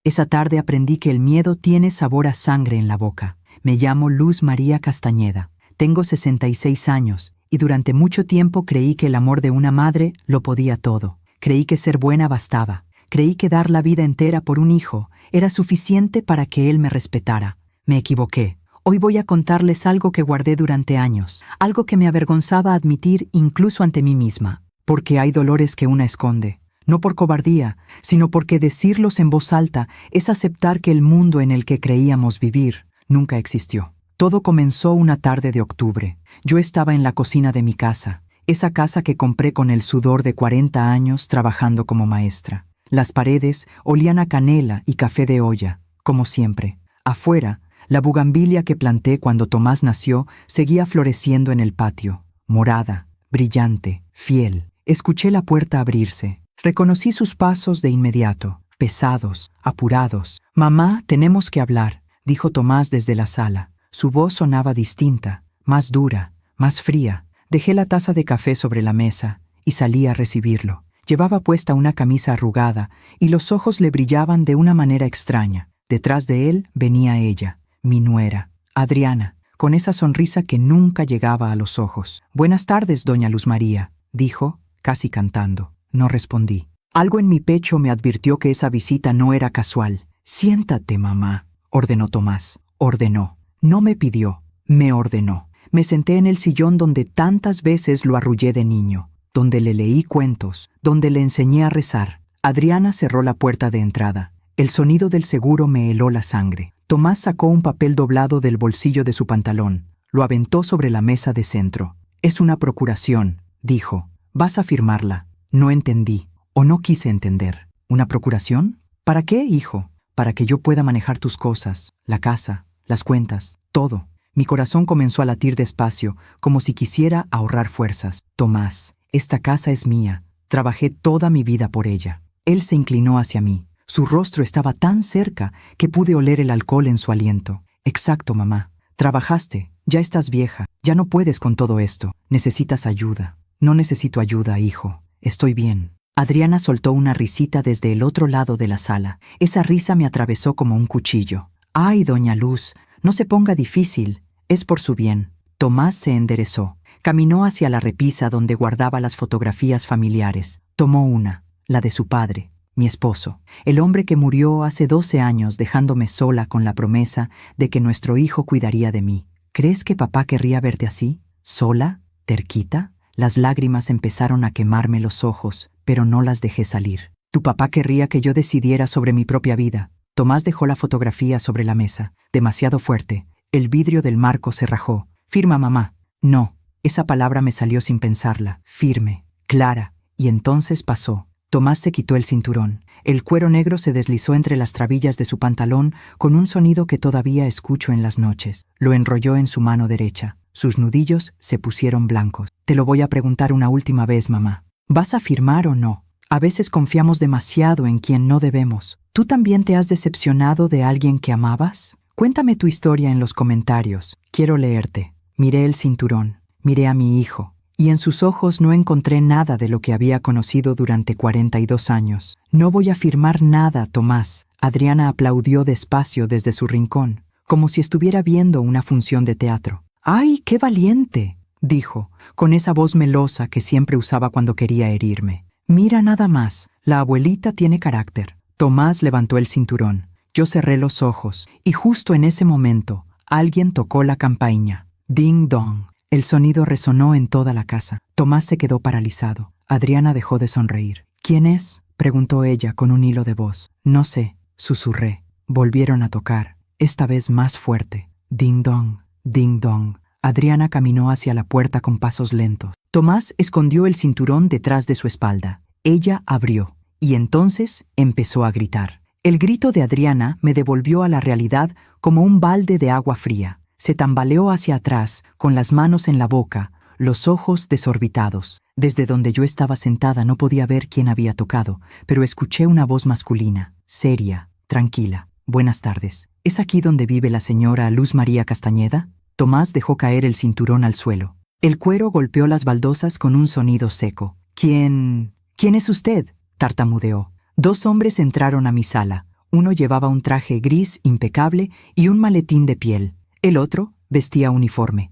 Esa tarde aprendí que el miedo tiene sabor a sangre en la boca. Me llamo Luz María Castañeda. Tengo 66 años y durante mucho tiempo creí que el amor de una madre lo podía todo. Creí que ser buena bastaba. Creí que dar la vida entera por un hijo era suficiente para que él me respetara. Me equivoqué. Hoy voy a contarles algo que guardé durante años, algo que me avergonzaba admitir incluso ante mí misma, porque hay dolores que una esconde. No por cobardía, sino porque decirlos en voz alta es aceptar que el mundo en el que creíamos vivir nunca existió. Todo comenzó una tarde de octubre. Yo estaba en la cocina de mi casa, esa casa que compré con el sudor de 40 años trabajando como maestra. Las paredes olían a canela y café de olla, como siempre. Afuera, la bugambilia que planté cuando Tomás nació seguía floreciendo en el patio, morada, brillante, fiel. Escuché la puerta abrirse. Reconocí sus pasos de inmediato, pesados, apurados. «Mamá, tenemos que hablar», dijo Tomás desde la sala. Su voz sonaba distinta, más dura, más fría. Dejé la taza de café sobre la mesa y salí a recibirlo. Llevaba puesta una camisa arrugada y los ojos le brillaban de una manera extraña. Detrás de él venía ella, mi nuera, Adriana, con esa sonrisa que nunca llegaba a los ojos. «Buenas tardes, doña Luz María», dijo, casi cantando. No respondí. Algo en mi pecho me advirtió que esa visita no era casual. «Siéntate, mamá», ordenó Tomás. Ordenó. No me pidió, me ordenó. Me senté en el sillón donde tantas veces lo arrullé de niño, donde le leí cuentos, donde le enseñé a rezar. Adriana cerró la puerta de entrada. El sonido del seguro me heló la sangre. Tomás sacó un papel doblado del bolsillo de su pantalón. Lo aventó sobre la mesa de centro. «Es una procuración», dijo. «Vas a firmarla». No entendí, o no quise entender. ¿Una procuración? ¿Para qué, hijo? Para que yo pueda manejar tus cosas, la casa, las cuentas, todo. Mi corazón comenzó a latir despacio, como si quisiera ahorrar fuerzas. «Tomás, esta casa es mía. Trabajé toda mi vida por ella». Él se inclinó hacia mí. Su rostro estaba tan cerca que pude oler el alcohol en su aliento. «Exacto, mamá. Trabajaste. Ya estás vieja. Ya no puedes con todo esto. Necesitas ayuda». «No necesito ayuda, hijo. Estoy bien». Adriana soltó una risita desde el otro lado de la sala. Esa risa me atravesó como un cuchillo. «Ay, doña Luz, no se ponga difícil. Es por su bien». Tomás se enderezó. Caminó hacia la repisa donde guardaba las fotografías familiares. Tomó una, la de su padre, mi esposo, el hombre que murió hace 12 años dejándome sola con la promesa de que nuestro hijo cuidaría de mí. «¿Crees que papá querría verte así? ¿Sola? ¿Terquita?» Las lágrimas empezaron a quemarme los ojos, pero no las dejé salir. «Tu papá querría que yo decidiera sobre mi propia vida». Tomás dejó la fotografía sobre la mesa, demasiado fuerte. El vidrio del marco se rajó. «Firma, mamá». No, esa palabra me salió sin pensarla. Firme, clara, y entonces pasó. Tomás se quitó el cinturón. El cuero negro se deslizó entre las trabillas de su pantalón con un sonido que todavía escucho en las noches. Lo enrolló en su mano derecha. Sus nudillos se pusieron blancos. «Te lo voy a preguntar una última vez, mamá. ¿Vas a firmar o no? A veces confiamos demasiado en quien no debemos. ¿Tú también te has decepcionado de alguien que amabas? Cuéntame tu historia en los comentarios. Quiero leerte». Miré el cinturón, miré a mi hijo, y en sus ojos no encontré nada de lo que había conocido durante 42 años. «No voy a firmar nada, Tomás». Adriana aplaudió despacio desde su rincón, como si estuviera viendo una función de teatro. «¡Ay, qué valiente!», dijo, con esa voz melosa que siempre usaba cuando quería herirme. «Mira nada más, la abuelita tiene carácter». Tomás levantó el cinturón. Yo cerré los ojos, y justo en ese momento, alguien tocó la campainha. Ding dong. El sonido resonó en toda la casa. Tomás se quedó paralizado. Adriana dejó de sonreír. «¿Quién es?», preguntó ella con un hilo de voz. «No sé», susurré. Volvieron a tocar, esta vez más fuerte. Ding dong. Ding dong. Adriana caminó hacia la puerta con pasos lentos. Tomás escondió el cinturón detrás de su espalda. Ella abrió, y entonces empezó a gritar. El grito de Adriana me devolvió a la realidad como un balde de agua fría. Se tambaleó hacia atrás, con las manos en la boca, los ojos desorbitados. Desde donde yo estaba sentada no podía ver quién había tocado, pero escuché una voz masculina, seria, tranquila. «Buenas tardes. ¿Es aquí donde vive la señora Luz María Castañeda?». Tomás dejó caer el cinturón al suelo. El cuero golpeó las baldosas con un sonido seco. «¿Quién es usted?», tartamudeó. 2 hombres entraron a mi sala, Uno llevaba un traje gris impecable y un maletín de piel. El otro vestía uniforme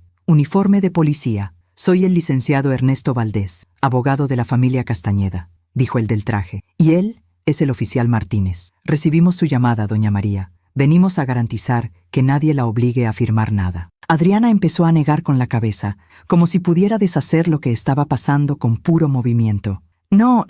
de policía. Soy el licenciado Ernesto Valdés, abogado de la familia Castañeda, dijo el del traje. Y él es el oficial Martínez. Recibimos su llamada, doña María. Venimos a garantizar que nadie la obligue a firmar nada. Adriana empezó a negar con la cabeza, como si pudiera deshacer lo que estaba pasando con puro movimiento. No,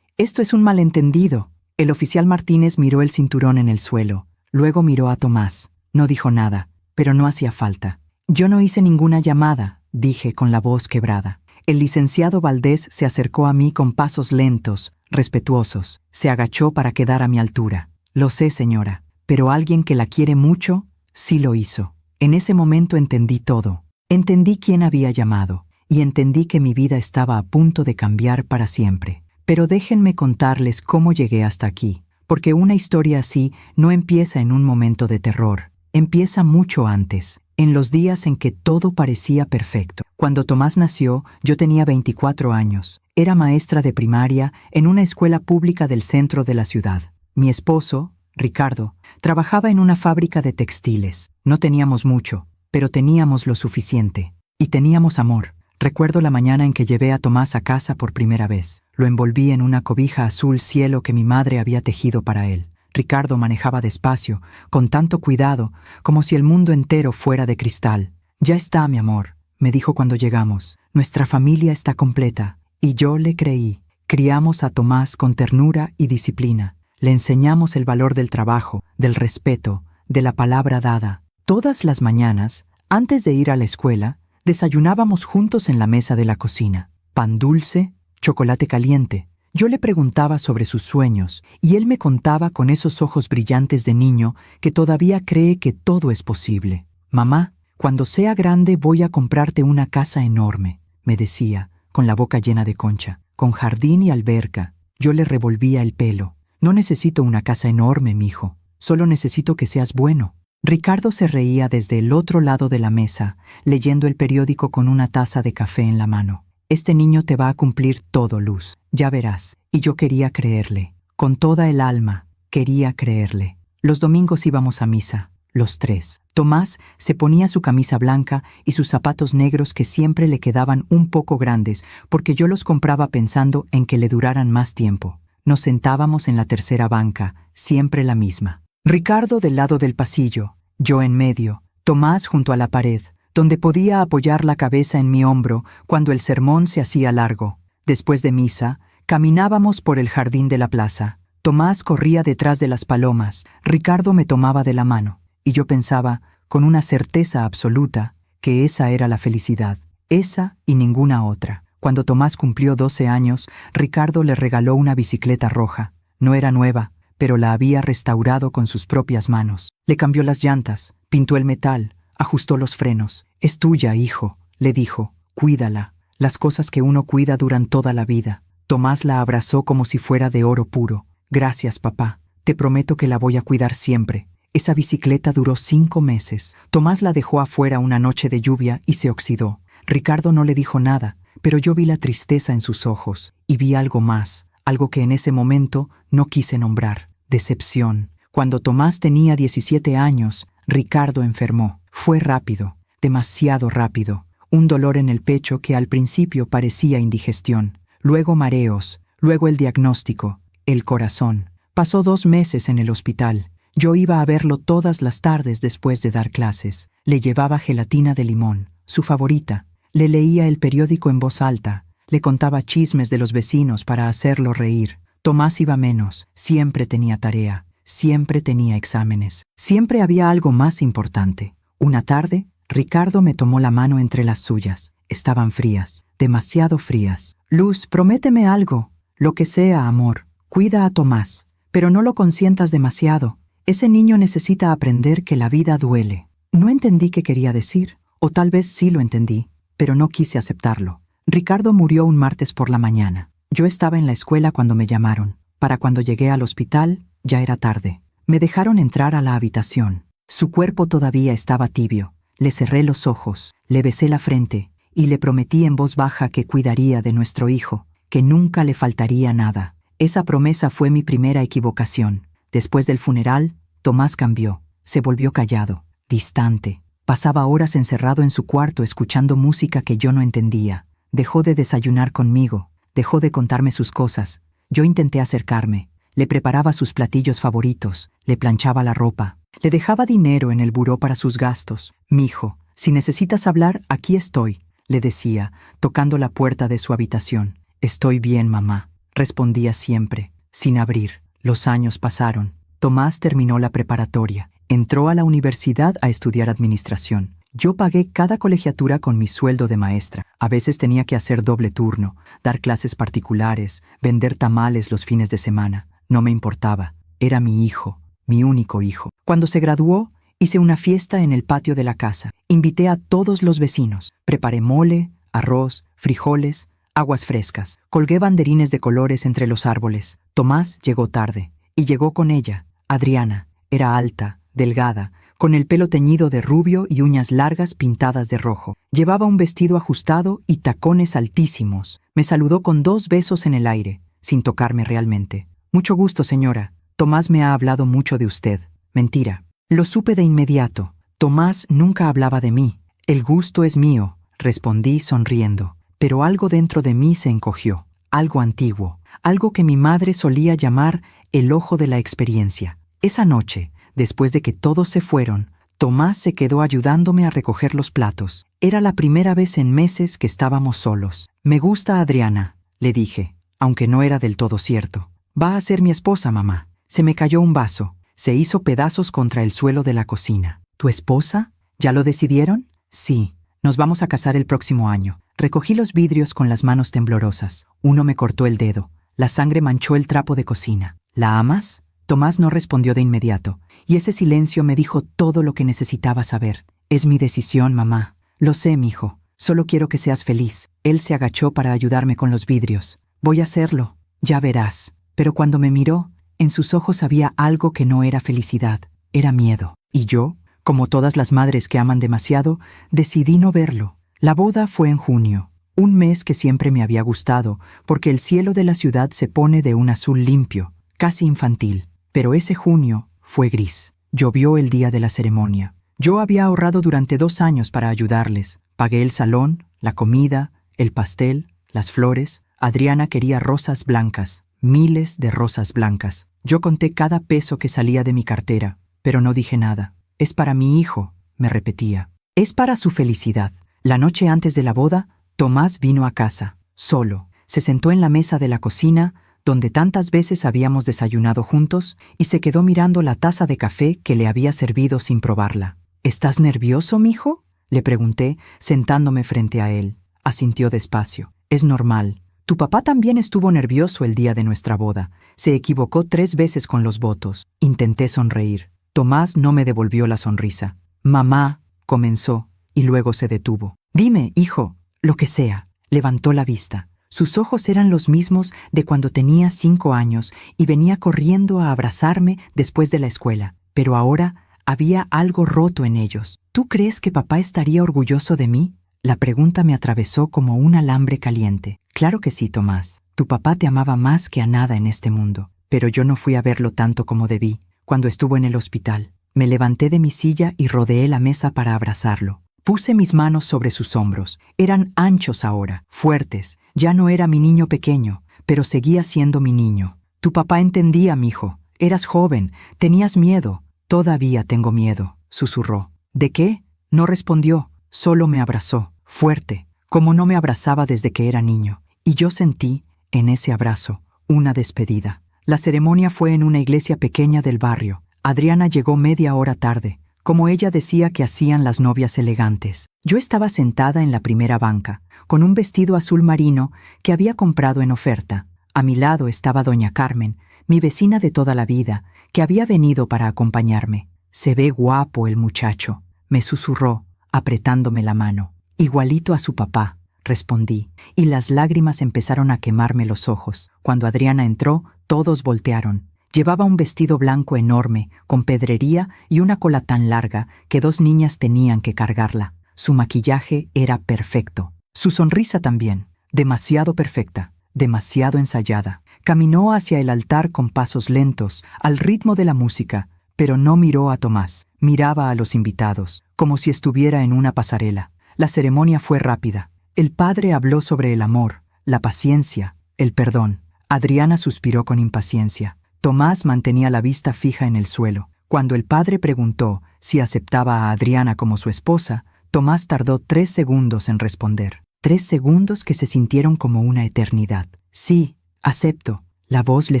esto es un malentendido. El oficial Martínez miró el cinturón en el suelo. Luego miró a Tomás. No dijo nada, pero no hacía falta. Yo no hice ninguna llamada, dije con la voz quebrada. El licenciado Valdés se acercó a mí con pasos lentos, respetuosos. Se agachó para quedar a mi altura. Lo sé, señora, pero alguien que la quiere mucho, sí lo hizo. En ese momento entendí todo. Entendí quién había llamado, y entendí que mi vida estaba a punto de cambiar para siempre. Pero déjenme contarles cómo llegué hasta aquí, porque una historia así no empieza en un momento de terror. Empieza mucho antes, en los días en que todo parecía perfecto. Cuando Tomás nació, yo tenía 24 años. Era maestra de primaria en una escuela pública del centro de la ciudad. Mi esposo, Ricardo, trabajaba en una fábrica de textiles. No teníamos mucho, pero teníamos lo suficiente. Y teníamos amor. Recuerdo la mañana en que llevé a Tomás a casa por primera vez. Lo envolví en una cobija azul cielo que mi madre había tejido para él. Ricardo manejaba despacio, con tanto cuidado, como si el mundo entero fuera de cristal. «Ya está, mi amor», me dijo cuando llegamos. «Nuestra familia está completa». Y yo le creí. Criamos a Tomás con ternura y disciplina. Le enseñamos el valor del trabajo, del respeto, de la palabra dada. Todas las mañanas, antes de ir a la escuela, desayunábamos juntos en la mesa de la cocina. Pan dulce, chocolate caliente. Yo le preguntaba sobre sus sueños, y él me contaba con esos ojos brillantes de niño que todavía cree que todo es posible. «Mamá, cuando sea grande voy a comprarte una casa enorme», me decía, con la boca llena de concha, con jardín y alberca. Yo le revolvía el pelo. «No necesito una casa enorme, mijo. Solo necesito que seas bueno». Ricardo se reía desde el otro lado de la mesa, leyendo el periódico con una taza de café en la mano. «Este niño te va a cumplir todo, Luz. Ya verás». Y yo quería creerle. Con toda el alma, quería creerle. Los domingos íbamos a misa, los tres. Tomás se ponía su camisa blanca y sus zapatos negros que siempre le quedaban un poco grandes porque yo los compraba pensando en que le duraran más tiempo. Nos sentábamos en la tercera banca, siempre la misma. Ricardo del lado del pasillo, yo en medio, Tomás junto a la pared, donde podía apoyar la cabeza en mi hombro cuando el sermón se hacía largo. Después de misa, caminábamos por el jardín de la plaza. Tomás corría detrás de las palomas, Ricardo me tomaba de la mano, y yo pensaba, con una certeza absoluta, que esa era la felicidad, esa y ninguna otra. Cuando Tomás cumplió 12 años, Ricardo le regaló una bicicleta roja. No era nueva, pero la había restaurado con sus propias manos. Le cambió las llantas, pintó el metal, ajustó los frenos. «Es tuya, hijo», le dijo, «cuídala. Las cosas que uno cuida duran toda la vida». Tomás la abrazó como si fuera de oro puro. «Gracias, papá. Te prometo que la voy a cuidar siempre». Esa bicicleta duró 5 meses. Tomás la dejó afuera una noche de lluvia y se oxidó. Ricardo no le dijo nada, pero yo vi la tristeza en sus ojos y vi algo más, algo que en ese momento no quise nombrar: decepción. Cuando Tomás tenía 17 años, Ricardo enfermó. Fue rápido, demasiado rápido. Un dolor en el pecho que al principio parecía indigestión. Luego mareos, luego el diagnóstico, el corazón. Pasó 2 meses en el hospital. Yo iba a verlo todas las tardes después de dar clases. Le llevaba gelatina de limón, su favorita. Le leía el periódico en voz alta. Le contaba chismes de los vecinos para hacerlo reír. Tomás iba menos, siempre tenía tarea, siempre tenía exámenes. Siempre había algo más importante. Una tarde, Ricardo me tomó la mano entre las suyas. Estaban frías, demasiado frías. «Luz, prométeme algo. Lo que sea, amor. Cuida a Tomás, pero no lo consientas demasiado. Ese niño necesita aprender que la vida duele». No entendí qué quería decir, o tal vez sí lo entendí, pero no quise aceptarlo. Ricardo murió un martes por la mañana. Yo estaba en la escuela cuando me llamaron. Para cuando llegué al hospital, ya era tarde. Me dejaron entrar a la habitación. Su cuerpo todavía estaba tibio. Le cerré los ojos, le besé la frente y le prometí en voz baja que cuidaría de nuestro hijo, que nunca le faltaría nada. Esa promesa fue mi primera equivocación. Después del funeral, Tomás cambió. Se volvió callado, distante. Pasaba horas encerrado en su cuarto escuchando música que yo no entendía. Dejó de desayunar conmigo, dejó de contarme sus cosas. Yo intenté acercarme. Le preparaba sus platillos favoritos, le planchaba la ropa, le dejaba dinero en el buró para sus gastos. «Mijo, si necesitas hablar, aquí estoy», le decía, tocando la puerta de su habitación. «Estoy bien, mamá», respondía siempre, sin abrir. Los años pasaron. Tomás terminó la preparatoria. Entró a la universidad a estudiar administración. Yo pagué cada colegiatura con mi sueldo de maestra. A veces tenía que hacer doble turno, dar clases particulares, vender tamales los fines de semana. No me importaba. Era mi hijo, mi único hijo. Cuando se graduó, hice una fiesta en el patio de la casa. Invité a todos los vecinos. Preparé mole, arroz, frijoles, aguas frescas. Colgué banderines de colores entre los árboles. Tomás llegó tarde. Y llegó con ella, Adriana. Era alta, delgada, con el pelo teñido de rubio y uñas largas pintadas de rojo. Llevaba un vestido ajustado y tacones altísimos. Me saludó con 2 besos en el aire, sin tocarme realmente. «Mucho gusto, señora. Tomás me ha hablado mucho de usted». Mentira. Lo supe de inmediato. Tomás nunca hablaba de mí. «El gusto es mío», respondí sonriendo. Pero algo dentro de mí se encogió. Algo antiguo. Algo que mi madre solía llamar el ojo de la experiencia. Esa noche, después de que todos se fueron, Tomás se quedó ayudándome a recoger los platos. Era la primera vez en meses que estábamos solos. «Me gusta Adriana», le dije, aunque no era del todo cierto. «Va a ser mi esposa, mamá». Se me cayó un vaso. Se hizo pedazos contra el suelo de la cocina. «¿Tu esposa? ¿Ya lo decidieron?» «Sí. Nos vamos a casar el próximo año». Recogí los vidrios con las manos temblorosas. Uno me cortó el dedo. La sangre manchó el trapo de cocina. «¿La amas?» Tomás no respondió de inmediato, y ese silencio me dijo todo lo que necesitaba saber. «Es mi decisión, mamá». «Lo sé, mijo. Solo quiero que seas feliz». Él se agachó para ayudarme con los vidrios. «Voy a hacerlo. Ya verás». Pero cuando me miró, en sus ojos había algo que no era felicidad, era miedo. Y yo, como todas las madres que aman demasiado, decidí no verlo. La boda fue en junio, un mes que siempre me había gustado, porque el cielo de la ciudad se pone de un azul limpio, casi infantil. Pero ese junio fue gris. Llovió el día de la ceremonia. Yo había ahorrado durante 2 años para ayudarles. Pagué el salón, la comida, el pastel, las flores. Adriana quería rosas blancas. Miles de rosas blancas. Yo conté cada peso que salía de mi cartera, pero no dije nada. «Es para mi hijo», me repetía. «Es para su felicidad». La noche antes de la boda, Tomás vino a casa, solo. Se sentó en la mesa de la cocina, donde tantas veces habíamos desayunado juntos, y se quedó mirando la taza de café que le había servido sin probarla. «¿Estás nervioso, mijo?», le pregunté, sentándome frente a él. Asintió despacio. «Es normal. Tu papá también estuvo nervioso el día de nuestra boda. Se equivocó 3 veces con los votos». Intenté sonreír. Tomás no me devolvió la sonrisa. «Mamá», comenzó, y luego se detuvo. «Dime, hijo, lo que sea». Levantó la vista. Sus ojos eran los mismos de cuando tenía 5 años y venía corriendo a abrazarme después de la escuela. Pero ahora había algo roto en ellos. «¿Tú crees que papá estaría orgulloso de mí?». La pregunta me atravesó como un alambre caliente. «Claro que sí, Tomás. Tu papá te amaba más que a nada en este mundo. Pero yo no fui a verlo tanto como debí. Cuando estuvo en el hospital, me levanté de mi silla y rodeé la mesa para abrazarlo. Puse mis manos sobre sus hombros. Eran anchos ahora, fuertes. Ya no era mi niño pequeño, pero seguía siendo mi niño. Tu papá entendía, mijo. Eras joven, tenías miedo». «Todavía tengo miedo», susurró. «¿De qué?». No respondió, solo me abrazó, fuerte, como no me abrazaba desde que era niño. Y yo sentí, en ese abrazo, una despedida. La ceremonia fue en una iglesia pequeña del barrio. Adriana llegó media hora tarde, como ella decía que hacían las novias elegantes. Yo estaba sentada en la primera banca, con un vestido azul marino que había comprado en oferta. A mi lado estaba doña Carmen, mi vecina de toda la vida, que había venido para acompañarme. «Se ve guapo el muchacho», me susurró, apretándome la mano. «Igualito a su papá», respondí, y las lágrimas empezaron a quemarme los ojos. Cuando Adriana entró, todos voltearon. Llevaba un vestido blanco enorme, con pedrería y una cola tan larga que 2 niñas tenían que cargarla. Su maquillaje era perfecto. Su sonrisa también, demasiado perfecta, demasiado ensayada. Caminó hacia el altar con pasos lentos, al ritmo de la música, pero no miró a Tomás. Miraba a los invitados, como si estuviera en una pasarela. La ceremonia fue rápida. El padre habló sobre el amor, la paciencia, el perdón. Adriana suspiró con impaciencia. Tomás mantenía la vista fija en el suelo. Cuando el padre preguntó si aceptaba a Adriana como su esposa, Tomás tardó 3 segundos en responder. 3 segundos que se sintieron como una eternidad. Sí, acepto. La voz le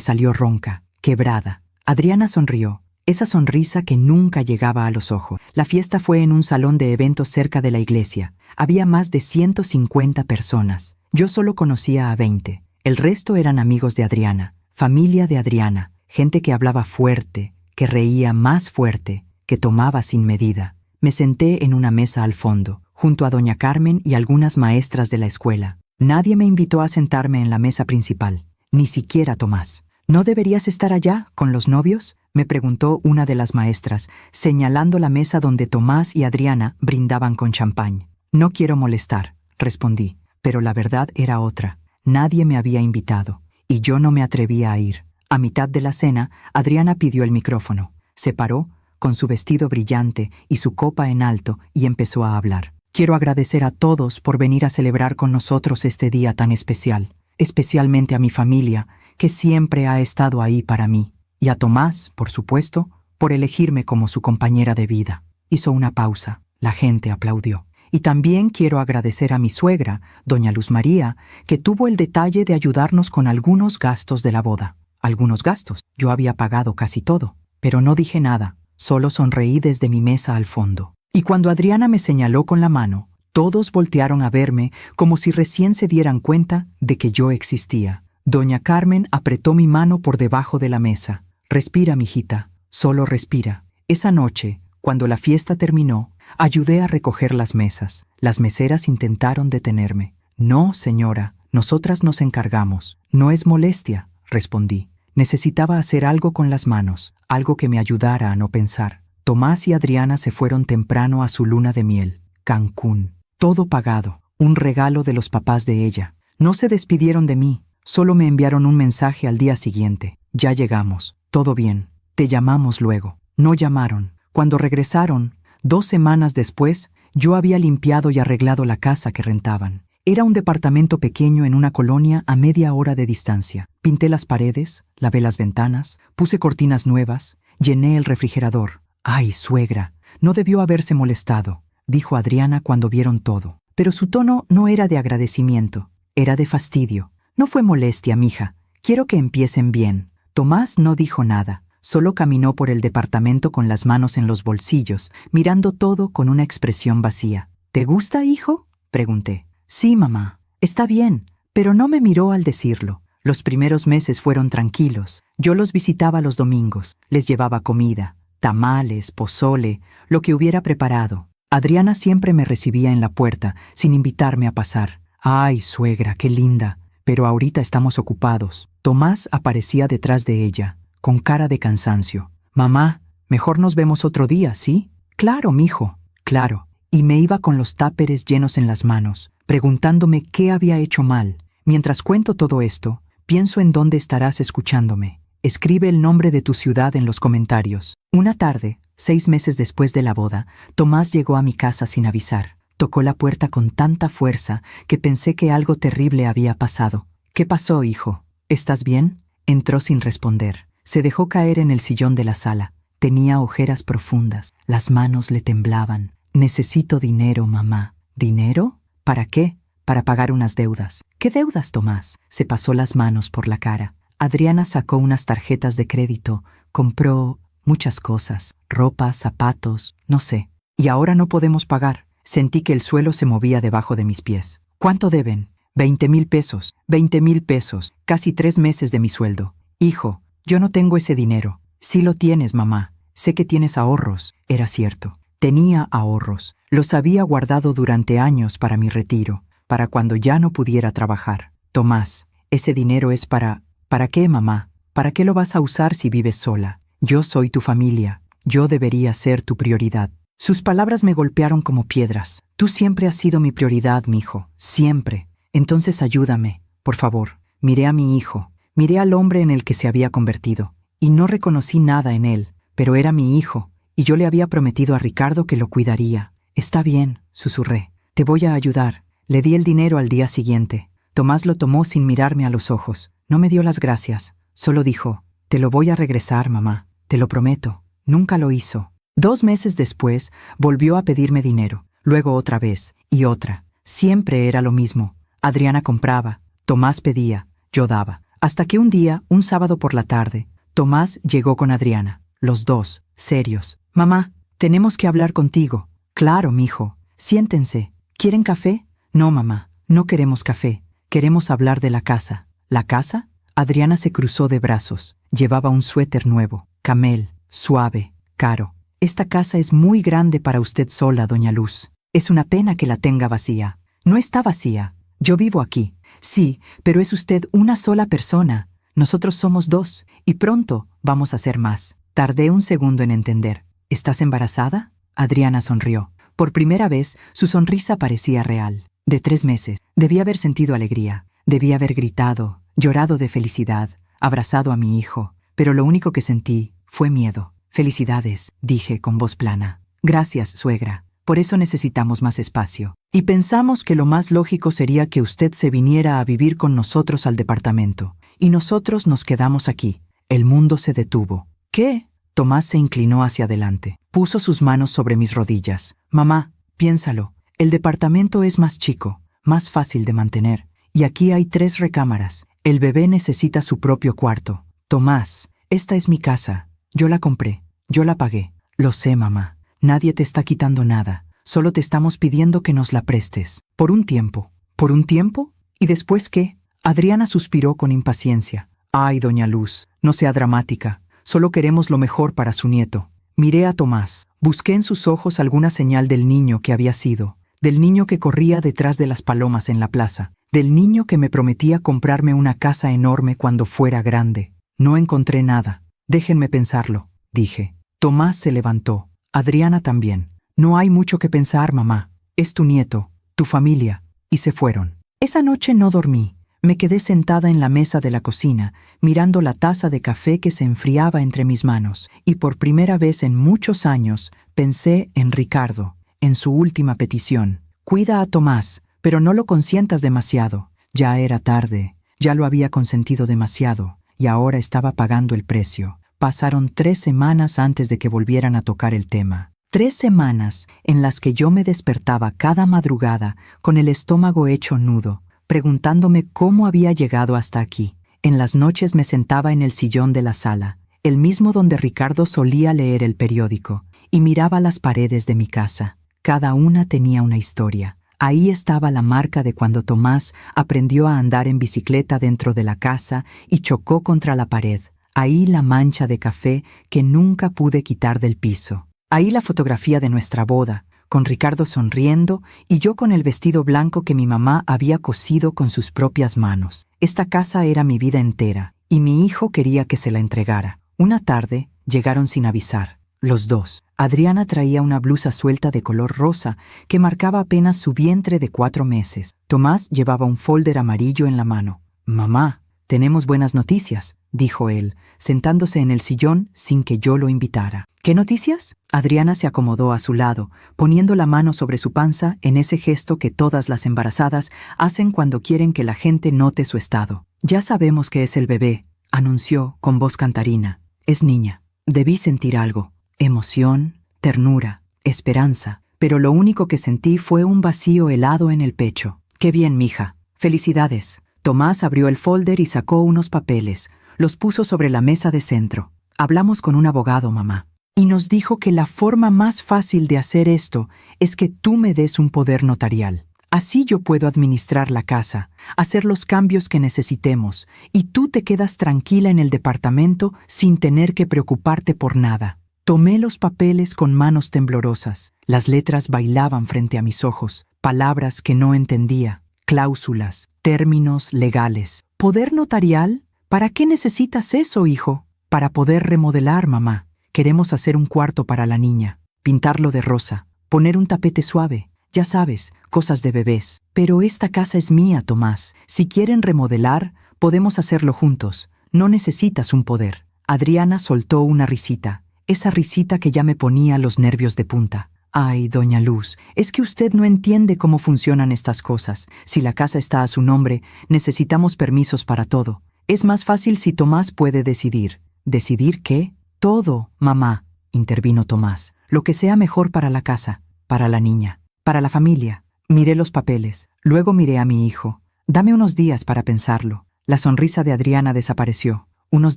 salió ronca, quebrada. Adriana sonrió, esa sonrisa que nunca llegaba a los ojos. La fiesta fue en un salón de eventos cerca de la iglesia. Había más de 150 personas. Yo solo conocía a 20. El resto eran amigos de Adriana, familia de Adriana, gente que hablaba fuerte, que reía más fuerte, que tomaba sin medida. Me senté en una mesa al fondo, junto a doña Carmen y algunas maestras de la escuela. Nadie me invitó a sentarme en la mesa principal, ni siquiera Tomás. ¿No deberías estar allá, con los novios?, me preguntó una de las maestras, señalando la mesa donde Tomás y Adriana brindaban con champán. No quiero molestar, respondí, pero la verdad era otra. Nadie me había invitado, y yo no me atrevía a ir. A mitad de la cena, Adriana pidió el micrófono. Se paró, con su vestido brillante y su copa en alto, y empezó a hablar. Quiero agradecer a todos por venir a celebrar con nosotros este día tan especial, especialmente a mi familia, que siempre ha estado ahí para mí, y a Tomás, por supuesto, por elegirme como su compañera de vida. Hizo una pausa. La gente aplaudió. Y también quiero agradecer a mi suegra, doña Luz María, que tuvo el detalle de ayudarnos con algunos gastos de la boda. Algunos gastos. Yo había pagado casi todo, pero no dije nada. Solo sonreí desde mi mesa al fondo. Y cuando Adriana me señaló con la mano, todos voltearon a verme como si recién se dieran cuenta de que yo existía. Doña Carmen apretó mi mano por debajo de la mesa. Respira, mijita, solo respira. Esa noche, cuando la fiesta terminó, ayudé a recoger las mesas. Las meseras intentaron detenerme. No, señora, nosotras nos encargamos. No es molestia, respondí. Necesitaba hacer algo con las manos, algo que me ayudara a no pensar. Tomás y Adriana se fueron temprano a su luna de miel, Cancún. Todo pagado, un regalo de los papás de ella. No se despidieron de mí, solo me enviaron un mensaje al día siguiente. Ya llegamos, todo bien, te llamamos luego. No llamaron. Cuando regresaron, 2 semanas después, yo había limpiado y arreglado la casa que rentaban. Era un departamento pequeño en una colonia a media hora de distancia. Pinté las paredes, lavé las ventanas, puse cortinas nuevas, llené el refrigerador. ¡Ay, suegra! No debió haberse molestado, dijo Adriana cuando vieron todo. Pero su tono no era de agradecimiento, era de fastidio. No fue molestia, mija. Quiero que empiecen bien. Tomás no dijo nada. Solo caminó por el departamento con las manos en los bolsillos, mirando todo con una expresión vacía. ¿Te gusta, hijo?, pregunté. Sí, mamá. Está bien, pero no me miró al decirlo. Los primeros meses fueron tranquilos. Yo los visitaba los domingos, les llevaba comida, tamales, pozole, lo que hubiera preparado. Adriana siempre me recibía en la puerta, sin invitarme a pasar. Ay, suegra, qué linda. Pero ahorita estamos ocupados. Tomás aparecía detrás de ella, con cara de cansancio. Mamá, mejor nos vemos otro día, ¿sí? Claro, mijo, claro. Y me iba con los táperes llenos en las manos, preguntándome qué había hecho mal. Mientras cuento todo esto, pienso en dónde estarás escuchándome. Escribe el nombre de tu ciudad en los comentarios. Una tarde, 6 meses después de la boda, Tomás llegó a mi casa sin avisar. Tocó la puerta con tanta fuerza que pensé que algo terrible había pasado. ¿Qué pasó, hijo? ¿Estás bien? Entró sin responder. Se dejó caer en el sillón de la sala. Tenía ojeras profundas. Las manos le temblaban. Necesito dinero, mamá. ¿Dinero? ¿Para qué? Para pagar unas deudas. ¿Qué deudas, Tomás? Se pasó las manos por la cara. Adriana sacó unas tarjetas de crédito. Compró muchas cosas. Ropa, zapatos, no sé. Y ahora no podemos pagar. Sentí que el suelo se movía debajo de mis pies. ¿Cuánto deben? 20,000 pesos. 20,000 pesos. Casi 3 meses de mi sueldo. Hijo, yo no tengo ese dinero. Sí lo tienes, mamá. Sé que tienes ahorros. Era cierto. Tenía ahorros. Los había guardado durante años para mi retiro, para cuando ya no pudiera trabajar. Tomás, ese dinero es para... ¿Para qué, mamá? ¿Para qué lo vas a usar si vives sola? Yo soy tu familia. Yo debería ser tu prioridad. Sus palabras me golpearon como piedras. Tú siempre has sido mi prioridad, mijo. Siempre. Entonces ayúdame, por favor. Miré a mi hijo. Miré al hombre en el que se había convertido, y no reconocí nada en él, pero era mi hijo, y yo le había prometido a Ricardo que lo cuidaría. Está bien, susurré. Te voy a ayudar. Le di el dinero al día siguiente. Tomás lo tomó sin mirarme a los ojos. No me dio las gracias. Solo dijo, te lo voy a regresar, mamá. Te lo prometo. Nunca lo hizo. 2 meses después, volvió a pedirme dinero. Luego otra vez, y otra. Siempre era lo mismo. Adriana compraba. Tomás pedía. Yo daba. Hasta que un día, un sábado por la tarde, Tomás llegó con Adriana. Los dos, serios. Mamá, tenemos que hablar contigo. Claro, mijo. Siéntense. ¿Quieren café? No, mamá. No queremos café. Queremos hablar de la casa. ¿La casa? Adriana se cruzó de brazos. Llevaba un suéter nuevo, camel, suave, caro. Esta casa es muy grande para usted sola, doña Luz. Es una pena que la tenga vacía. No está vacía. Yo vivo aquí. Sí, pero es usted una sola persona. Nosotros somos 2, y pronto vamos a ser más. Tardé un segundo en entender. ¿Estás embarazada? Adriana sonrió. Por primera vez, su sonrisa parecía real. De 3 meses. Debí haber sentido alegría. Debí haber gritado, llorado de felicidad, abrazado a mi hijo. Pero lo único que sentí fue miedo. Felicidades, dije con voz plana. Gracias, suegra. Por eso necesitamos más espacio. Y pensamos que lo más lógico sería que usted se viniera a vivir con nosotros al departamento. Y nosotros nos quedamos aquí. El mundo se detuvo. ¿Qué? Tomás se inclinó hacia adelante. Puso sus manos sobre mis rodillas. Mamá, piénsalo. El departamento es más chico, más fácil de mantener. Y aquí hay 3 recámaras. El bebé necesita su propio cuarto. Tomás, esta es mi casa. Yo la compré. Yo la pagué. Lo sé, mamá. Nadie te está quitando nada. Solo te estamos pidiendo que nos la prestes. Por un tiempo. ¿Por un tiempo? ¿Y después qué? Adriana suspiró con impaciencia. Ay, doña Luz, no sea dramática. Solo queremos lo mejor para su nieto. Miré a Tomás. Busqué en sus ojos alguna señal del niño que había sido. Del niño que corría detrás de las palomas en la plaza. Del niño que me prometía comprarme una casa enorme cuando fuera grande. No encontré nada. Déjenme pensarlo, dije. Tomás se levantó. Adriana también. No hay mucho que pensar, mamá. Es tu nieto, tu familia. Y se fueron. Esa noche no dormí. Me quedé sentada en la mesa de la cocina, mirando la taza de café que se enfriaba entre mis manos, y por primera vez en muchos años pensé en Ricardo, en su última petición. Cuida a Tomás, pero no lo consientas demasiado. Ya era tarde, ya lo había consentido demasiado, y ahora estaba pagando el precio. Pasaron 3 semanas antes de que volvieran a tocar el tema. 3 semanas en las que yo me despertaba cada madrugada con el estómago hecho nudo, preguntándome cómo había llegado hasta aquí. En las noches me sentaba en el sillón de la sala, el mismo donde Ricardo solía leer el periódico, y miraba las paredes de mi casa. Cada una tenía una historia. Ahí estaba la marca de cuando Tomás aprendió a andar en bicicleta dentro de la casa y chocó contra la pared. Ahí la mancha de café que nunca pude quitar del piso. Ahí la fotografía de nuestra boda, con Ricardo sonriendo y yo con el vestido blanco que mi mamá había cosido con sus propias manos. Esta casa era mi vida entera, y mi hijo quería que se la entregara. Una tarde llegaron sin avisar, los 2. Adriana traía una blusa suelta de color rosa que marcaba apenas su vientre de 4 meses. Tomás llevaba un folder amarillo en la mano. «Mamá, tenemos buenas noticias», dijo él, sentándose en el sillón sin que yo lo invitara. «¿Qué noticias?». Adriana se acomodó a su lado, poniendo la mano sobre su panza en ese gesto que todas las embarazadas hacen cuando quieren que la gente note su estado. «Ya sabemos que es el bebé», anunció con voz cantarina. «Es niña». Debí sentir algo. Emoción, ternura, esperanza, pero lo único que sentí fue un vacío helado en el pecho. «Qué bien, mija. Felicidades». Tomás abrió el folder y sacó unos papeles. Los puso sobre la mesa de centro. «Hablamos con un abogado, mamá, y nos dijo que la forma más fácil de hacer esto es que tú me des un poder notarial. Así yo puedo administrar la casa, hacer los cambios que necesitemos, y tú te quedas tranquila en el departamento sin tener que preocuparte por nada». Tomé los papeles con manos temblorosas. Las letras bailaban frente a mis ojos, palabras que no entendía, cláusulas, términos legales. «¿Poder notarial? ¿Para qué necesitas eso, hijo?» «Para poder remodelar, mamá. Queremos hacer un cuarto para la niña, pintarlo de rosa, poner un tapete suave. Ya sabes, cosas de bebés. Pero esta casa es mía, Tomás. Si quieren remodelar, Podemos hacerlo juntos. No necesitas un poder. Adriana soltó una risita, esa risita que ya me ponía los nervios de punta. Ay, doña Luz, es que usted no entiende cómo funcionan estas cosas. Si la casa está a su nombre, necesitamos permisos para todo. Es más fácil si Tomás puede decidir. ¿Decidir qué? Todo, mamá, intervino Tomás. Lo que sea mejor para la casa, para la niña, para la familia. Miré los papeles, luego miré a mi hijo. Dame unos días para pensarlo. La sonrisa de Adriana desapareció. ¿Unos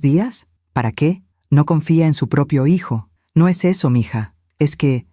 días? ¿Para qué? No confía en su propio hijo. No es eso, mija. Es que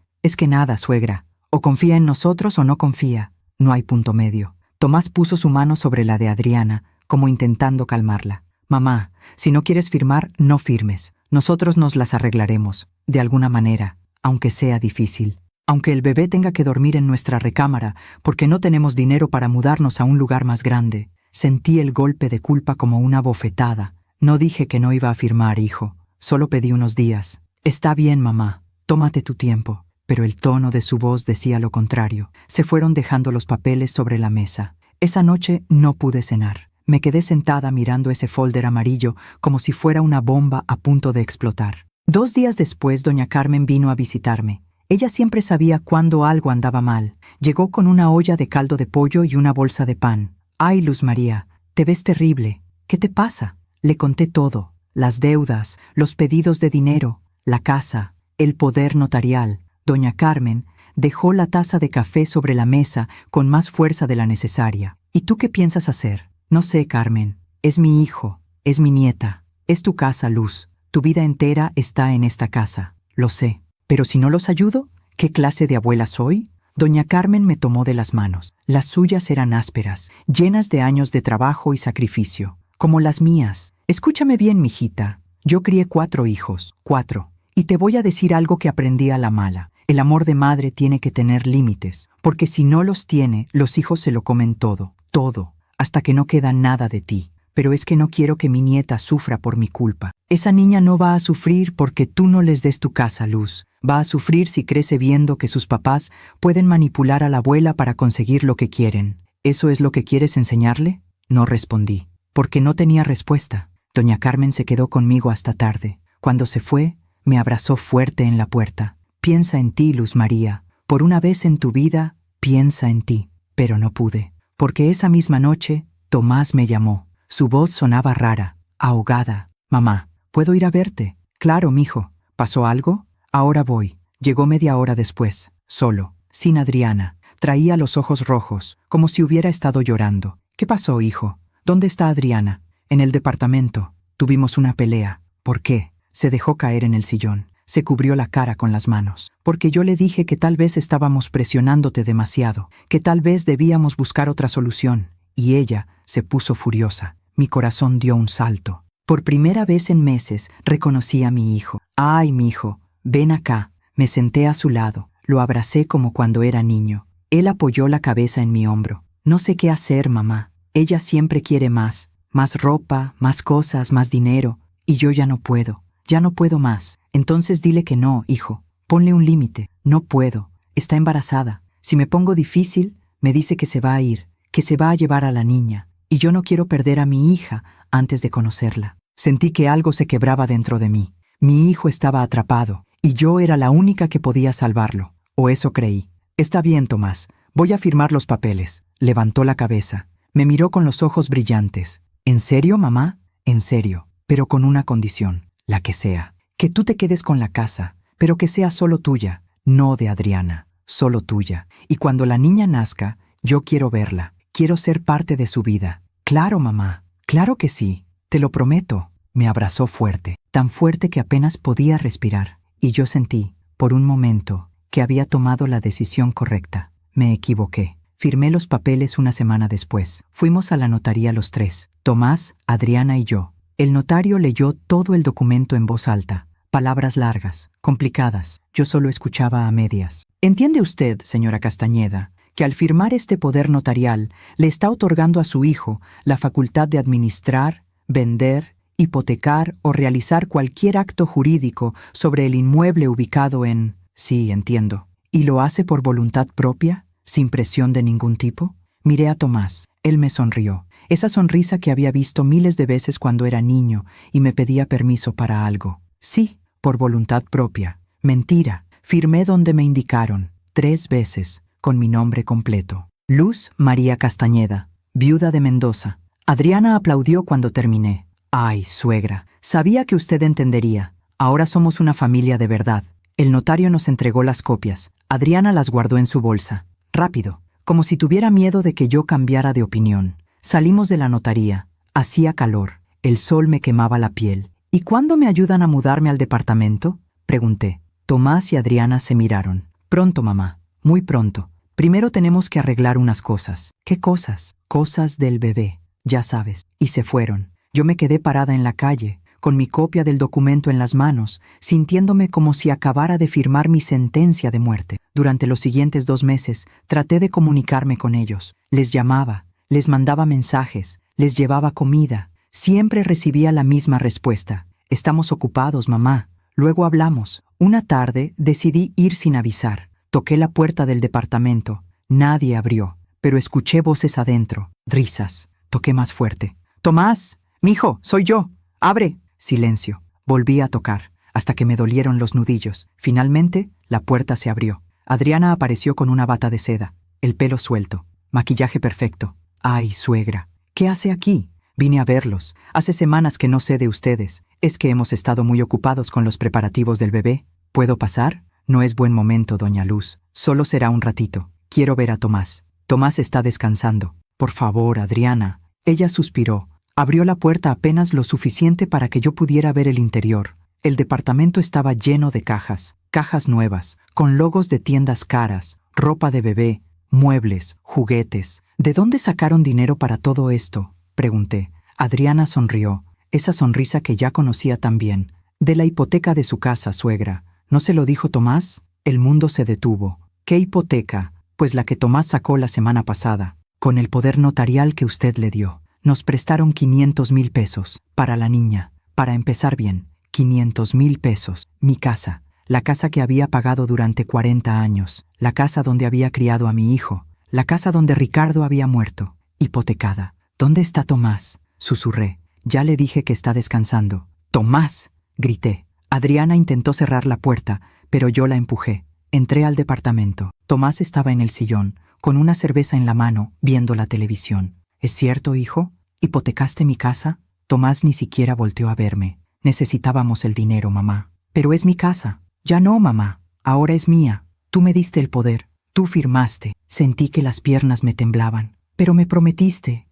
nada, suegra. O confía en nosotros o no confía. No hay punto medio. Tomás puso su mano sobre la de Adriana, como intentando calmarla. Mamá, si no quieres firmar, no firmes. Nosotros nos las arreglaremos, de alguna manera, aunque sea difícil. Aunque el bebé tenga que dormir en nuestra recámara, porque no tenemos dinero para mudarnos a un lugar más grande. Sentí el golpe de culpa como una bofetada. No dije que no iba a firmar, hijo. Solo pedí unos días. Está bien, mamá. Tómate tu tiempo. Pero el tono de su voz decía lo contrario. Se fueron dejando los papeles sobre la mesa. Esa noche no pude cenar. Me quedé sentada mirando ese folder amarillo como si fuera una bomba a punto de explotar. 2 días después, doña Carmen vino a visitarme. Ella siempre sabía cuándo algo andaba mal. Llegó con una olla de caldo de pollo y una bolsa de pan. «Ay, Luz María, te ves terrible. ¿Qué te pasa?» Le conté todo. Las deudas, los pedidos de dinero, la casa, el poder notarial. Doña Carmen dejó la taza de café sobre la mesa con más fuerza de la necesaria. «¿Y tú qué piensas hacer?» «No sé, Carmen. Es mi hijo. Es mi nieta. Es tu casa, Luz. Tu vida entera está en esta casa. Lo sé. Pero si no los ayudo, ¿qué clase de abuela soy?» Doña Carmen me tomó de las manos. Las suyas eran ásperas, llenas de años de trabajo y sacrificio, como las mías. «Escúchame bien, mijita. Yo crié 4 hijos. 4. Y te voy a decir algo que aprendí a la mala. El amor de madre tiene que tener límites, porque si no los tiene, los hijos se lo comen todo, todo, hasta que no queda nada de ti. Pero es que no quiero que mi nieta sufra por mi culpa. Esa niña no va a sufrir porque tú no les des tu casa, Luz. Va a sufrir si crece viendo que sus papás pueden manipular a la abuela para conseguir lo que quieren. ¿Eso es lo que quieres enseñarle?» No respondí, porque no tenía respuesta. Doña Carmen se quedó conmigo hasta tarde. Cuando se fue, me abrazó fuerte en la puerta. «Piensa en ti, Luz María. Por una vez en tu vida, piensa en ti». Pero no pude, porque esa misma noche, Tomás me llamó. Su voz sonaba rara, ahogada. «Mamá, ¿puedo ir a verte?» «Claro, mijo. ¿Pasó algo?» «Ahora voy». Llegó media hora después, solo, sin Adriana. Traía los ojos rojos, como si hubiera estado llorando. «¿Qué pasó, hijo? ¿Dónde está Adriana?» «En el departamento. Tuvimos una pelea». «¿Por qué?» Se dejó caer en el sillón. Se cubrió la cara con las manos. «Porque yo le dije que tal vez estábamos presionándote demasiado, que tal vez debíamos buscar otra solución». Y ella se puso furiosa. Mi corazón dio un salto. Por primera vez en meses reconocí a mi hijo. «Ay, mi hijo, ven acá». Me senté a su lado. Lo abracé como cuando era niño. Él apoyó la cabeza en mi hombro. «No sé qué hacer, mamá. Ella siempre quiere más. Más ropa, más cosas, más dinero. Y yo ya no puedo. Ya no puedo más. Entonces dile que no, hijo. Ponle un límite. No puedo. Está embarazada. Si me pongo difícil, me dice que se va a ir, que se va a llevar a la niña. Y yo no quiero perder a mi hija antes de conocerla». Sentí que algo se quebraba dentro de mí. Mi hijo estaba atrapado, y yo era la única que podía salvarlo. O eso creí. «Está bien, Tomás. Voy a firmar los papeles». Levantó la cabeza. Me miró con los ojos brillantes. «¿En serio, mamá?» «En serio, pero con una condición, la que sea. Que tú te quedes con la casa, pero que sea solo tuya, no de Adriana, solo tuya. Y cuando la niña nazca, yo quiero verla. Quiero ser parte de su vida». «Claro, mamá. Claro que sí. Te lo prometo». Me abrazó fuerte, tan fuerte que apenas podía respirar. Y yo sentí, por un momento, que había tomado la decisión correcta. Me equivoqué. Firmé los papeles una semana después. Fuimos a la notaría los 3, Tomás, Adriana y yo. El notario leyó todo el documento en voz alta. Palabras largas, complicadas. Yo solo escuchaba a medias. «¿Entiende usted, señora Castañeda, que al firmar este poder notarial le está otorgando a su hijo la facultad de administrar, vender, hipotecar o realizar cualquier acto jurídico sobre el inmueble ubicado en...?» «Sí, entiendo». «¿Y lo hace por voluntad propia, sin presión de ningún tipo?» Miré a Tomás. Él me sonrió. esa sonrisa que había visto miles de veces cuando era niño y me pedía permiso para algo. Sí, por voluntad propia. Mentira. Firmé donde me indicaron, 3 veces, con mi nombre completo. Luz María Castañeda, viuda de Mendoza. Adriana aplaudió cuando terminé. Ay, suegra, sabía que usted entendería. Ahora somos una familia de verdad. El notario nos entregó las copias. Adriana las guardó en su bolsa. Rápido, como si tuviera miedo de que yo cambiara de opinión. Salimos de la notaría. Hacía calor. El sol me quemaba la piel. ¿Y cuándo me ayudan a mudarme al departamento?, pregunté. Tomás y Adriana se miraron. Pronto, mamá. Muy pronto. Primero tenemos que arreglar unas cosas. ¿Qué cosas? Cosas del bebé. Ya sabes. Y se fueron. Yo me quedé parada en la calle, con mi copia del documento en las manos, sintiéndome como si acabara de firmar mi sentencia de muerte. Durante los siguientes 2 meses, traté de comunicarme con ellos. Les llamaba, les mandaba mensajes, les llevaba comida. Siempre recibía la misma respuesta. Estamos ocupados, mamá. Luego hablamos. Una tarde decidí ir sin avisar. Toqué la puerta del departamento. Nadie abrió, pero escuché voces adentro. Risas. Toqué más fuerte. «Tomás, mijo, soy yo. Abre». Silencio. Volví a tocar, hasta que me dolieron los nudillos. Finalmente, la puerta se abrió. Adriana apareció con una bata de seda, el pelo suelto, maquillaje perfecto. «Ay, suegra, ¿qué hace aquí? Vine a verlos. Hace semanas que no sé de ustedes. Es que hemos estado muy ocupados con los preparativos del bebé. ¿Puedo pasar?» «No es buen momento, doña Luz. Solo será un ratito. Quiero ver a Tomás. Tomás está descansando. Por favor, Adriana». Ella suspiró. Abrió la puerta apenas lo suficiente para que yo pudiera ver el interior. El departamento estaba lleno de cajas. Cajas nuevas, con logos de tiendas caras, ropa de bebé, muebles, juguetes. ¿De dónde sacaron dinero para todo esto?, pregunté. Adriana sonrió. Esa sonrisa que ya conocía tan bien. «De la hipoteca de su casa, suegra. ¿No se lo dijo Tomás?». El mundo se detuvo. «¿Qué hipoteca?». «Pues la que Tomás sacó la semana pasada, con el poder notarial que usted le dio. Nos prestaron 500,000 pesos, para la niña. Para empezar bien, 500,000 pesos. Mi casa, la casa que había pagado durante 40 años, la casa donde había criado a mi hijo, la casa donde Ricardo había muerto, hipotecada. ¿Dónde está Tomás?», susurré. «Ya le dije que está descansando». «¡Tomás!», grité. Adriana intentó cerrar la puerta, pero yo la empujé. Entré al departamento. Tomás estaba en el sillón, con una cerveza en la mano, viendo la televisión. «¿Es cierto, hijo? ¿Hipotecaste mi casa?». Tomás ni siquiera volteó a verme. «Necesitábamos el dinero, mamá». «Pero es mi casa». «Ya no, mamá. Ahora es mía. Tú me diste el poder. Tú firmaste». Sentí que las piernas me temblaban. «Pero me prometiste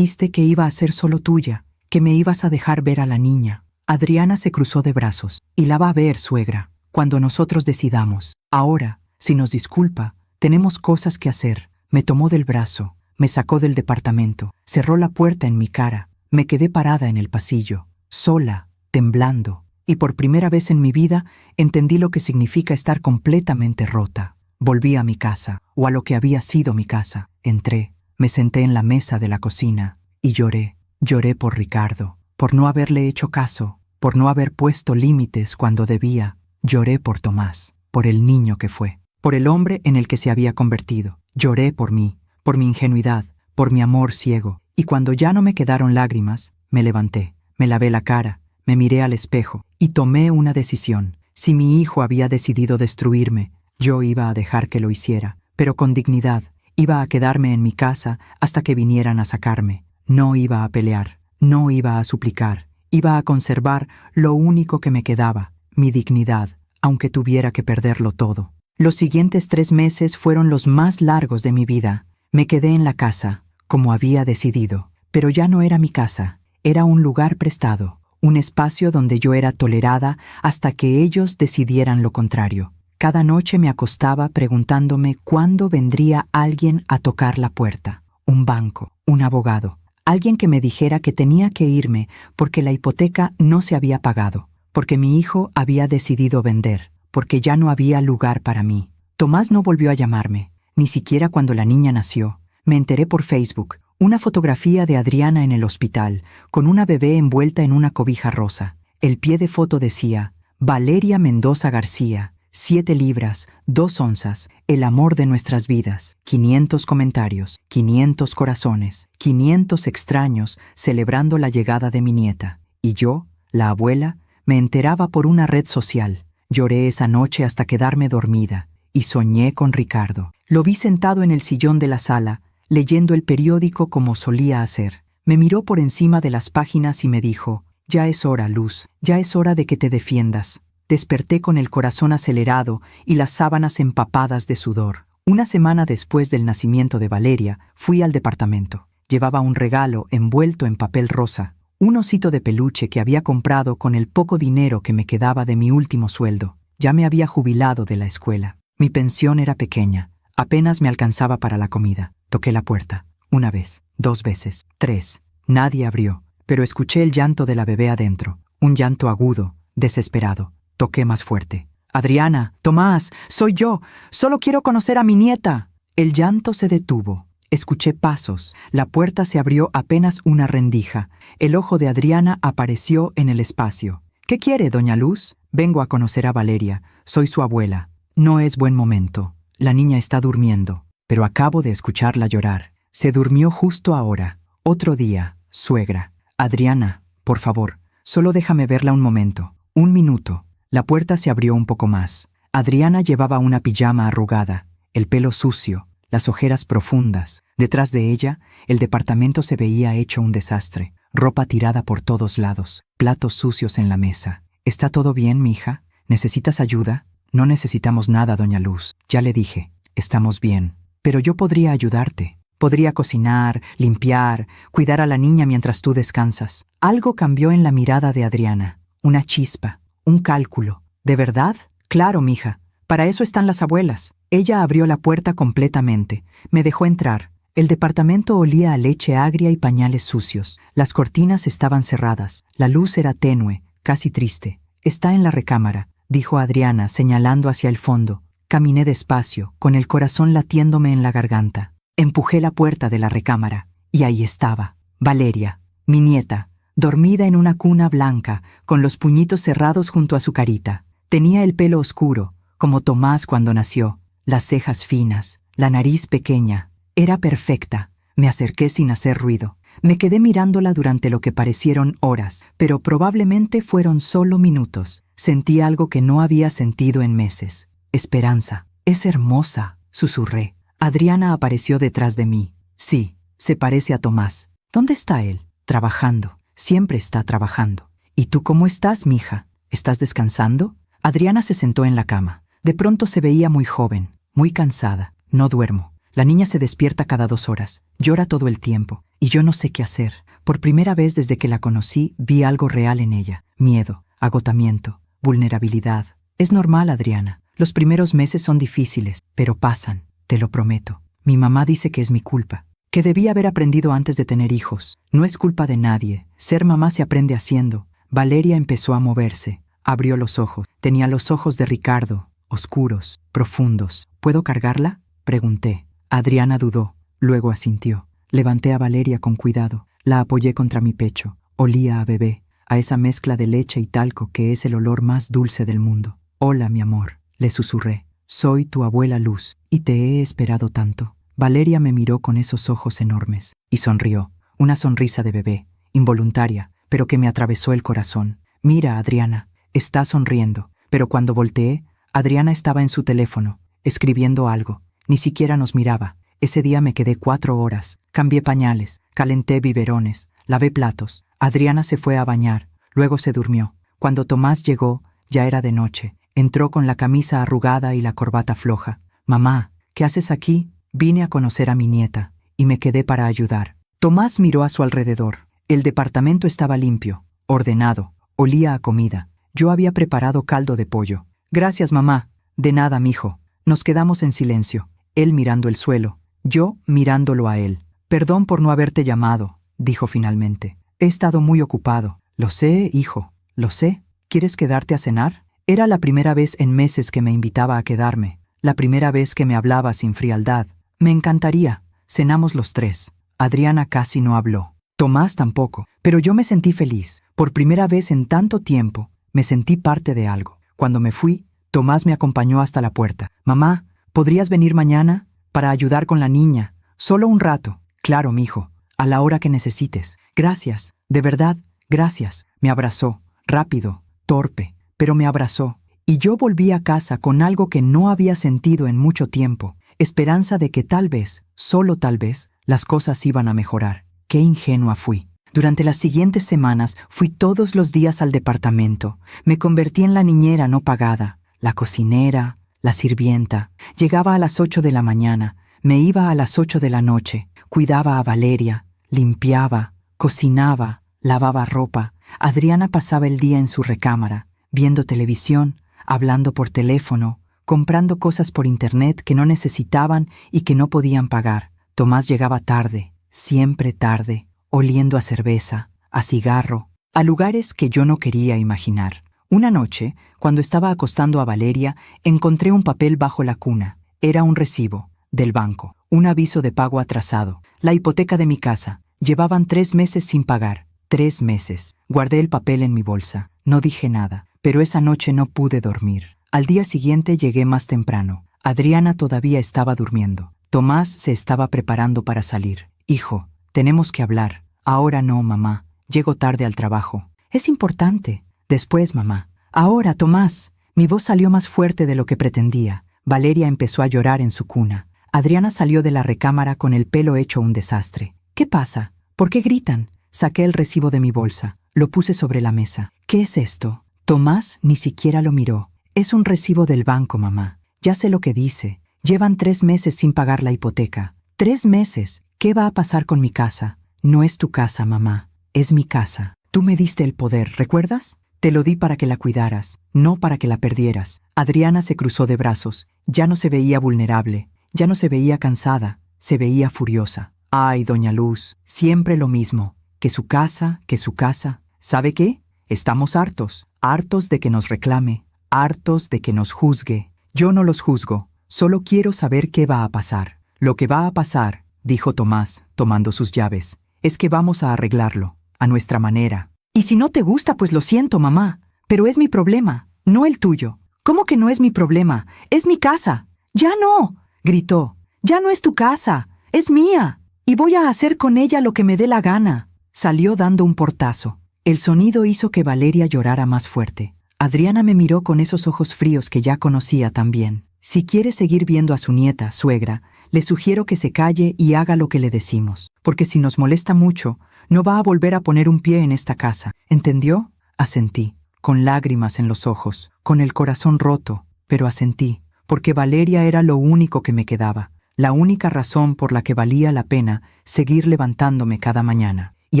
que iba a ser solo tuya, que me ibas a dejar ver a la niña». Adriana se cruzó de brazos. «Y la va a ver, suegra, cuando nosotros decidamos. Ahora, si nos disculpa, tenemos cosas que hacer». Me tomó del brazo, me sacó del departamento, cerró la puerta en mi cara. Me quedé parada en el pasillo, sola, temblando, y por primera vez en mi vida entendí lo que significa estar completamente rota. Volví a mi casa, o a lo que había sido mi casa. Entré, me senté en la mesa de la cocina y lloré. Lloré por Ricardo, por no haberle hecho caso, por no haber puesto límites cuando debía. Lloré por Tomás, por el niño que fue, por el hombre en el que se había convertido. Lloré por mí, por mi ingenuidad, por mi amor ciego. Y cuando ya no me quedaron lágrimas, me levanté, me lavé la cara, me miré al espejo y tomé una decisión. Si mi hijo había decidido destruirme, yo iba a dejar que lo hiciera, pero con dignidad. Iba a quedarme en mi casa hasta que vinieran a sacarme. No iba a pelear, no iba a suplicar. Iba a conservar lo único que me quedaba, mi dignidad, aunque tuviera que perderlo todo. Los siguientes 3 meses fueron los más largos de mi vida. Me quedé en la casa, como había decidido, pero ya no era mi casa. Era un lugar prestado, un espacio donde yo era tolerada hasta que ellos decidieran lo contrario. Cada noche me acostaba preguntándome cuándo vendría alguien a tocar la puerta. Un banco, un abogado, alguien que me dijera que tenía que irme porque la hipoteca no se había pagado, porque mi hijo había decidido vender, porque ya no había lugar para mí. Tomás no volvió a llamarme, ni siquiera cuando la niña nació. Me enteré por Facebook, una fotografía de Adriana en el hospital, con una bebé envuelta en una cobija rosa. El pie de foto decía: Valeria Mendoza García, 7 libras, 2 onzas, el amor de nuestras vidas. 500 comentarios, 500 corazones, 500 extraños celebrando la llegada de mi nieta. Y yo, la abuela, me enteraba por una red social. Lloré esa noche hasta quedarme dormida y soñé con Ricardo. Lo vi sentado en el sillón de la sala, leyendo el periódico como solía hacer. Me miró por encima de las páginas y me dijo: «Ya es hora, Luz, ya es hora de que te defiendas». Desperté con el corazón acelerado y las sábanas empapadas de sudor. Una semana después del nacimiento de Valeria, fui al departamento. Llevaba un regalo envuelto en papel rosa, un osito de peluche que había comprado con el poco dinero que me quedaba de mi último sueldo. Ya me había jubilado de la escuela. Mi pensión era pequeña, apenas me alcanzaba para la comida. Toqué la puerta. 1 vez, 2 veces, 3. Nadie abrió, pero escuché el llanto de la bebé adentro. Un llanto agudo, desesperado. Toqué más fuerte. «Adriana, Tomás, soy yo. Solo quiero conocer a mi nieta». El llanto se detuvo. Escuché pasos. La puerta se abrió apenas una rendija. El ojo de Adriana apareció en el espacio. «¿Qué quiere, doña Luz?» «Vengo a conocer a Valeria. Soy su abuela. No es buen momento. La niña está durmiendo, pero acabo de escucharla llorar. Se durmió justo ahora. Otro día, suegra. Adriana, por favor, solo déjame verla un momento. 1 minuto». La puerta se abrió un poco más. Adriana llevaba una pijama arrugada, el pelo sucio, las ojeras profundas. Detrás de ella, el departamento se veía hecho un desastre. Ropa tirada por todos lados, platos sucios en la mesa. «¿Está todo bien, mija? ¿Necesitas ayuda?» «No necesitamos nada, doña Luz. Ya le dije, estamos bien. Pero yo podría ayudarte. Podría cocinar, limpiar, cuidar a la niña mientras tú descansas». Algo cambió en la mirada de Adriana. Una chispa. Un cálculo. ¿De verdad? Claro, mija. Para eso están las abuelas. Ella abrió la puerta completamente. Me dejó entrar. El departamento olía a leche agria y pañales sucios. Las cortinas estaban cerradas. La luz era tenue, casi triste. «Está en la recámara», dijo Adriana, señalando hacia el fondo. Caminé despacio, con el corazón latiéndome en la garganta. Empujé la puerta de la recámara. Y ahí estaba. Valeria, mi nieta, dormida en una cuna blanca, con los puñitos cerrados junto a su carita. Tenía el pelo oscuro, como Tomás cuando nació, las cejas finas, la nariz pequeña. Era perfecta. Me acerqué sin hacer ruido. Me quedé mirándola durante lo que parecieron horas, pero probablemente fueron solo minutos. Sentí algo que no había sentido en meses. Esperanza. «Es hermosa», susurré. Adriana apareció detrás de mí. «Sí, se parece a Tomás». «¿Dónde está él?» «Trabajando. Siempre está trabajando». «¿Y tú cómo estás, mija? ¿Estás descansando?» Adriana se sentó en la cama. De pronto se veía muy joven, muy cansada. «No duermo. La niña se despierta cada 2 horas. Llora todo el tiempo. Y yo no sé qué hacer. Por primera vez desde que la conocí, vi algo real en ella. Miedo, agotamiento, vulnerabilidad. Es normal, Adriana. Los primeros meses son difíciles, pero pasan. Te lo prometo. Mi mamá dice que es mi culpa, que debí haber aprendido antes de tener hijos. No es culpa de nadie. Ser mamá se aprende haciendo». Valeria empezó a moverse. Abrió los ojos. Tenía los ojos de Ricardo, oscuros, profundos. «¿Puedo cargarla?», pregunté. Adriana dudó, luego asintió. Levanté a Valeria con cuidado. La apoyé contra mi pecho. Olía a bebé, a esa mezcla de leche y talco que es el olor más dulce del mundo. «Hola, mi amor», le susurré. «Soy tu abuela Luz, y te he esperado tanto». Valeria me miró con esos ojos enormes y sonrió. Una sonrisa de bebé, involuntaria, pero que me atravesó el corazón. «Mira, Adriana, está sonriendo». Pero cuando volteé, Adriana estaba en su teléfono, escribiendo algo. Ni siquiera nos miraba. Ese día me quedé 4 horas. Cambié pañales, calenté biberones, lavé platos. Adriana se fue a bañar, luego se durmió. Cuando Tomás llegó, ya era de noche. Entró con la camisa arrugada y la corbata floja. «Mamá, ¿qué haces aquí?» «Vine a conocer a mi nieta, y me quedé para ayudar». Tomás miró a su alrededor. El departamento estaba limpio, ordenado, olía a comida. Yo había preparado caldo de pollo. «Gracias, mamá». «De nada, mijo». Nos quedamos en silencio, él mirando el suelo, yo mirándolo a él. «Perdón por no haberte llamado», dijo finalmente. «He estado muy ocupado». «Lo sé, hijo, lo sé. ¿Quieres quedarte a cenar?» Era la primera vez en meses que me invitaba a quedarme, la primera vez que me hablaba sin frialdad. «Me encantaría». Cenamos los 3. Adriana casi no habló. Tomás tampoco. Pero yo me sentí feliz. Por primera vez en tanto tiempo, me sentí parte de algo. Cuando me fui, Tomás me acompañó hasta la puerta. «Mamá, ¿podrías venir mañana para ayudar con la niña? Solo un rato». «Claro, mijo, a la hora que necesites». «Gracias, de verdad, gracias». Me abrazó, rápido, torpe, pero me abrazó. Y yo volví a casa con algo que no había sentido en mucho tiempo, esperanza de que tal vez, solo tal vez, las cosas iban a mejorar. Qué ingenua fui. Durante las siguientes semanas fui todos los días al departamento. Me convertí en la niñera no pagada, la cocinera, la sirvienta. Llegaba a las 8 de la mañana, me iba a las 8 de la noche, cuidaba a Valeria, limpiaba, cocinaba, lavaba ropa. Adriana pasaba el día en su recámara, viendo televisión, hablando por teléfono, comprando cosas por internet que no necesitaban y que no podían pagar. Tomás llegaba tarde, siempre tarde, oliendo a cerveza, a cigarro, a lugares que yo no quería imaginar. Una noche, cuando estaba acostando a Valeria, encontré un papel bajo la cuna. Era un recibo, del banco, un aviso de pago atrasado, la hipoteca de mi casa. Llevaban 3 meses sin pagar. 3 meses. Guardé el papel en mi bolsa. No dije nada, pero esa noche no pude dormir. Al día siguiente llegué más temprano. Adriana todavía estaba durmiendo. Tomás se estaba preparando para salir. «Hijo, tenemos que hablar». «Ahora no, mamá. Llego tarde al trabajo». «Es importante». «Después, mamá». «Ahora, Tomás». Mi voz salió más fuerte de lo que pretendía. Valeria empezó a llorar en su cuna. Adriana salió de la recámara con el pelo hecho un desastre. «¿Qué pasa? ¿Por qué gritan?» Saqué el recibo de mi bolsa. Lo puse sobre la mesa. «¿Qué es esto?» Tomás ni siquiera lo miró. «Es un recibo del banco, mamá. Ya sé lo que dice. Llevan 3 meses sin pagar la hipoteca». «3 meses. ¿Qué va a pasar con mi casa?» «No es tu casa, mamá. Es mi casa. Tú me diste el poder, ¿recuerdas? Te lo di para que la cuidaras, no para que la perdieras». Adriana se cruzó de brazos. Ya no se veía vulnerable. Ya no se veía cansada. Se veía furiosa. «Ay, doña Luz, siempre lo mismo. Que su casa, que su casa. ¿Sabe qué? Estamos hartos. Hartos de que nos reclame. Hartos de que nos juzgue. Yo no los juzgo. Solo quiero saber qué va a pasar». «Lo que va a pasar», dijo Tomás, tomando sus llaves, «es que vamos a arreglarlo, a nuestra manera». «Y si no te gusta, pues lo siento, mamá. Pero es mi problema, no el tuyo». «¿Cómo que no es mi problema? Es mi casa». «Ya no», gritó. «Ya no es tu casa. Es mía. Y voy a hacer con ella lo que me dé la gana». Salió dando un portazo. El sonido hizo que Valeria llorara más fuerte. Adriana me miró con esos ojos fríos que ya conocía también. «Si quiere seguir viendo a su nieta, suegra, le sugiero que se calle y haga lo que le decimos, porque si nos molesta mucho, no va a volver a poner un pie en esta casa. ¿Entendió?» Asentí, con lágrimas en los ojos, con el corazón roto, pero asentí, porque Valeria era lo único que me quedaba, la única razón por la que valía la pena seguir levantándome cada mañana. Y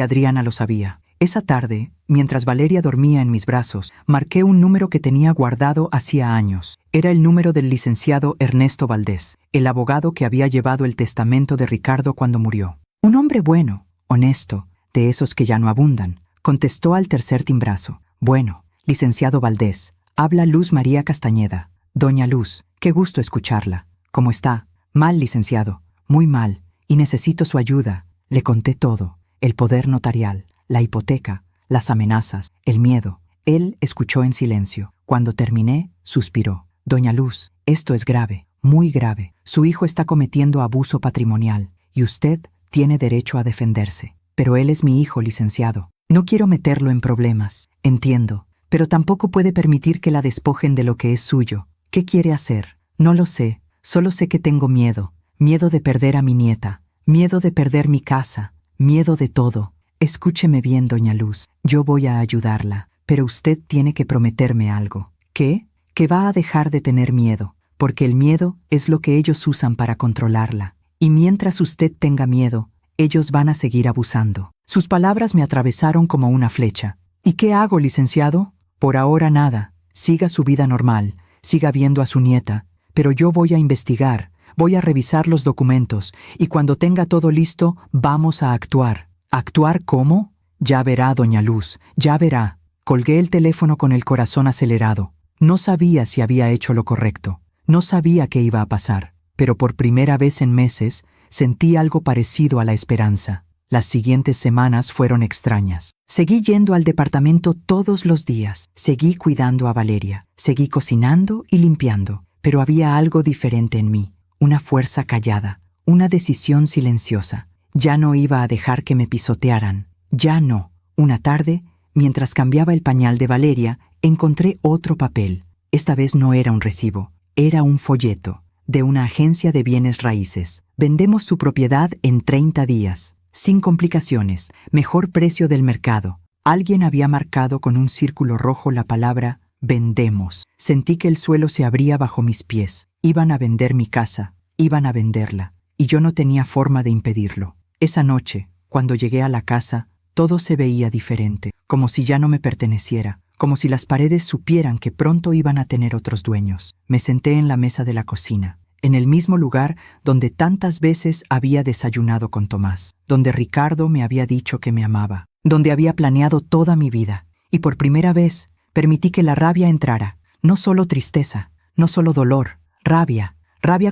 Adriana lo sabía. Esa tarde, mientras Valeria dormía en mis brazos, marqué un número que tenía guardado hacía años. Era el número del licenciado Ernesto Valdés, el abogado que había llevado el testamento de Ricardo cuando murió. Un hombre bueno, honesto, de esos que ya no abundan, contestó al tercer timbrazo. «Bueno, licenciado Valdés, habla Luz María Castañeda». «Doña Luz, qué gusto escucharla. ¿Cómo está?» «Mal, licenciado, muy mal, y necesito su ayuda». Le conté todo, el poder notarial, la hipoteca, las amenazas, el miedo. Él escuchó en silencio. Cuando terminé, suspiró. «Doña Luz, esto es grave, muy grave. Su hijo está cometiendo abuso patrimonial, y usted tiene derecho a defenderse. Pero él es mi hijo, licenciado. No quiero meterlo en problemas, entiendo, pero tampoco puede permitir que la despojen de lo que es suyo. ¿Qué quiere hacer? No lo sé, solo sé que tengo miedo. Miedo de perder a mi nieta, miedo de perder mi casa, miedo de todo. Escúcheme bien, doña Luz, yo voy a ayudarla, pero usted tiene que prometerme algo». «¿Qué?» «Que va a dejar de tener miedo, porque el miedo es lo que ellos usan para controlarla. Y mientras usted tenga miedo, ellos van a seguir abusando». Sus palabras me atravesaron como una flecha. «¿Y qué hago, licenciado?» «Por ahora nada. Siga su vida normal, siga viendo a su nieta, pero yo voy a investigar, voy a revisar los documentos, y cuando tenga todo listo, vamos a actuar». «¿Actuar cómo?» «Ya verá, doña Luz, ya verá». Colgué el teléfono con el corazón acelerado. No sabía si había hecho lo correcto. No sabía qué iba a pasar. Pero por primera vez en meses, sentí algo parecido a la esperanza. Las siguientes semanas fueron extrañas. Seguí yendo al departamento todos los días. Seguí cuidando a Valeria. Seguí cocinando y limpiando. Pero había algo diferente en mí. Una fuerza callada. Una decisión silenciosa. Ya no iba a dejar que me pisotearan. Ya no. Una tarde, mientras cambiaba el pañal de Valeria, encontré otro papel. Esta vez no era un recibo. Era un folleto. De una agencia de bienes raíces. Vendemos su propiedad en 30 días. Sin complicaciones, mejor precio del mercado. Alguien había marcado con un círculo rojo la palabra vendemos. Sentí que el suelo se abría bajo mis pies. Iban a vender mi casa, iban a venderla, y yo no tenía forma de impedirlo. Esa noche, cuando llegué a la casa, todo se veía diferente, como si ya no me perteneciera, como si las paredes supieran que pronto iban a tener otros dueños. Me senté en la mesa de la cocina. En el mismo lugar donde tantas veces había desayunado con Tomás, donde Ricardo me había dicho que me amaba, donde había planeado toda mi vida, y por primera vez permití que la rabia entrara, no solo tristeza, no solo dolor, rabia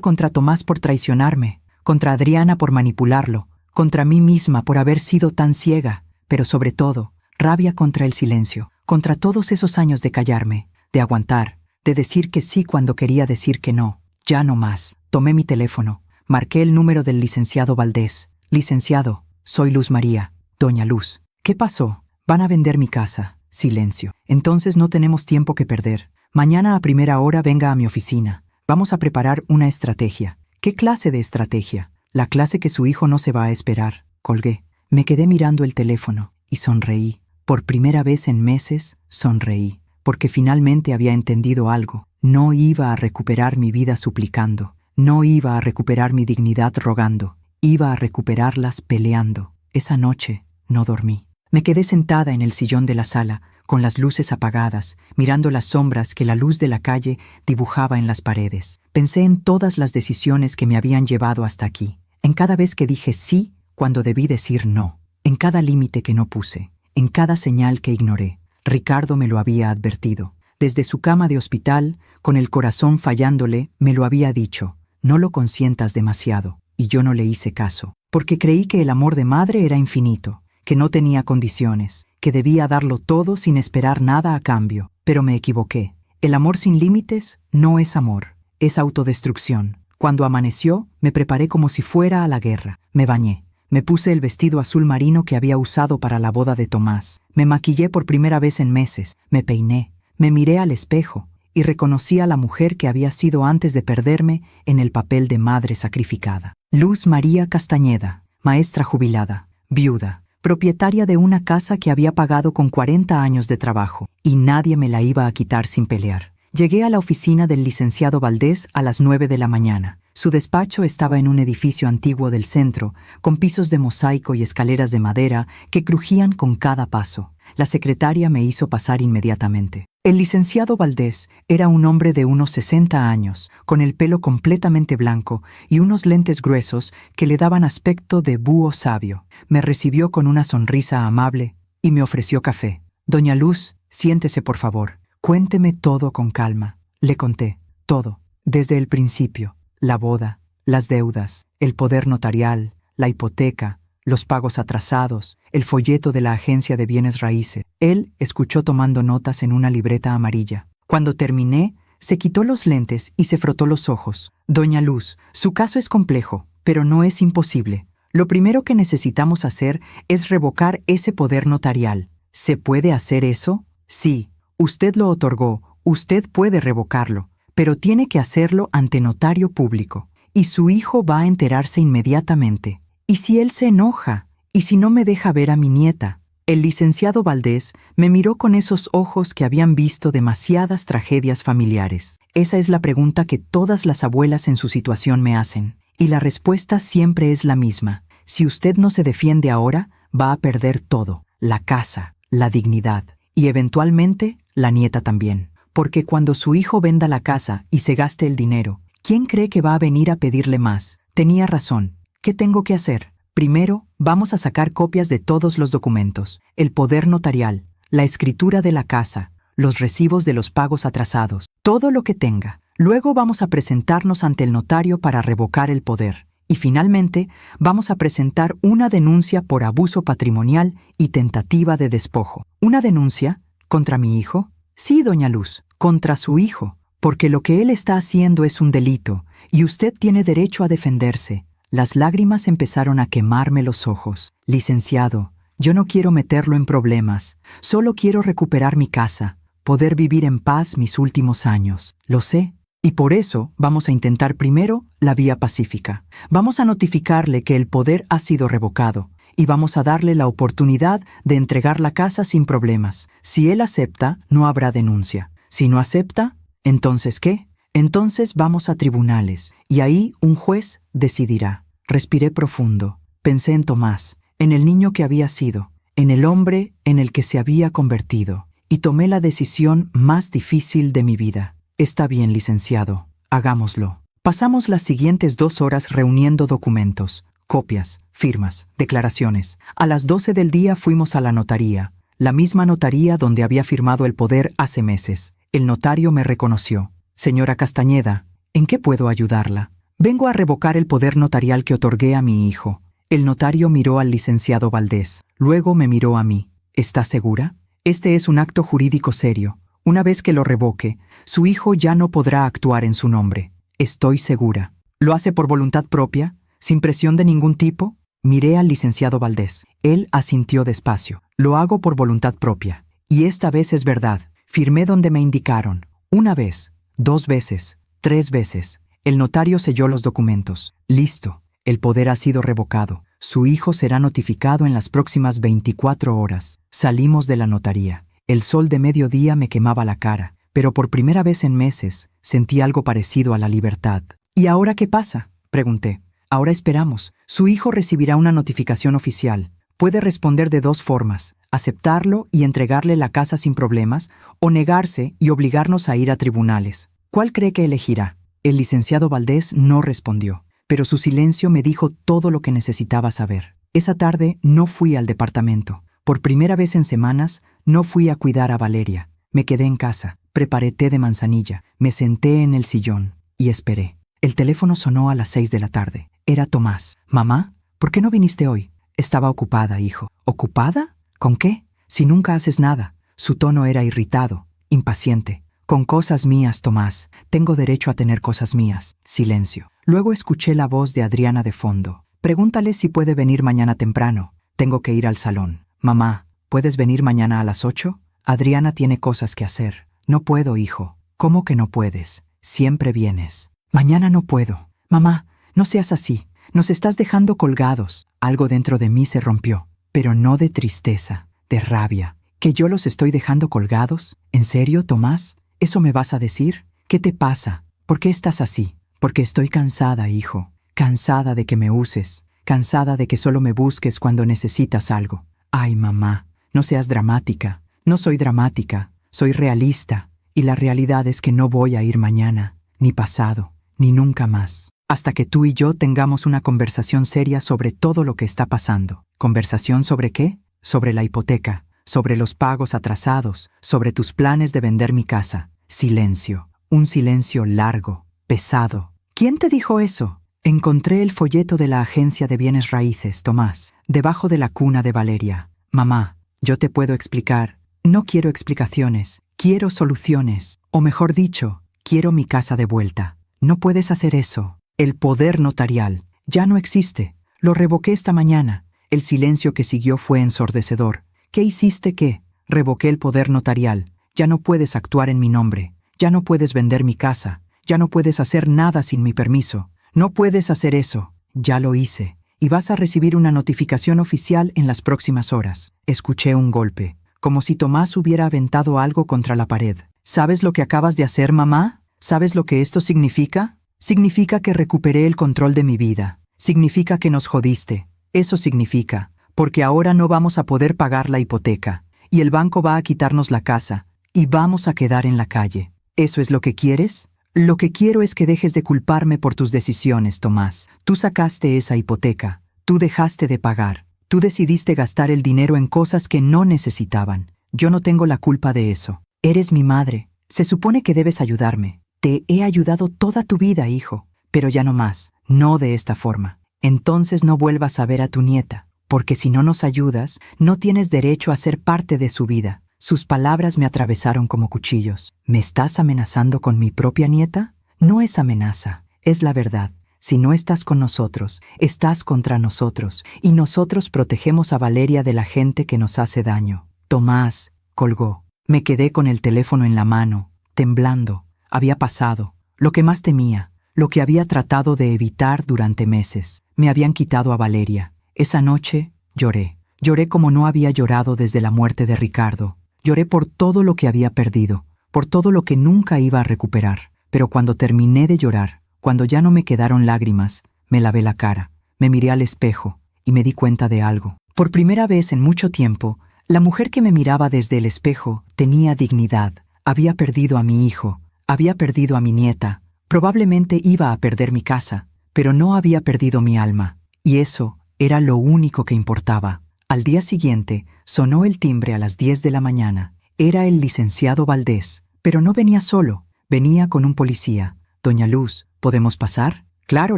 contra Tomás por traicionarme, contra Adriana por manipularlo, contra mí misma por haber sido tan ciega, pero sobre todo, rabia contra el silencio, contra todos esos años de callarme, de aguantar, de decir que sí cuando quería decir que no. Ya no más. Tomé mi teléfono. Marqué el número del licenciado Valdés. Licenciado, soy Luz María. Doña Luz. ¿Qué pasó? Van a vender mi casa. Silencio. Entonces no tenemos tiempo que perder. Mañana a primera hora venga a mi oficina. Vamos a preparar una estrategia. ¿Qué clase de estrategia? La clase que su hijo no se va a esperar. Colgué. Me quedé mirando el teléfono y sonreí. Por primera vez en meses, sonreí. Porque finalmente había entendido algo. No iba a recuperar mi vida suplicando. No iba a recuperar mi dignidad rogando. Iba a recuperarlas peleando. Esa noche no dormí. Me quedé sentada en el sillón de la sala, con las luces apagadas, mirando las sombras que la luz de la calle dibujaba en las paredes. Pensé en todas las decisiones que me habían llevado hasta aquí. En cada vez que dije sí cuando debí decir no. En cada límite que no puse. En cada señal que ignoré. Ricardo me lo había advertido. Desde su cama de hospital, con el corazón fallándole, me lo había dicho. No lo consientas demasiado. Y yo no le hice caso. Porque creí que el amor de madre era infinito, que no tenía condiciones, que debía darlo todo sin esperar nada a cambio. Pero me equivoqué. El amor sin límites no es amor, es autodestrucción. Cuando amaneció, me preparé como si fuera a la guerra. Me bañé. Me puse el vestido azul marino que había usado para la boda de Tomás. Me maquillé por primera vez en meses. Me peiné. Me miré al espejo y reconocí a la mujer que había sido antes de perderme en el papel de madre sacrificada. Luz María Castañeda, maestra jubilada, viuda, propietaria de una casa que había pagado con 40 años de trabajo, y nadie me la iba a quitar sin pelear. Llegué a la oficina del licenciado Valdés a las 9 de la mañana. Su despacho estaba en un edificio antiguo del centro, con pisos de mosaico y escaleras de madera que crujían con cada paso. La secretaria me hizo pasar inmediatamente. El licenciado Valdés era un hombre de unos 60 años, con el pelo completamente blanco y unos lentes gruesos que le daban aspecto de búho sabio. Me recibió con una sonrisa amable y me ofreció café. Doña Luz, siéntese por favor. Cuénteme todo con calma. Le conté todo, desde el principio. La boda, las deudas, el poder notarial, la hipoteca, los pagos atrasados, el folleto de la agencia de bienes raíces. Él escuchó tomando notas en una libreta amarilla. Cuando terminé, se quitó los lentes y se frotó los ojos. Doña Luz, su caso es complejo, pero no es imposible. Lo primero que necesitamos hacer es revocar ese poder notarial. ¿Se puede hacer eso? Sí, usted lo otorgó, usted puede revocarlo, pero tiene que hacerlo ante notario público. Y su hijo va a enterarse inmediatamente. ¿Y si él se enoja? ¿Y si no me deja ver a mi nieta? El licenciado Valdés me miró con esos ojos que habían visto demasiadas tragedias familiares. Esa es la pregunta que todas las abuelas en su situación me hacen. Y la respuesta siempre es la misma. Si usted no se defiende ahora, va a perder todo. La casa, la dignidad y eventualmente la nieta también. Porque cuando su hijo venda la casa y se gaste el dinero, ¿quién cree que va a venir a pedirle más? Tenía razón. ¿Qué tengo que hacer? Primero, vamos a sacar copias de todos los documentos, el poder notarial, la escritura de la casa, los recibos de los pagos atrasados, todo lo que tenga. Luego vamos a presentarnos ante el notario para revocar el poder. Y finalmente, vamos a presentar una denuncia por abuso patrimonial y tentativa de despojo. ¿Una denuncia? ¿Contra mi hijo? Sí, doña Luz, contra su hijo, porque lo que él está haciendo es un delito, y usted tiene derecho a defenderse. Las lágrimas empezaron a quemarme los ojos. Licenciado, yo no quiero meterlo en problemas, solo quiero recuperar mi casa, poder vivir en paz mis últimos años. Lo sé. Y por eso vamos a intentar primero la vía pacífica. Vamos a notificarle que el poder ha sido revocado y vamos a darle la oportunidad de entregar la casa sin problemas. Si él acepta, no habrá denuncia. Si no acepta, ¿entonces qué? Entonces vamos a tribunales y ahí un juez decidirá. Respiré profundo. Pensé en Tomás, en el niño que había sido, en el hombre en el que se había convertido, y tomé la decisión más difícil de mi vida. Está bien, licenciado, hagámoslo. Pasamos las siguientes 2 horas reuniendo documentos, copias, firmas, declaraciones. A las 12 del día fuimos a la notaría, la misma notaría donde había firmado el poder hace meses. El notario me reconoció. Señora Castañeda, ¿en qué puedo ayudarla? Vengo a revocar el poder notarial que otorgué a mi hijo. El notario miró al licenciado Valdés, luego me miró a mí. ¿Está segura? Este es un acto jurídico serio. Una vez que lo revoque, su hijo ya no podrá actuar en su nombre. Estoy segura. ¿Lo hace por voluntad propia, sin presión de ningún tipo? Miré al licenciado Valdés. Él asintió despacio. Lo hago por voluntad propia. Y esta vez es verdad. Firmé donde me indicaron. 1 vez, 2 veces, 3 veces. El notario selló los documentos. Listo. El poder ha sido revocado. Su hijo será notificado en las próximas 24 horas. Salimos de la notaría. El sol de mediodía me quemaba la cara, pero por primera vez en meses sentí algo parecido a la libertad. ¿Y ahora qué pasa?, pregunté. Ahora esperamos. Su hijo recibirá una notificación oficial. Puede responder de 2 formas: aceptarlo y entregarle la casa sin problemas, o negarse y obligarnos a ir a tribunales. ¿Cuál cree que elegirá? El licenciado Valdés no respondió, pero su silencio me dijo todo lo que necesitaba saber. Esa tarde no fui al departamento. Por primera vez en semanas, no fui a cuidar a Valeria. Me quedé en casa, preparé té de manzanilla, me senté en el sillón y esperé. El teléfono sonó a las 6 de la tarde. Era Tomás. «Mamá, ¿por qué no viniste hoy?» «Estaba ocupada, hijo». «¿Ocupada? ¿Con qué? Si nunca haces nada». Su tono era irritado, impaciente. «Con cosas mías, Tomás. Tengo derecho a tener cosas mías». Silencio. Luego escuché la voz de Adriana de fondo. «Pregúntale si puede venir mañana temprano. Tengo que ir al salón». «Mamá, ¿puedes venir mañana a las 8? Adriana tiene cosas que hacer». «No puedo, hijo». «¿Cómo que no puedes? Siempre vienes». «Mañana no puedo». «Mamá, no seas así. Nos estás dejando colgados». Algo dentro de mí se rompió, pero no de tristeza, de rabia. ¿Que yo los estoy dejando colgados? ¿En serio, Tomás? ¿Eso me vas a decir? ¿Qué te pasa? ¿Por qué estás así? Porque estoy cansada, hijo. Cansada de que me uses. Cansada de que solo me busques cuando necesitas algo. Ay, mamá, no seas dramática. No soy dramática, soy realista. Y la realidad es que no voy a ir mañana, ni pasado, ni nunca más. Hasta que tú y yo tengamos una conversación seria sobre todo lo que está pasando. ¿Conversación sobre qué? Sobre la hipoteca, sobre los pagos atrasados, sobre tus planes de vender mi casa. Silencio. Un silencio largo, pesado. ¿Quién te dijo eso? Encontré el folleto de la agencia de bienes raíces, Tomás, debajo de la cuna de Valeria. Mamá, yo te puedo explicar. No quiero explicaciones, quiero soluciones. O mejor dicho, quiero mi casa de vuelta. No puedes hacer eso. El poder notarial ya no existe. Lo revoqué esta mañana. El silencio que siguió fue ensordecedor. ¿Qué hiciste qué? Revoqué el poder notarial. Ya no puedes actuar en mi nombre. Ya no puedes vender mi casa. Ya no puedes hacer nada sin mi permiso. No puedes hacer eso. Ya lo hice. Y vas a recibir una notificación oficial en las próximas horas. Escuché un golpe, como si Tomás hubiera aventado algo contra la pared. ¿Sabes lo que acabas de hacer, mamá? ¿Sabes lo que esto significa? Significa que recuperé el control de mi vida. Significa que nos jodiste. Eso significa, porque ahora no vamos a poder pagar la hipoteca, y el banco va a quitarnos la casa, y vamos a quedar en la calle. ¿Eso es lo que quieres? Lo que quiero es que dejes de culparme por tus decisiones, Tomás. Tú sacaste esa hipoteca. Tú dejaste de pagar. Tú decidiste gastar el dinero en cosas que no necesitaban. Yo no tengo la culpa de eso. Eres mi madre. Se supone que debes ayudarme. Te he ayudado toda tu vida, hijo. Pero ya no más. No de esta forma. Entonces no vuelvas a ver a tu nieta, porque si no nos ayudas, no tienes derecho a ser parte de su vida. Sus palabras me atravesaron como cuchillos. ¿Me estás amenazando con mi propia nieta? No es amenaza, es la verdad. Si no estás con nosotros, estás contra nosotros, y nosotros protegemos a Valeria de la gente que nos hace daño. Tomás colgó. Me quedé con el teléfono en la mano, temblando. Había pasado lo que más temía, lo que había tratado de evitar durante meses. Me habían quitado a Valeria. Esa noche lloré. Lloré como no había llorado desde la muerte de Ricardo. Lloré por todo lo que había perdido, por todo lo que nunca iba a recuperar. Pero cuando terminé de llorar, cuando ya no me quedaron lágrimas, me lavé la cara, me miré al espejo y me di cuenta de algo. Por primera vez en mucho tiempo, la mujer que me miraba desde el espejo tenía dignidad. Había perdido a mi hijo, había perdido a mi nieta, probablemente iba a perder mi casa, pero no había perdido mi alma. Y eso era lo único que importaba. Al día siguiente, sonó el timbre a las 10 de la mañana. Era el licenciado Valdés, pero no venía solo, venía con un policía. Doña Luz, ¿podemos pasar? Claro,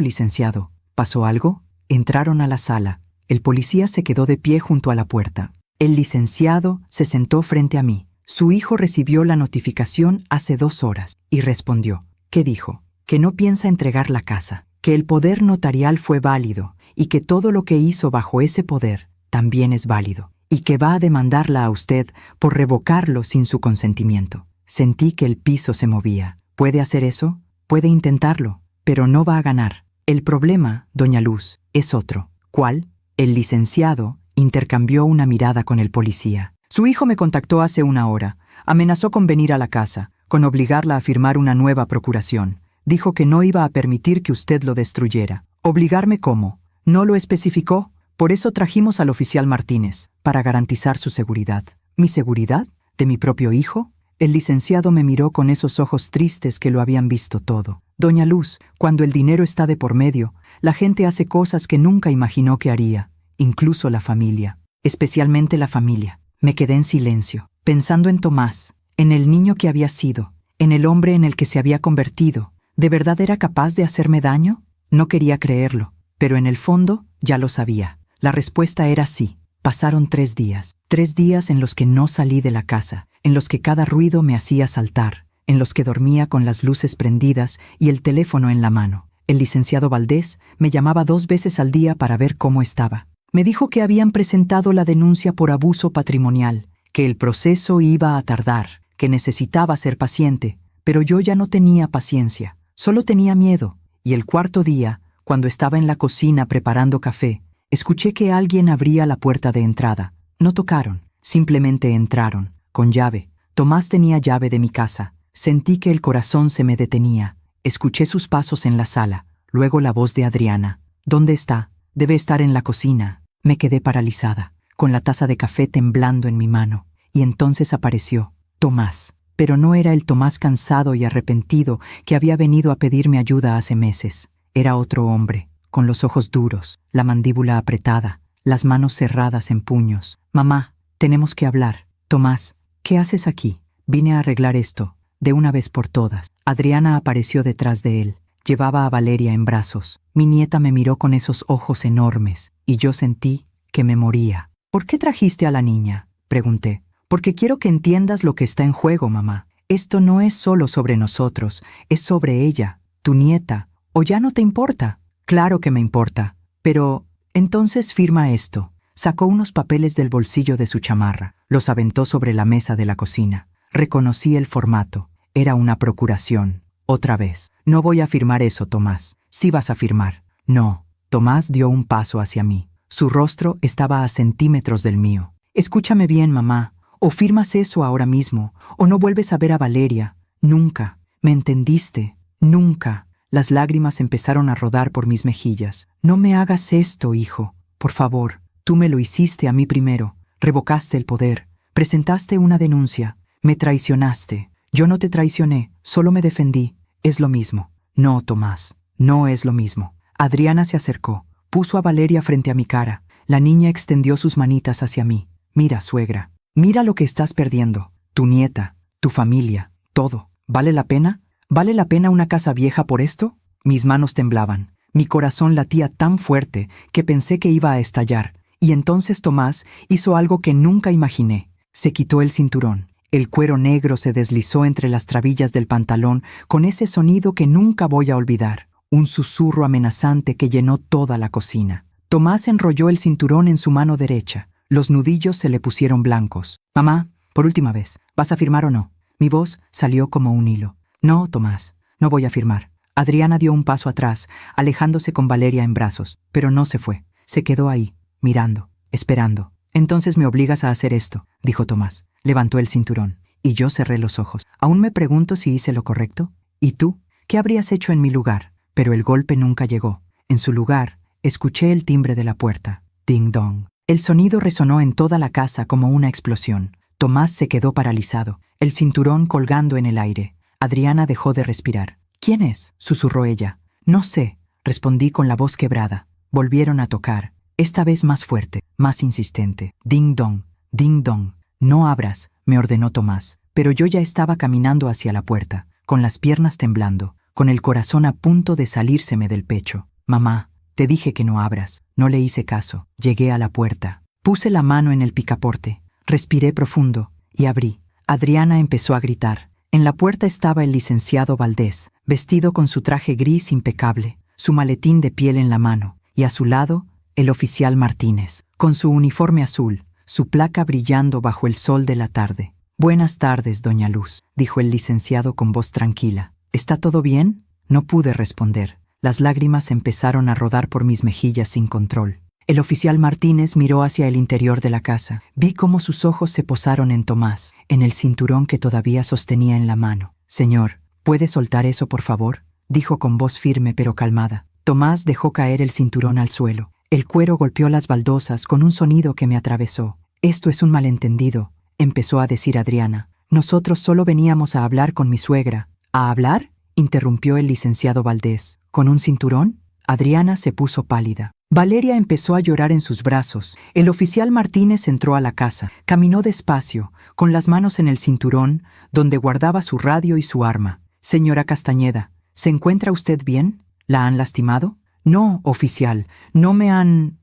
licenciado. ¿Pasó algo? Entraron a la sala. El policía se quedó de pie junto a la puerta. El licenciado se sentó frente a mí. Su hijo recibió la notificación hace 2 horas y respondió. ¿Qué dijo? Que no piensa entregar la casa, que el poder notarial fue válido y que todo lo que hizo bajo ese poder también es válido, y que va a demandarla a usted por revocarlo sin su consentimiento. Sentí que el piso se movía. ¿Puede hacer eso? Puede intentarlo, pero no va a ganar. El problema, doña Luz, es otro. ¿Cuál? El licenciado intercambió una mirada con el policía. Su hijo me contactó hace 1 hora. Amenazó con venir a la casa, con obligarla a firmar una nueva procuración. Dijo que no iba a permitir que usted lo destruyera. ¿Obligarme cómo? No lo especificó. Por eso trajimos al oficial Martínez, para garantizar su seguridad. ¿Mi seguridad? ¿De mi propio hijo? El licenciado me miró con esos ojos tristes que lo habían visto todo. Doña Luz, cuando el dinero está de por medio, la gente hace cosas que nunca imaginó que haría, incluso la familia. Especialmente la familia. Me quedé en silencio, pensando en Tomás, en el niño que había sido, en el hombre en el que se había convertido. ¿De verdad era capaz de hacerme daño? No quería creerlo, pero en el fondo ya lo sabía. La respuesta era sí. Pasaron 3 días. 3 días en los que no salí de la casa, en los que cada ruido me hacía saltar, en los que dormía con las luces prendidas y el teléfono en la mano. El licenciado Valdés me llamaba 2 veces al día para ver cómo estaba. Me dijo que habían presentado la denuncia por abuso patrimonial, que el proceso iba a tardar, que necesitaba ser paciente, pero yo ya no tenía paciencia, solo tenía miedo. Y el 4.º día, cuando estaba en la cocina preparando café, escuché que alguien abría la puerta de entrada. No tocaron, simplemente entraron, con llave. Tomás tenía llave de mi casa. Sentí que el corazón se me detenía. Escuché sus pasos en la sala, luego la voz de Adriana. ¿Dónde está? Debe estar en la cocina. Me quedé paralizada, con la taza de café temblando en mi mano. Y entonces apareció Tomás. Pero no era el Tomás cansado y arrepentido que había venido a pedirme ayuda hace meses. Era otro hombre, con los ojos duros, la mandíbula apretada, las manos cerradas en puños. Mamá, tenemos que hablar. Tomás, ¿qué haces aquí? Vine a arreglar esto, de una vez por todas. Adriana apareció detrás de él. Llevaba a Valeria en brazos. Mi nieta me miró con esos ojos enormes, y yo sentí que me moría. ¿Por qué trajiste a la niña?, pregunté. Porque quiero que entiendas lo que está en juego, mamá. Esto no es solo sobre nosotros, es sobre ella, tu nieta. ¿O ya no te importa? Claro que me importa. Pero, entonces firma esto. Sacó unos papeles del bolsillo de su chamarra. Los aventó sobre la mesa de la cocina. Reconocí el formato. Era una procuración. Otra vez. No voy a firmar eso, Tomás. Sí vas a firmar. No. Tomás dio un paso hacia mí. Su rostro estaba a centímetros del mío. Escúchame bien, mamá. O firmas eso ahora mismo, o no vuelves a ver a Valeria. Nunca. ¿Me entendiste? Nunca. Las lágrimas empezaron a rodar por mis mejillas. No me hagas esto, hijo. Por favor. Tú me lo hiciste a mí primero. Revocaste el poder. Presentaste una denuncia. Me traicionaste. Yo no te traicioné, solo me defendí. Es lo mismo. No, Tomás. No es lo mismo. Adriana se acercó. Puso a Valeria frente a mi cara. La niña extendió sus manitas hacia mí. Mira, suegra. Mira lo que estás perdiendo. Tu nieta, tu familia, todo. ¿Vale la pena? ¿Vale la pena una casa vieja por esto? Mis manos temblaban. Mi corazón latía tan fuerte que pensé que iba a estallar. Y entonces Tomás hizo algo que nunca imaginé. Se quitó el cinturón. El cuero negro se deslizó entre las trabillas del pantalón con ese sonido que nunca voy a olvidar. Un susurro amenazante que llenó toda la cocina. Tomás enrolló el cinturón en su mano derecha. Los nudillos se le pusieron blancos. «Mamá, por última vez, ¿vas a firmar o no?» Mi voz salió como un hilo. «No, Tomás, no voy a firmar». Adriana dio un paso atrás, alejándose con Valeria en brazos, pero no se fue. Se quedó ahí, mirando, esperando. «Entonces me obligas a hacer esto», dijo Tomás. Levantó el cinturón, y yo cerré los ojos. Aún me pregunto si hice lo correcto. ¿Y tú? ¿Qué habrías hecho en mi lugar? Pero el golpe nunca llegó. En su lugar, escuché el timbre de la puerta. Ding dong. El sonido resonó en toda la casa como una explosión. Tomás se quedó paralizado, el cinturón colgando en el aire. Adriana dejó de respirar. «¿Quién es?», susurró ella. «No sé», respondí con la voz quebrada. Volvieron a tocar, esta vez más fuerte, más insistente. «Ding dong, ding dong». «No abras», me ordenó Tomás. Pero yo ya estaba caminando hacia la puerta, con las piernas temblando, con el corazón a punto de salírseme del pecho. «Mamá, te dije que no abras». No le hice caso. Llegué a la puerta. Puse la mano en el picaporte. Respiré profundo y abrí. Adriana empezó a gritar. En la puerta estaba el licenciado Valdés, vestido con su traje gris impecable, su maletín de piel en la mano, y a su lado, el oficial Martínez, con su uniforme azul, su placa brillando bajo el sol de la tarde. «Buenas tardes, doña Luz», dijo el licenciado con voz tranquila. «¿Está todo bien?». No pude responder. Las lágrimas empezaron a rodar por mis mejillas sin control. El oficial Martínez miró hacia el interior de la casa. Vi cómo sus ojos se posaron en Tomás, en el cinturón que todavía sostenía en la mano. «Señor, ¿puede soltar eso, por favor?», dijo con voz firme pero calmada. Tomás dejó caer el cinturón al suelo. El cuero golpeó las baldosas con un sonido que me atravesó. «Esto es un malentendido», empezó a decir Adriana. «Nosotros solo veníamos a hablar con mi suegra». «¿A hablar?», interrumpió el licenciado Valdés. «¿Con un cinturón?». Adriana se puso pálida. Valeria empezó a llorar en sus brazos. El oficial Martínez entró a la casa. Caminó despacio, con las manos en el cinturón, donde guardaba su radio y su arma. «Señora Castañeda, ¿se encuentra usted bien? ¿La han lastimado?». «No, oficial, no me han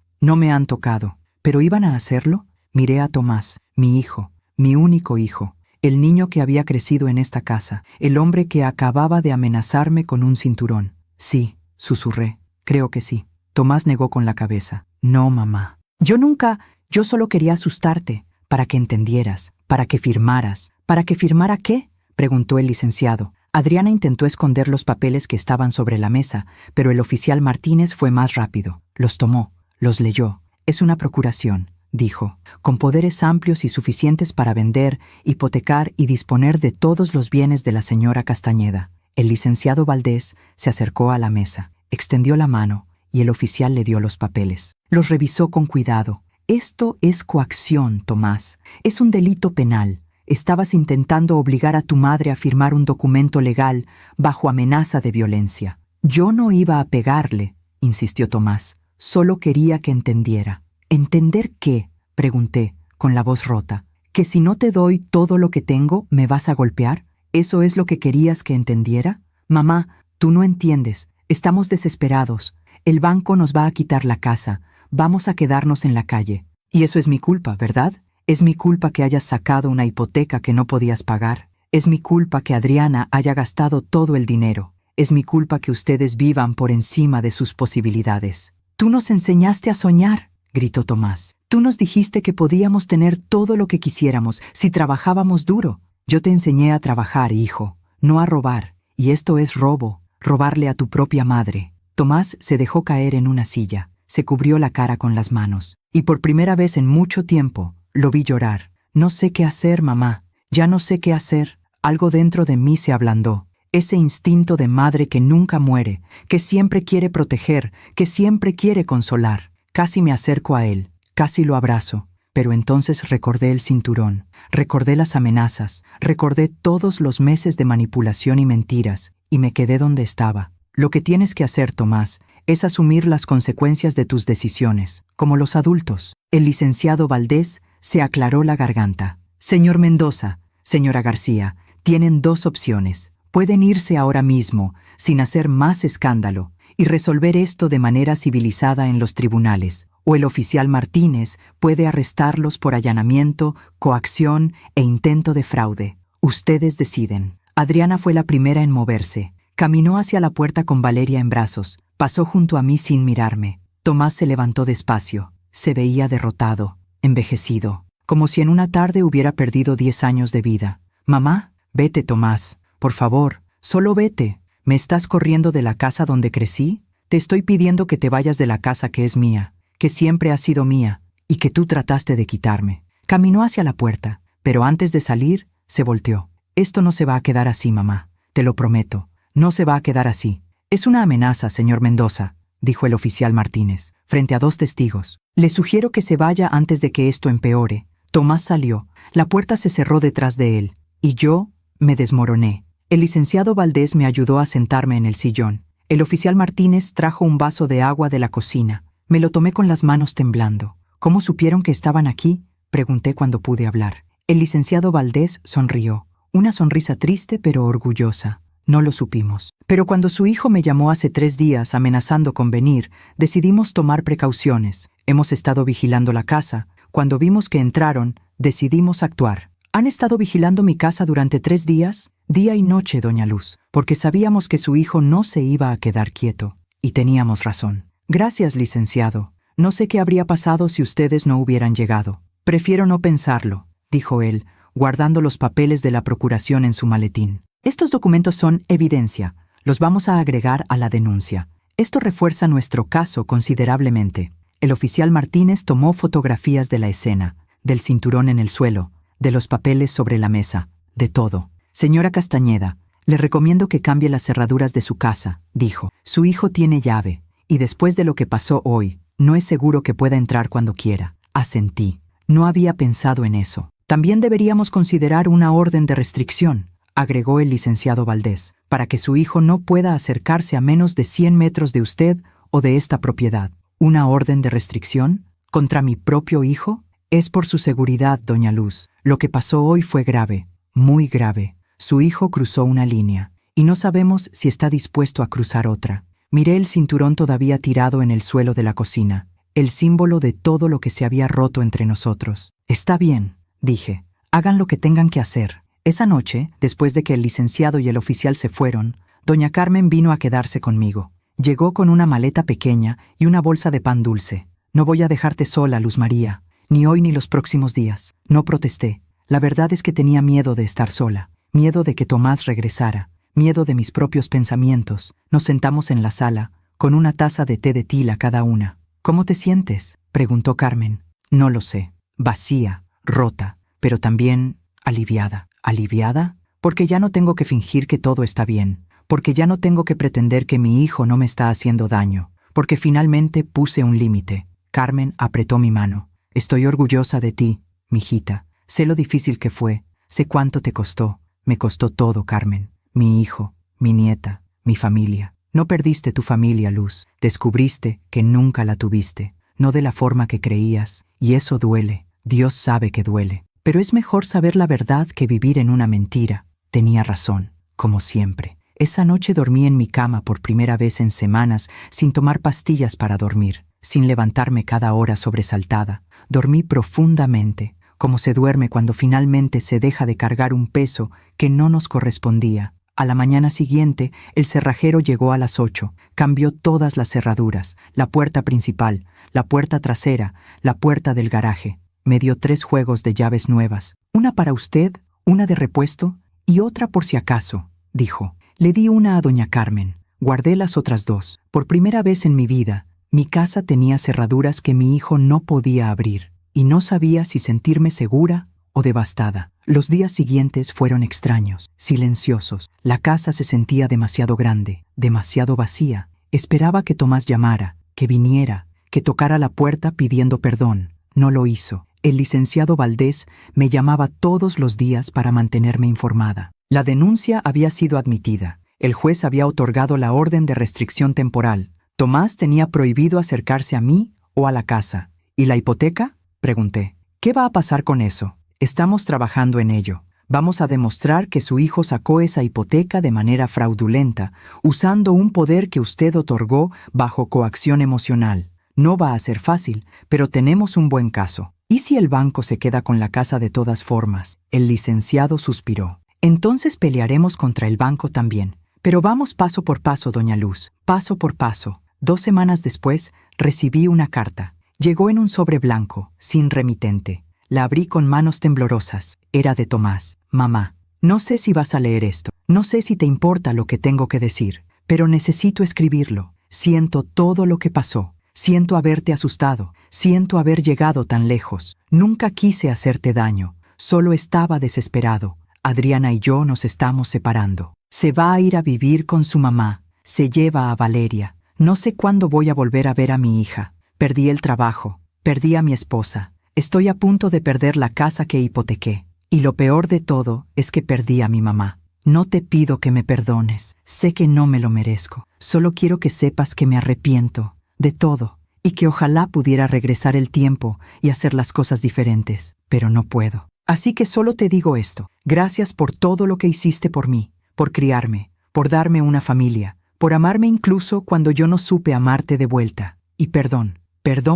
tocado». «¿Pero iban a hacerlo?». Miré a Tomás, mi hijo, mi único hijo, el niño que había crecido en esta casa, el hombre que acababa de amenazarme con un cinturón. «Sí», susurré, «creo que sí». Tomás negó con la cabeza. «No, mamá. Yo solo quería asustarte, para que entendieras, para que firmaras». «¿Para que firmara qué?», preguntó el licenciado. Adriana intentó esconder los papeles que estaban sobre la mesa, pero el oficial Martínez fue más rápido. Los tomó, los leyó. «Es una procuración», dijo, «con poderes amplios y suficientes para vender, hipotecar y disponer de todos los bienes de la señora Castañeda». El licenciado Valdés se acercó a la mesa, extendió la mano, y el oficial le dio los papeles. Los revisó con cuidado. «Esto es coacción, Tomás. Es un delito penal. Estabas intentando obligar a tu madre a firmar un documento legal bajo amenaza de violencia». «Yo no iba a pegarle», insistió Tomás. «Solo quería que entendiera». «¿Entender qué?», pregunté, con la voz rota. «¿Que si no te doy todo lo que tengo, me vas a golpear? ¿Eso es lo que querías que entendiera?». «Mamá, tú no entiendes. Estamos desesperados. El banco nos va a quitar la casa. Vamos a quedarnos en la calle. Y eso es mi culpa, ¿verdad? Es mi culpa que hayas sacado una hipoteca que no podías pagar. Es mi culpa que Adriana haya gastado todo el dinero. Es mi culpa que ustedes vivan por encima de sus posibilidades». «Tú nos enseñaste a soñar», gritó Tomás. «Tú nos dijiste que podíamos tener todo lo que quisiéramos si trabajábamos duro. Yo te enseñé a trabajar, hijo, no a robar. Y esto es robo, robarle a tu propia madre». Tomás se dejó caer en una silla, se cubrió la cara con las manos, y por primera vez en mucho tiempo lo vi llorar. «No sé qué hacer, mamá, ya no sé qué hacer». Algo dentro de mí se ablandó. Ese instinto de madre que nunca muere, que siempre quiere proteger, que siempre quiere consolar. Casi me acerco a él, casi lo abrazo, pero entonces recordé el cinturón, recordé las amenazas, recordé todos los meses de manipulación y mentiras, y me quedé donde estaba. «Lo que tienes que hacer, Tomás, es asumir las consecuencias de tus decisiones, como los adultos». El licenciado Valdés se aclaró la garganta. «Señor Mendoza, señora García, tienen dos opciones. Pueden irse ahora mismo, sin hacer más escándalo, y resolver esto de manera civilizada en los tribunales, o el oficial Martínez puede arrestarlos por allanamiento, coacción e intento de fraude. Ustedes deciden. Adriana fue la primera en moverse. Caminó hacia la puerta con Valeria en brazos. Pasó junto a mí sin mirarme. Tomás se levantó despacio. Se veía derrotado, envejecido, como si en una tarde hubiera perdido 10 años de vida. «Mamá, vete, Tomás. Por favor, solo vete. ¿Me estás corriendo de la casa donde crecí? Te estoy pidiendo que te vayas de la casa que es mía, que siempre ha sido mía, y que tú trataste de quitarme». Caminó hacia la puerta, pero antes de salir, se volteó. «Esto no se va a quedar así, mamá. Te lo prometo. No se va a quedar así. Es una amenaza, señor Mendoza», dijo el oficial Martínez, frente a 2 testigos. «Le sugiero que se vaya antes de que esto empeore». Tomás salió. La puerta se cerró detrás de él, y yo me desmoroné. El licenciado Valdés me ayudó a sentarme en el sillón. El oficial Martínez trajo un vaso de agua de la cocina. Me lo tomé con las manos temblando. «¿Cómo supieron que estaban aquí?», pregunté cuando pude hablar. El licenciado Valdés sonrió. Una sonrisa triste pero orgullosa. «No lo supimos. Pero cuando su hijo me llamó hace 3 días amenazando con venir, decidimos tomar precauciones. Hemos estado vigilando la casa. Cuando vimos que entraron, decidimos actuar». «¿Han estado vigilando mi casa durante 3 días?» «Día y noche, doña Luz, porque sabíamos que su hijo no se iba a quedar quieto. Y teníamos razón». «Gracias, licenciado. No sé qué habría pasado si ustedes no hubieran llegado». «Prefiero no pensarlo», dijo él, guardando los papeles de la procuración en su maletín. «Estos documentos son evidencia. Los vamos a agregar a la denuncia. Esto refuerza nuestro caso considerablemente». El oficial Martínez tomó fotografías de la escena, del cinturón en el suelo, de los papeles sobre la mesa, de todo. «Señora Castañeda, le recomiendo que cambie las cerraduras de su casa», dijo. «Su hijo tiene llave, y después de lo que pasó hoy, no es seguro que pueda entrar cuando quiera». Asentí. No había pensado en eso. «También deberíamos considerar una orden de restricción», agregó el licenciado Valdés, «para que su hijo no pueda acercarse a menos de 100 metros de usted o de esta propiedad». «¿Una orden de restricción? ¿Contra mi propio hijo?» «Es por su seguridad, doña Luz. Lo que pasó hoy fue grave, muy grave. Su hijo cruzó una línea, y no sabemos si está dispuesto a cruzar otra». Miré el cinturón todavía tirado en el suelo de la cocina, el símbolo de todo lo que se había roto entre nosotros. «Está bien», dije. «Hagan lo que tengan que hacer». Esa noche, después de que el licenciado y el oficial se fueron, doña Carmen vino a quedarse conmigo. Llegó con una maleta pequeña y una bolsa de pan dulce. «No voy a dejarte sola, Luz María, ni hoy ni los próximos días». No protesté. La verdad es que tenía miedo de estar sola, miedo de que Tomás regresara, miedo de mis propios pensamientos. Nos sentamos en la sala, con una taza de té de tila cada una. «¿Cómo te sientes?», preguntó Carmen. «No lo sé. Vacía, rota, pero también aliviada». «¿Aliviada? Porque ya no tengo que fingir que todo está bien, porque ya no tengo que pretender que mi hijo no me está haciendo daño, porque finalmente puse un límite». Carmen apretó mi mano. «Estoy orgullosa de ti, mijita. Sé lo difícil que fue, sé cuánto te costó. Me costó todo, Carmen. Mi hijo, mi nieta, mi familia. No perdiste tu familia, Luz. Descubriste que nunca la tuviste, no de la forma que creías, y eso duele. Dios sabe que duele. Pero es mejor saber la verdad que vivir en una mentira». Tenía razón, como siempre. Esa noche dormí en mi cama por primera vez en semanas sin tomar pastillas para dormir, sin levantarme cada hora sobresaltada. Dormí profundamente, como se duerme cuando finalmente se deja de cargar un peso que no nos correspondía. A la mañana siguiente, el cerrajero llegó a las 8, cambió todas las cerraduras, la puerta principal, la puerta trasera, la puerta del garaje. Me dio 3 juegos de llaves nuevas, una para usted, una de repuesto y otra por si acaso, dijo. Le di una a doña Carmen, guardé las otras 2. Por primera vez en mi vida, mi casa tenía cerraduras que mi hijo no podía abrir, y no sabía si sentirme segura o devastada. Los días siguientes fueron extraños, silenciosos. La casa se sentía demasiado grande, demasiado vacía. Esperaba que Tomás llamara, que viniera, que tocara la puerta pidiendo perdón. No lo hizo. El licenciado Valdés me llamaba todos los días para mantenerme informada. La denuncia había sido admitida. El juez había otorgado la orden de restricción temporal. Tomás tenía prohibido acercarse a mí o a la casa. ¿Y la hipoteca?, pregunté. ¿Qué va a pasar con eso? Estamos trabajando en ello. Vamos a demostrar que su hijo sacó esa hipoteca de manera fraudulenta, usando un poder que usted otorgó bajo coacción emocional. No va a ser fácil, pero tenemos un buen caso. ¿Y si el banco se queda con la casa de todas formas? El licenciado suspiró. Entonces pelearemos contra el banco también. Pero vamos paso por paso, doña Luz, paso por paso. 2 semanas después, recibí una carta. Llegó en un sobre blanco, sin remitente. La abrí con manos temblorosas. Era de Tomás. Mamá, no sé si vas a leer esto. No sé si te importa lo que tengo que decir, pero necesito escribirlo. Siento todo lo que pasó. Siento haberte asustado. Siento haber llegado tan lejos. Nunca quise hacerte daño. Solo estaba desesperado. Adriana y yo nos estamos separando. Se va a ir a vivir con su mamá. Se lleva a Valeria. No sé cuándo voy a volver a ver a mi hija. Perdí el trabajo. Perdí a mi esposa. Estoy a punto de perder la casa que hipotequé. Y lo peor de todo es que perdí a mi mamá. No te pido que me perdones. Sé que no me lo merezco. Solo quiero que sepas que me arrepiento de todo y que ojalá pudiera regresar el tiempo y hacer las cosas diferentes, pero no puedo. Así que solo te digo esto. Gracias por todo lo que hiciste por mí, por criarme, por darme una familia, por amarme incluso cuando yo no supe amarte de vuelta. Y perdón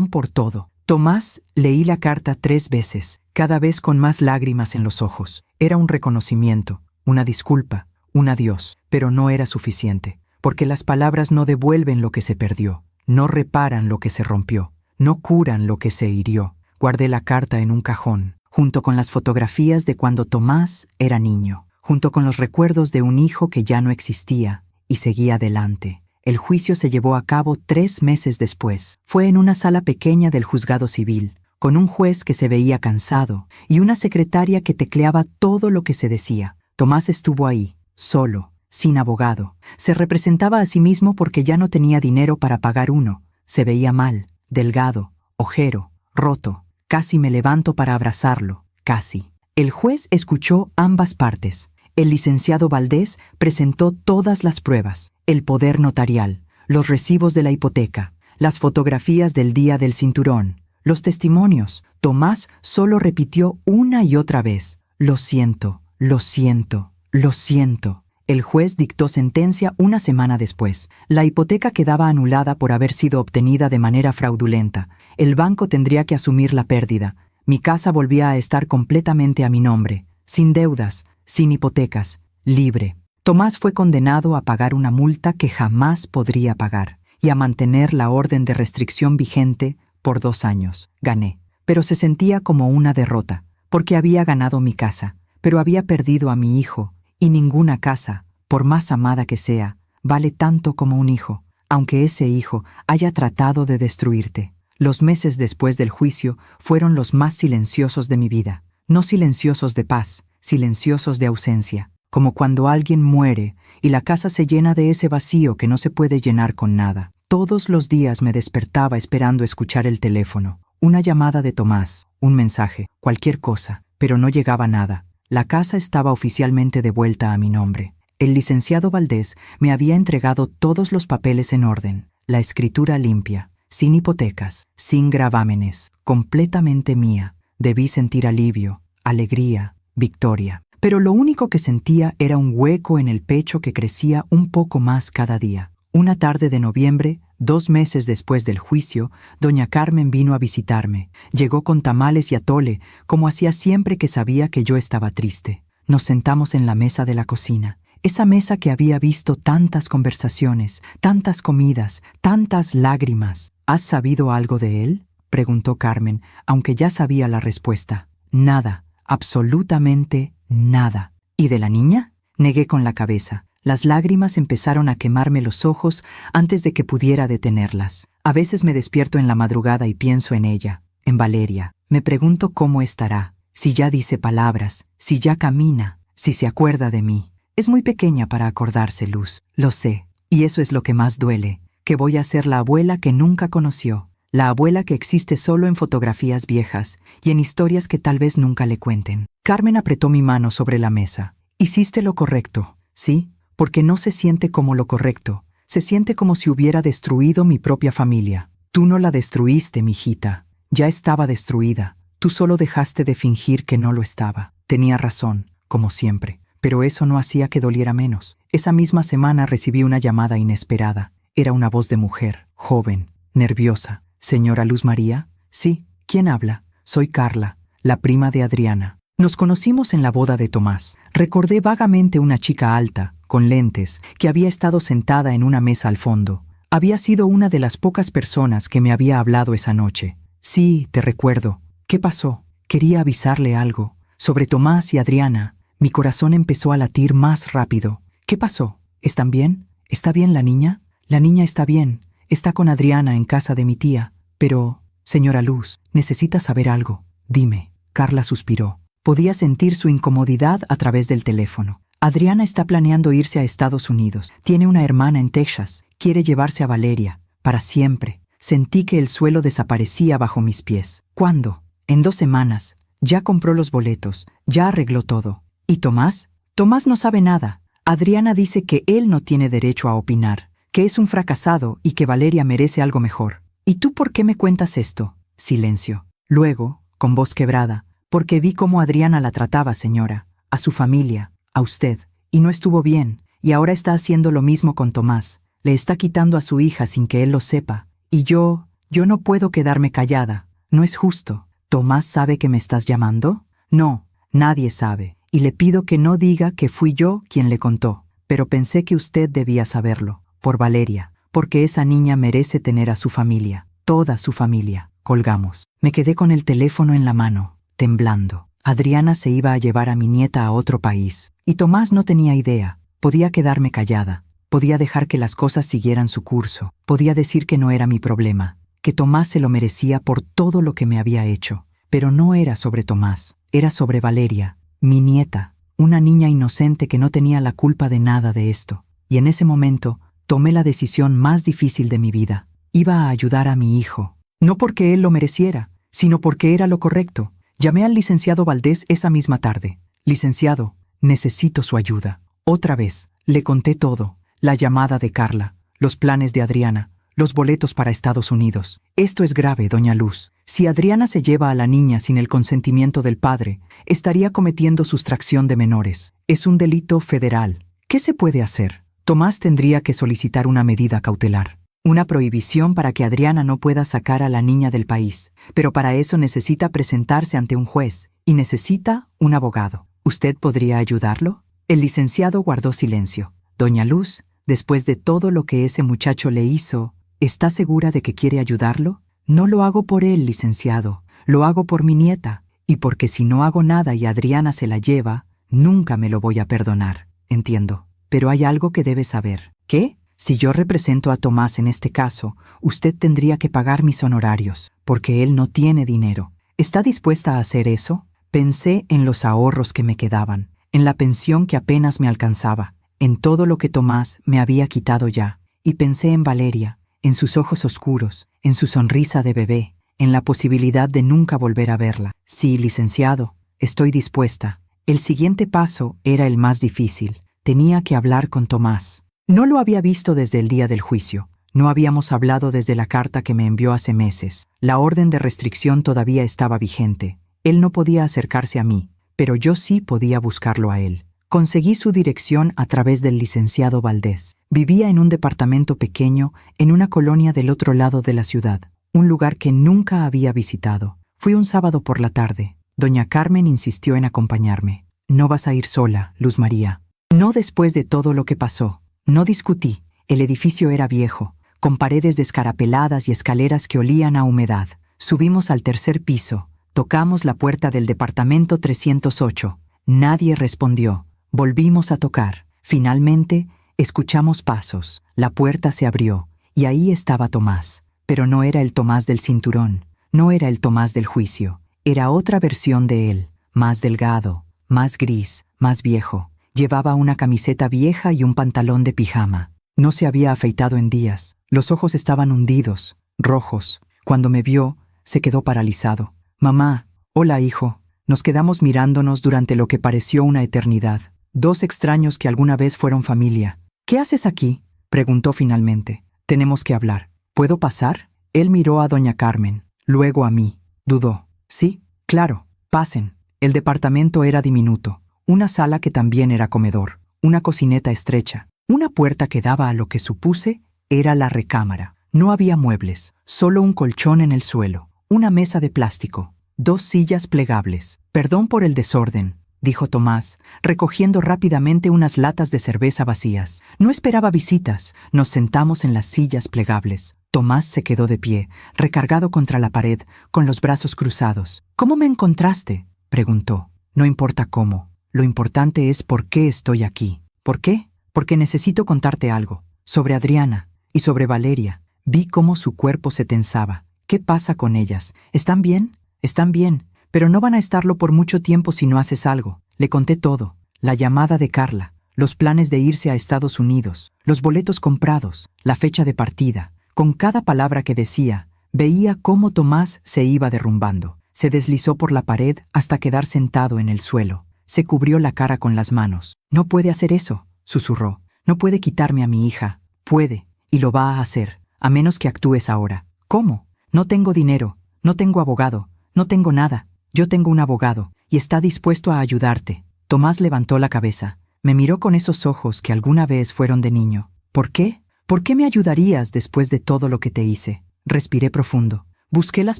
por todo. Tomás, leí la carta 3 veces, cada vez con más lágrimas en los ojos. Era un reconocimiento, una disculpa, un adiós, pero no era suficiente, porque las palabras no devuelven lo que se perdió, no reparan lo que se rompió, no curan lo que se hirió. Guardé la carta en un cajón, junto con las fotografías de cuando Tomás era niño, junto con los recuerdos de un hijo que ya no existía, y seguía adelante. El juicio se llevó a cabo 3 meses después. Fue en una sala pequeña del juzgado civil, con un juez que se veía cansado y una secretaria que tecleaba todo lo que se decía. Tomás estuvo ahí, solo, sin abogado. Se representaba a sí mismo porque ya no tenía dinero para pagar uno. Se veía mal, delgado, ojero, roto. Casi me levanto para abrazarlo, casi. El juez escuchó ambas partes. El licenciado Valdés presentó todas las pruebas, el poder notarial, los recibos de la hipoteca, las fotografías del día del cinturón, los testimonios. Tomás solo repitió una y otra vez: lo siento, lo siento, lo siento. El juez dictó sentencia 1 semana después. La hipoteca quedaba anulada por haber sido obtenida de manera fraudulenta. El banco tendría que asumir la pérdida. Mi casa volvía a estar completamente a mi nombre, sin deudas, sin hipotecas, libre. Tomás fue condenado a pagar una multa que jamás podría pagar y a mantener la orden de restricción vigente por 2 años. Gané, pero se sentía como una derrota, porque había ganado mi casa, pero había perdido a mi hijo, y ninguna casa, por más amada que sea, vale tanto como un hijo, aunque ese hijo haya tratado de destruirte. Los meses después del juicio fueron los más silenciosos de mi vida, no silenciosos de paz, silenciosos de ausencia, como cuando alguien muere y la casa se llena de ese vacío que no se puede llenar con nada. Todos los días me despertaba esperando escuchar el teléfono, una llamada de Tomás, un mensaje, cualquier cosa, pero no llegaba nada. La casa estaba oficialmente de vuelta a mi nombre. El licenciado Valdés me había entregado todos los papeles en orden, la escritura limpia, sin hipotecas, sin gravámenes, completamente mía. Debí sentir alivio, alegría, victoria. Pero lo único que sentía era un hueco en el pecho que crecía un poco más cada día. Una tarde de noviembre, 2 meses después del juicio, doña Carmen vino a visitarme. Llegó con tamales y atole, como hacía siempre que sabía que yo estaba triste. Nos sentamos en la mesa de la cocina. Esa mesa que había visto tantas conversaciones, tantas comidas, tantas lágrimas. ¿Has sabido algo de él?, preguntó Carmen, aunque ya sabía la respuesta. Nada, absolutamente nada. ¿Y de la niña?, negué con la cabeza. Las lágrimas empezaron a quemarme los ojos antes de que pudiera detenerlas. A veces me despierto en la madrugada y pienso en ella, en Valeria. Me pregunto cómo estará, si ya dice palabras, si ya camina, si se acuerda de mí. Es muy pequeña para acordarse, Luz, lo sé. Y eso es lo que más duele, que voy a ser la abuela que nunca conoció. La abuela que existe solo en fotografías viejas y en historias que tal vez nunca le cuenten. Carmen apretó mi mano sobre la mesa. Hiciste lo correcto, ¿sí? Porque no se siente como lo correcto. Se siente como si hubiera destruido mi propia familia. Tú no la destruiste, mijita. Ya estaba destruida. Tú solo dejaste de fingir que no lo estaba. Tenía razón. como siempre, pero eso no hacía que doliera menos. Esa misma semana recibí una llamada inesperada. Era una voz de mujer, joven, nerviosa. «¿Señora Luz María?» «Sí, ¿quién habla?» «Soy Carla, la prima de Adriana. Nos conocimos en la boda de Tomás». Recordé vagamente una chica alta, con lentes, que había estado sentada en una mesa al fondo. Había sido una de las pocas personas que me había hablado esa noche. «Sí, te recuerdo. ¿Qué pasó?» «Quería avisarle algo. Sobre Tomás y Adriana». Mi corazón empezó a latir más rápido. «¿Qué pasó? ¿Están bien? ¿Está bien la niña?» «La niña está bien. Está con Adriana en casa de mi tía. Pero, señora Luz, necesita saber algo. Dime». Carla suspiró. Podía sentir su incomodidad a través del teléfono. «Adriana está planeando irse a Estados Unidos. Tiene una hermana en Texas. Quiere llevarse a Valeria. Para siempre». Sentí que el suelo desaparecía bajo mis pies. «¿Cuándo?» «En 2 semanas. Ya compró los boletos. Ya arregló todo». «¿Y Tomás?» «Tomás no sabe nada. Adriana dice que él no tiene derecho a opinar, que es un fracasado y que Valeria merece algo mejor». «¿Y tú por qué me cuentas esto?» Silencio. Luego, con voz quebrada: «Porque vi cómo Adriana la trataba, señora, a su familia, a usted, y no estuvo bien, y ahora está haciendo lo mismo con Tomás. Le está quitando a su hija sin que él lo sepa. Y yo no puedo quedarme callada. No es justo». «¿Tomás sabe que me estás llamando?» «No, nadie sabe, y le pido que no diga que fui yo quien le contó. Pero pensé que usted debía saberlo, por Valeria, porque esa niña merece tener a su familia, toda su familia». Colgamos. Me quedé con el teléfono en la mano, temblando. Adriana se iba a llevar a mi nieta a otro país, y Tomás no tenía idea. Podía quedarme callada, podía dejar que las cosas siguieran su curso, podía decir que no era mi problema, que Tomás se lo merecía por todo lo que me había hecho. Pero no era sobre Tomás, era sobre Valeria, mi nieta, una niña inocente que no tenía la culpa de nada de esto. Y en ese momento tomé la decisión más difícil de mi vida. Iba a ayudar a mi hijo, no porque él lo mereciera, sino porque era lo correcto. Llamé al licenciado Valdés esa misma tarde. «Licenciado, necesito su ayuda». Otra vez, le conté todo: la llamada de Carla, los planes de Adriana, los boletos para Estados Unidos. «Esto es grave, doña Luz. Si Adriana se lleva a la niña sin el consentimiento del padre, estaría cometiendo sustracción de menores. Es un delito federal. ¿Qué se puede hacer?» «Tomás tendría que solicitar una medida cautelar. Una prohibición para que Adriana no pueda sacar a la niña del país. Pero para eso necesita presentarse ante un juez y necesita un abogado. ¿Usted podría ayudarlo?» El licenciado guardó silencio. «Doña Luz, después de todo lo que ese muchacho le hizo, ¿está segura de que quiere ayudarlo?» «No lo hago por él, licenciado. Lo hago por mi nieta. Y porque si no hago nada y Adriana se la lleva, nunca me lo voy a perdonar». «Entiendo. Pero hay algo que debe saber». «¿Qué?» «Si yo represento a Tomás en este caso, usted tendría que pagar mis honorarios, porque él no tiene dinero. ¿Está dispuesta a hacer eso?» Pensé en los ahorros que me quedaban, en la pensión que apenas me alcanzaba, en todo lo que Tomás me había quitado ya, y pensé en Valeria, en sus ojos oscuros, en su sonrisa de bebé, en la posibilidad de nunca volver a verla. «Sí, licenciado, estoy dispuesta». El siguiente paso era el más difícil. Tenía que hablar con Tomás. No lo había visto desde el día del juicio. No habíamos hablado desde la carta que me envió hace meses. La orden de restricción todavía estaba vigente. Él no podía acercarse a mí, pero yo sí podía buscarlo a él. Conseguí su dirección a través del licenciado Valdés. Vivía en un departamento pequeño en una colonia del otro lado de la ciudad, un lugar que nunca había visitado. Fui un sábado por la tarde. Doña Carmen insistió en acompañarme. «No vas a ir sola, Luz María». «No después de todo lo que pasó». No discutí. El edificio era viejo, con paredes descarapeladas y escaleras que olían a humedad. Subimos al 3er piso. Tocamos la puerta del departamento 308. Nadie respondió. Volvimos a tocar. Finalmente, escuchamos pasos. La puerta se abrió, y ahí estaba Tomás. Pero no era el Tomás del cinturón. No era el Tomás del juicio. Era otra versión de él, más delgado, más gris, más viejo. Llevaba una camiseta vieja y un pantalón de pijama. No se había afeitado en días. Los ojos estaban hundidos, rojos. Cuando me vio, se quedó paralizado. «Mamá, hola hijo». Nos quedamos mirándonos durante lo que pareció una eternidad. 2 extraños que alguna vez fueron familia. «¿Qué haces aquí?», preguntó finalmente. «Tenemos que hablar. ¿Puedo pasar?». Él miró a doña Carmen, luego a mí. Dudó. «Sí, claro, pasen». El departamento era diminuto. una sala que también era comedor, una cocineta estrecha, una puerta que daba a lo que supuse era la recámara. No había muebles, solo un colchón en el suelo, una mesa de plástico, 2 sillas plegables. Perdón por el desorden, dijo Tomás, recogiendo rápidamente unas latas de cerveza vacías. No esperaba visitas. Nos sentamos en las sillas plegables. Tomás se quedó de pie, recargado contra la pared, con los brazos cruzados. ¿Cómo me encontraste?, preguntó. No importa cómo. Lo importante es por qué estoy aquí. ¿Por qué? Porque necesito contarte algo. Sobre Adriana y sobre Valeria. Vi cómo su cuerpo se tensaba. ¿Qué pasa con ellas? ¿Están bien? Están bien, pero no van a estarlo por mucho tiempo si no haces algo. Le conté todo. La llamada de Carla, los planes de irse a Estados Unidos, los boletos comprados, la fecha de partida. Con cada palabra que decía, veía cómo Tomás se iba derrumbando. Se deslizó por la pared hasta quedar sentado en el suelo. Se cubrió la cara con las manos. No puede hacer eso, susurró. No puede quitarme a mi hija. Puede, y lo va a hacer, a menos que actúes ahora. ¿Cómo? No tengo dinero, no tengo abogado, no tengo nada. Yo tengo un abogado, y está dispuesto a ayudarte. Tomás levantó la cabeza. Me miró con esos ojos que alguna vez fueron de niño. ¿Por qué? ¿Por qué me ayudarías después de todo lo que te hice? Respiré profundo. Busqué las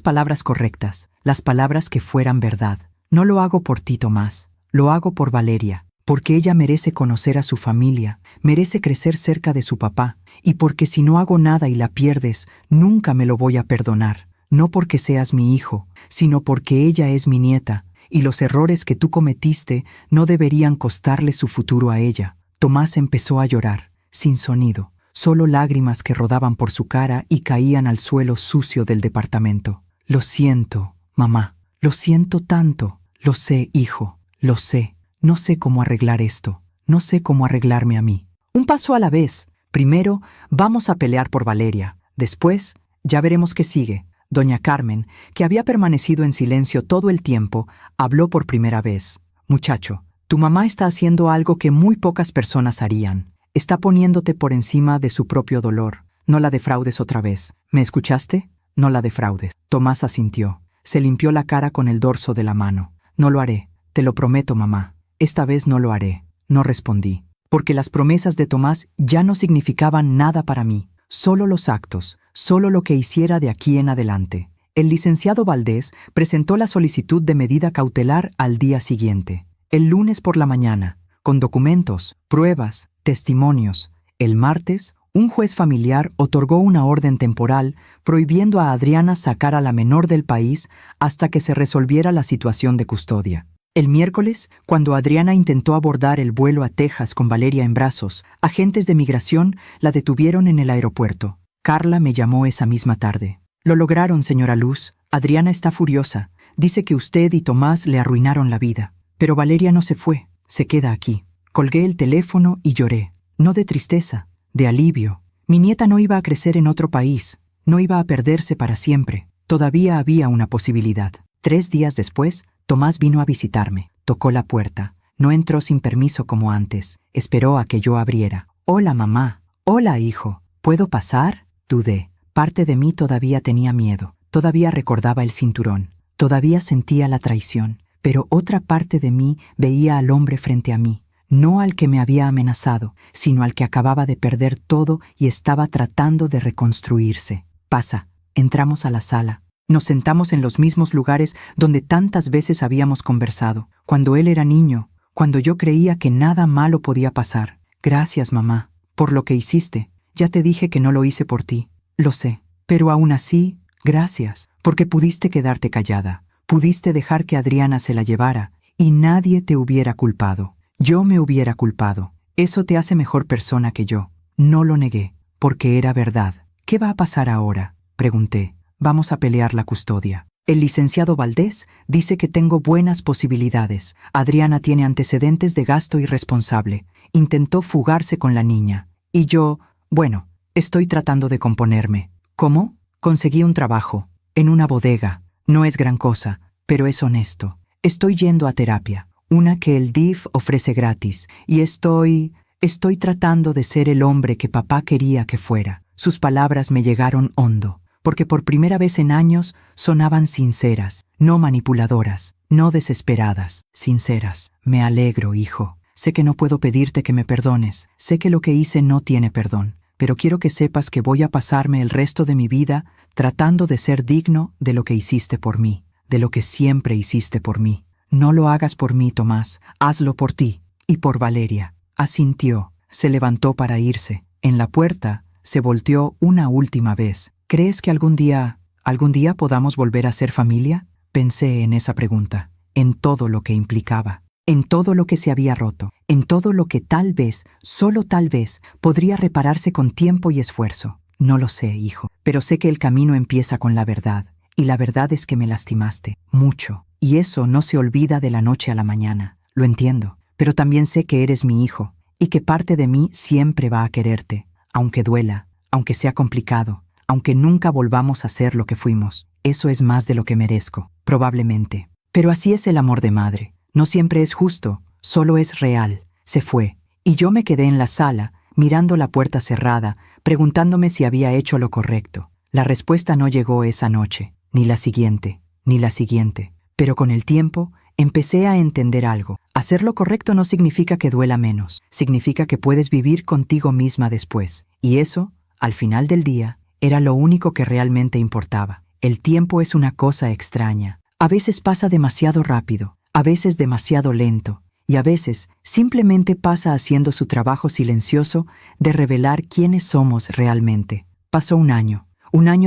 palabras correctas, las palabras que fueran verdad. No lo hago por ti, Tomás. Lo hago por Valeria, porque ella merece conocer a su familia, merece crecer cerca de su papá, y porque si no hago nada y la pierdes, nunca me lo voy a perdonar. No porque seas mi hijo, sino porque ella es mi nieta, y los errores que tú cometiste no deberían costarle su futuro a ella. Tomás empezó a llorar, sin sonido, solo lágrimas que rodaban por su cara y caían al suelo sucio del departamento. Lo siento, mamá, lo siento tanto. Lo sé, hijo, lo sé. No sé cómo arreglar esto, no sé cómo arreglarme a mí. Un paso a la vez. Primero, vamos a pelear por Valeria. Después, ya veremos qué sigue. Doña Carmen, que había permanecido en silencio todo el tiempo, habló por primera vez. Muchacho, tu mamá está haciendo algo que muy pocas personas harían. Está poniéndote por encima de su propio dolor. No la defraudes otra vez. ¿Me escuchaste? No la defraudes. Tomás asintió. Se limpió la cara con el dorso de la mano. No lo haré. Te lo prometo, mamá. Esta vez no lo haré. No respondí. Porque las promesas de Tomás ya no significaban nada para mí. Solo los actos, solo lo que hiciera de aquí en adelante. El licenciado Valdés presentó la solicitud de medida cautelar al día siguiente, el lunes por la mañana, con documentos, pruebas, testimonios. El martes, un juez familiar otorgó una orden temporal prohibiendo a Adriana sacar a la menor del país hasta que se resolviera la situación de custodia. El miércoles, cuando Adriana intentó abordar el vuelo a Texas con Valeria en brazos, agentes de migración la detuvieron en el aeropuerto. Carla me llamó esa misma tarde. Lo lograron, señora Luz. Adriana está furiosa. Dice que usted y Tomás le arruinaron la vida. Pero Valeria no se fue. Se queda aquí. Colgué el teléfono y lloré. No de tristeza, de alivio. Mi nieta no iba a crecer en otro país. No iba a perderse para siempre. Todavía había una posibilidad. 3 días después, Tomás vino a visitarme. Tocó la puerta. No entró sin permiso como antes. Esperó a que yo abriera. «Hola, mamá». «Hola, hijo». «¿Puedo pasar?» Dudé. Parte de mí todavía tenía miedo. Todavía recordaba el cinturón. Todavía sentía la traición. Pero otra parte de mí veía al hombre frente a mí. No al que me había amenazado, sino al que acababa de perder todo y estaba tratando de reconstruirse. «Pasa». Entramos a la sala. Nos sentamos en los mismos lugares donde tantas veces habíamos conversado, cuando él era niño, cuando yo creía que nada malo podía pasar. «Gracias, mamá, por lo que hiciste. Ya te dije que no lo hice por ti. Lo sé. Pero aún así, gracias, porque pudiste quedarte callada. Pudiste dejar que Adriana se la llevara y nadie te hubiera culpado. Yo me hubiera culpado. Eso te hace mejor persona que yo». No lo negué, porque era verdad. «¿Qué va a pasar ahora?», pregunté. «Vamos a pelear la custodia. El licenciado Valdés dice que tengo buenas posibilidades. Adriana tiene antecedentes de gasto irresponsable. Intentó fugarse con la niña. Y yo, bueno, estoy tratando de componerme». «¿Cómo?» «Conseguí un trabajo. En una bodega. No es gran cosa, pero es honesto. Estoy yendo a terapia. Una que el DIF ofrece gratis. Y estoy tratando de ser el hombre que papá quería que fuera». Sus palabras me llegaron hondo. porque por primera vez en años sonaban sinceras, no manipuladoras, no desesperadas, sinceras. Me alegro, hijo. Sé que no puedo pedirte que me perdones, sé que lo que hice no tiene perdón, pero quiero que sepas que voy a pasarme el resto de mi vida tratando de ser digno de lo que hiciste por mí, de lo que siempre hiciste por mí. No lo hagas por mí, Tomás, hazlo por ti y por Valeria. Asintió, se levantó para irse. En la puerta se volteó una última vez. ¿Crees que algún día podamos volver a ser familia? Pensé en esa pregunta, en todo lo que implicaba, en todo lo que se había roto, en todo lo que tal vez, solo tal vez, podría repararse con tiempo y esfuerzo. No lo sé, hijo, pero sé que el camino empieza con la verdad, y la verdad es que me lastimaste, mucho, y eso no se olvida de la noche a la mañana. Lo entiendo, pero también sé que eres mi hijo, y que parte de mí siempre va a quererte, aunque duela, aunque sea complicado, aunque nunca volvamos a ser lo que fuimos. Eso es más de lo que merezco, probablemente. Pero así es el amor de madre. No siempre es justo, solo es real. Se fue, y yo me quedé en la sala, mirando la puerta cerrada, preguntándome si había hecho lo correcto. La respuesta no llegó esa noche, ni la siguiente, ni la siguiente. Pero con el tiempo, empecé a entender algo. Hacer lo correcto no significa que duela menos, significa que puedes vivir contigo misma después. Y eso, al final del día, era lo único que realmente importaba. El tiempo es una cosa extraña. A veces pasa demasiado rápido, a veces demasiado lento, y a veces simplemente pasa haciendo su trabajo silencioso de revelar quiénes somos realmente. Pasó un año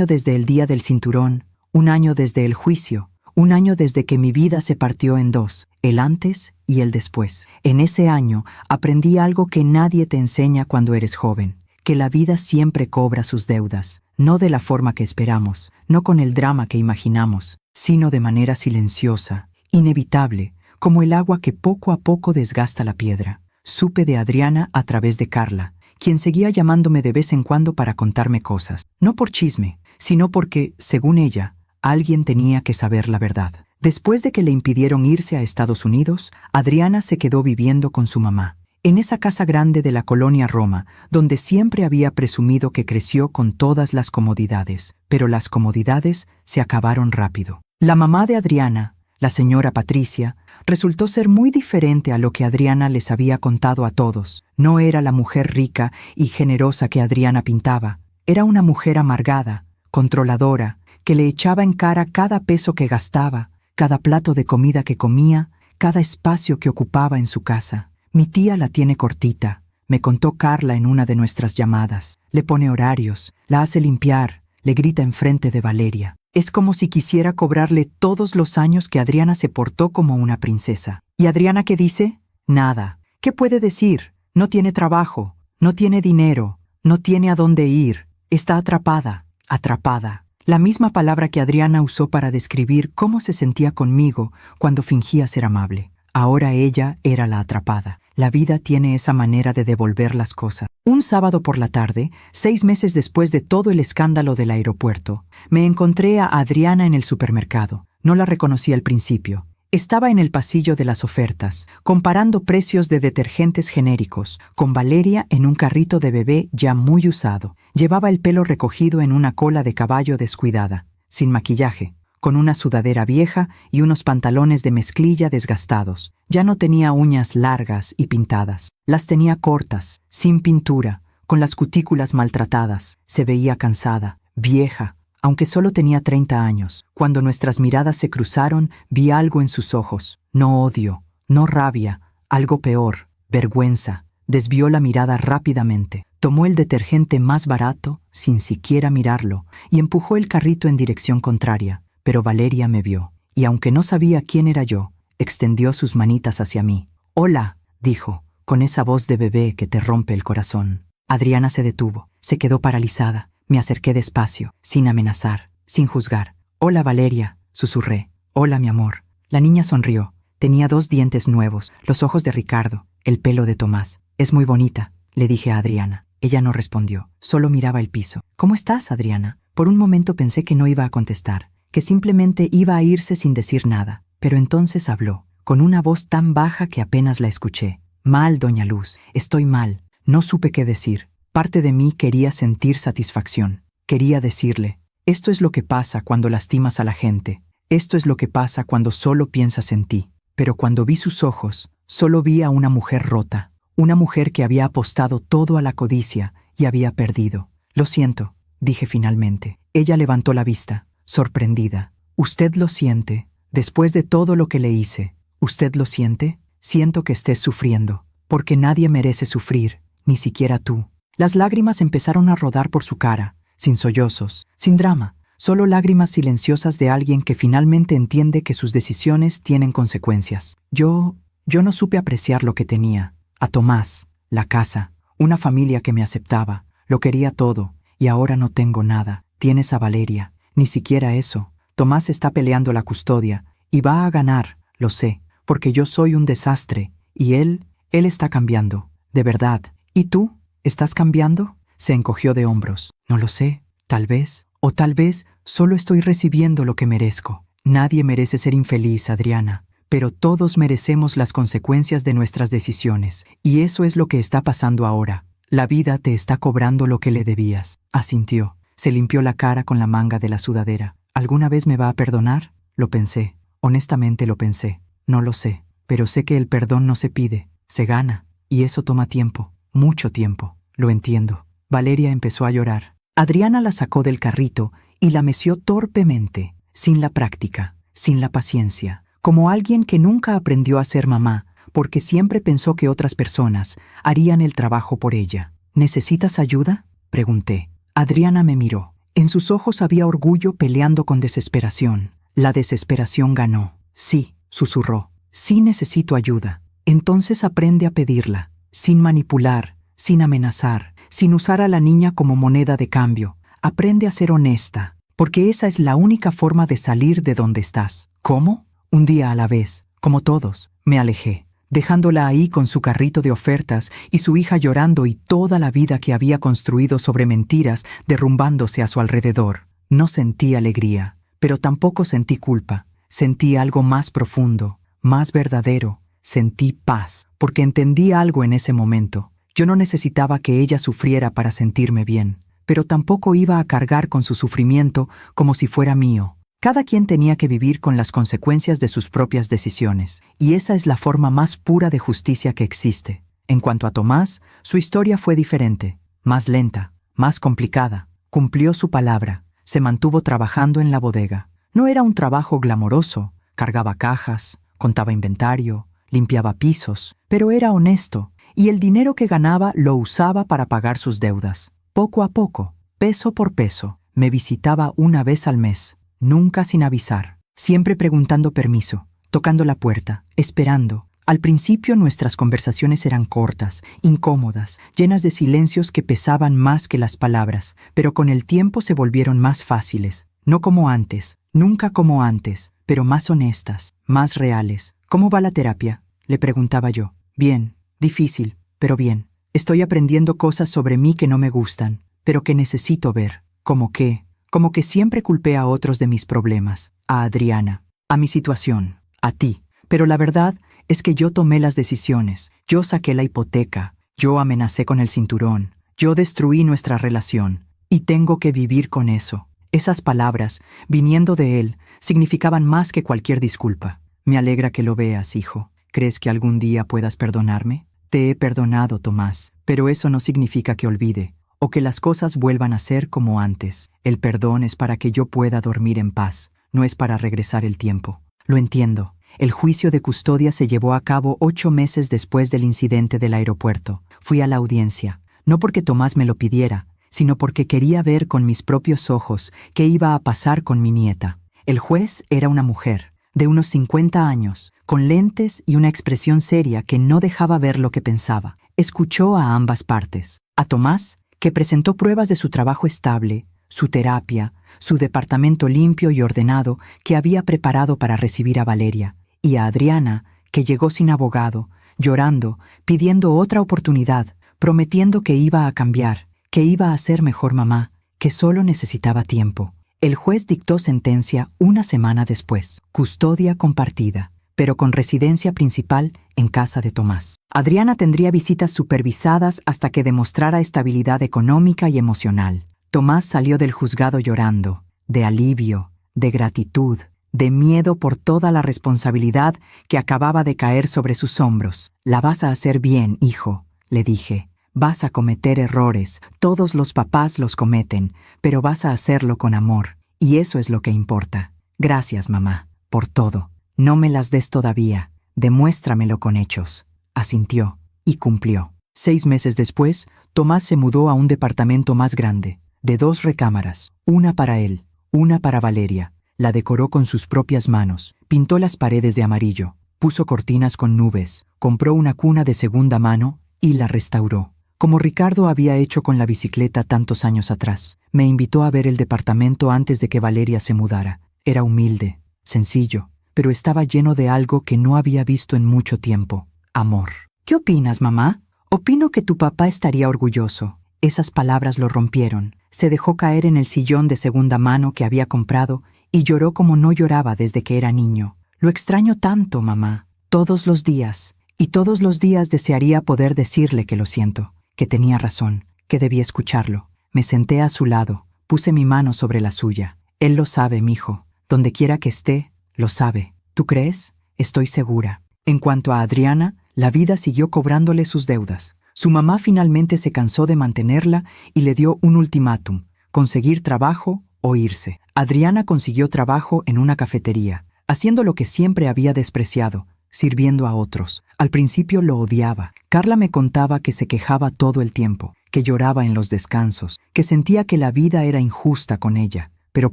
desde el día del cinturón, un año desde el juicio, un año desde que mi vida se partió en dos, el antes y el después. En ese año aprendí algo que nadie te enseña cuando eres joven, que la vida siempre cobra sus deudas, no de la forma que esperamos, no con el drama que imaginamos, sino de manera silenciosa, inevitable, como el agua que poco a poco desgasta la piedra. Supe de Adriana a través de Carla, quien seguía llamándome de vez en cuando para contarme cosas, no por chisme, sino porque, según ella, alguien tenía que saber la verdad. Después de que le impidieron irse a Estados Unidos, Adriana se quedó viviendo con su mamá, en esa casa grande de la colonia Roma, donde siempre había presumido que creció con todas las comodidades, pero las comodidades se acabaron rápido. La mamá de Adriana, la señora Patricia, resultó ser muy diferente a lo que Adriana les había contado a todos. No era la mujer rica y generosa que Adriana pintaba. Era una mujer amargada, controladora, que le echaba en cara cada peso que gastaba, cada plato de comida que comía, cada espacio que ocupaba en su casa. Mi tía la tiene cortita, me contó Carla en una de nuestras llamadas. Le pone horarios, la hace limpiar, le grita enfrente de Valeria. Es como si quisiera cobrarle todos los años que Adriana se portó como una princesa. ¿Y Adriana qué dice? Nada. ¿Qué puede decir? No tiene trabajo, no tiene dinero, no tiene a dónde ir. Está atrapada, atrapada. La misma palabra que Adriana usó para describir cómo se sentía conmigo cuando fingía ser amable. Ahora ella era la atrapada. La vida tiene esa manera de devolver las cosas. Un sábado por la tarde, 6 meses después de todo el escándalo del aeropuerto, me encontré a Adriana en el supermercado. No la reconocí al principio. Estaba en el pasillo de las ofertas, comparando precios de detergentes genéricos, con Valeria en un carrito de bebé ya muy usado. Llevaba el pelo recogido en una cola de caballo descuidada, sin maquillaje, con una sudadera vieja y unos pantalones de mezclilla desgastados. Ya no tenía uñas largas y pintadas. Las tenía cortas, sin pintura, con las cutículas maltratadas. Se veía cansada, vieja, aunque solo tenía 30 años. Cuando nuestras miradas se cruzaron, vi algo en sus ojos. No odio, no rabia, algo peor, vergüenza. Desvió la mirada rápidamente. Tomó el detergente más barato, sin siquiera mirarlo, y empujó el carrito en dirección contraria. Pero Valeria me vio, y aunque no sabía quién era yo, extendió sus manitas hacia mí. «Hola», dijo, con esa voz de bebé que te rompe el corazón. Adriana se detuvo, se quedó paralizada. Me acerqué despacio, sin amenazar, sin juzgar. «Hola, Valeria», susurré. «Hola, mi amor». La niña sonrió. Tenía 2 dientes nuevos, los ojos de Ricardo, el pelo de Tomás. «Es muy bonita», le dije a Adriana. Ella no respondió, solo miraba el piso. «¿Cómo estás, Adriana?» Por un momento pensé que no iba a contestar, que simplemente iba a irse sin decir nada. Pero entonces habló, con una voz tan baja que apenas la escuché. «Mal, doña Luz, estoy mal». No supe qué decir. Parte de mí quería sentir satisfacción. Quería decirle, Esto es lo que pasa cuando lastimas a la gente. Esto es lo que pasa cuando solo piensas en ti. Pero cuando vi sus ojos, solo vi a una mujer rota. Una mujer que había apostado todo a la codicia y había perdido. Lo siento, dije finalmente. Ella levantó la vista, sorprendida. ¿Usted lo siente? Después de todo lo que le hice, ¿usted lo siente? Siento que estés sufriendo, porque nadie merece sufrir, ni siquiera tú. Las lágrimas empezaron a rodar por su cara, sin sollozos, sin drama, solo lágrimas silenciosas de alguien que finalmente entiende que sus decisiones tienen consecuencias. Yo no supe apreciar lo que tenía. A Tomás, la casa, una familia que me aceptaba, lo quería todo, y ahora no tengo nada. Tienes a Valeria, ni siquiera eso. Tomás está peleando la custodia, y va a ganar, lo sé, porque yo soy un desastre, y él está cambiando, de verdad. ¿Y tú? ¿Estás cambiando? Se encogió de hombros. No lo sé, tal vez, o tal vez solo estoy recibiendo lo que merezco. Nadie merece ser infeliz, Adriana, pero todos merecemos las consecuencias de nuestras decisiones, y eso es lo que está pasando ahora. La vida te está cobrando lo que le debías. Asintió. Se limpió la cara con la manga de la sudadera. ¿Alguna vez me va a perdonar? Lo pensé. Honestamente lo pensé. No lo sé, pero sé que el perdón no se pide, se gana, y eso toma tiempo, mucho tiempo. Lo entiendo. Valeria empezó a llorar. Adriana la sacó del carrito y la meció torpemente, sin la práctica, sin la paciencia, como alguien que nunca aprendió a ser mamá, porque siempre pensó que otras personas harían el trabajo por ella. ¿Necesitas ayuda?, pregunté. Adriana me miró. En sus ojos había orgullo peleando con desesperación. La desesperación ganó. Sí, susurró. Sí necesito ayuda. Entonces aprende a pedirla, sin manipular, sin amenazar, sin usar a la niña como moneda de cambio. Aprende a ser honesta, porque esa es la única forma de salir de donde estás. ¿Cómo? Un día a la vez, como todos, me alejé, dejándola ahí con su carrito de ofertas y su hija llorando y toda la vida que había construido sobre mentiras derrumbándose a su alrededor. No sentí alegría, pero tampoco sentí culpa. Sentí algo más profundo, más verdadero. Sentí paz, porque entendí algo en ese momento. Yo no necesitaba que ella sufriera para sentirme bien, pero tampoco iba a cargar con su sufrimiento como si fuera mío. Cada quien tenía que vivir con las consecuencias de sus propias decisiones, y esa es la forma más pura de justicia que existe. En cuanto a Tomás, su historia fue diferente, más lenta, más complicada. Cumplió su palabra, se mantuvo trabajando en la bodega. No era un trabajo glamoroso, cargaba cajas, contaba inventario, limpiaba pisos, pero era honesto, y el dinero que ganaba lo usaba para pagar sus deudas. Poco a poco, peso por peso, me visitaba una vez al mes. Nunca sin avisar, siempre preguntando permiso, tocando la puerta, esperando. Al principio nuestras conversaciones eran cortas, incómodas, llenas de silencios que pesaban más que las palabras, pero con el tiempo se volvieron más fáciles. No como antes, nunca como antes, pero más honestas, más reales. ¿Cómo va la terapia?, le preguntaba yo. Bien, difícil, pero bien. Estoy aprendiendo cosas sobre mí que no me gustan, pero que necesito ver. Como que siempre culpé a otros de mis problemas, a Adriana, a mi situación, a ti. Pero la verdad es que yo tomé las decisiones, yo saqué la hipoteca, yo amenacé con el cinturón, yo destruí nuestra relación, y tengo que vivir con eso. Esas palabras, viniendo de él, significaban más que cualquier disculpa. Me alegra que lo veas, hijo. ¿Crees que algún día puedas perdonarme? Te he perdonado, Tomás, pero eso no significa que olvide, o que las cosas vuelvan a ser como antes. El perdón es para que yo pueda dormir en paz, no es para regresar el tiempo. Lo entiendo. El juicio de custodia se llevó a cabo 8 meses después del incidente del aeropuerto. Fui a la audiencia, no porque Tomás me lo pidiera, sino porque quería ver con mis propios ojos qué iba a pasar con mi nieta. El juez era una mujer, de unos 50 años, con lentes y una expresión seria que no dejaba ver lo que pensaba. Escuchó a ambas partes. A Tomás, que presentó pruebas de su trabajo estable, su terapia, su departamento limpio y ordenado que había preparado para recibir a Valeria, y a Adriana, que llegó sin abogado, llorando, pidiendo otra oportunidad, prometiendo que iba a cambiar, que iba a ser mejor mamá, que solo necesitaba tiempo. El juez dictó sentencia una semana después, custodia compartida, pero con residencia principal en casa de Tomás. Adriana tendría visitas supervisadas hasta que demostrara estabilidad económica y emocional. Tomás salió del juzgado llorando. de alivio, de gratitud, de miedo por toda la responsabilidad que acababa de caer sobre sus hombros. La vas a hacer bien, hijo, le dije. Vas a cometer errores, todos los papás los cometen, pero vas a hacerlo con amor, y eso es lo que importa. Gracias, mamá, por todo. No me las des todavía, demuéstramelo con hechos. Asintió, y cumplió. 6 meses después, Tomás se mudó a un departamento más grande, de 2 recámaras, una para él, una para Valeria. La decoró con sus propias manos, pintó las paredes de amarillo, puso cortinas con nubes, compró una cuna de segunda mano y la restauró, como Ricardo había hecho con la bicicleta tantos años atrás. Me invitó a ver el departamento antes de que Valeria se mudara. Era humilde, sencillo, pero estaba lleno de algo que no había visto en mucho tiempo: amor. ¿Qué opinas, mamá? Opino que tu papá estaría orgulloso. Esas palabras lo rompieron. Se dejó caer en el sillón de segunda mano que había comprado y lloró como no lloraba desde que era niño. Lo extraño tanto, mamá. Todos los días. Y todos los días desearía poder decirle que lo siento, que tenía razón, que debía escucharlo. Me senté a su lado, puse mi mano sobre la suya. Él lo sabe, mijo. Donde quiera que esté, lo sabe. ¿Tú crees? Estoy segura. En cuanto a Adriana, la vida siguió cobrándole sus deudas. Su mamá finalmente se cansó de mantenerla y le dio un ultimátum: conseguir trabajo o irse. Adriana consiguió trabajo en una cafetería, haciendo lo que siempre había despreciado: sirviendo a otros. Al principio lo odiaba. Carla me contaba que se quejaba todo el tiempo, que lloraba en los descansos, que sentía que la vida era injusta con ella. Pero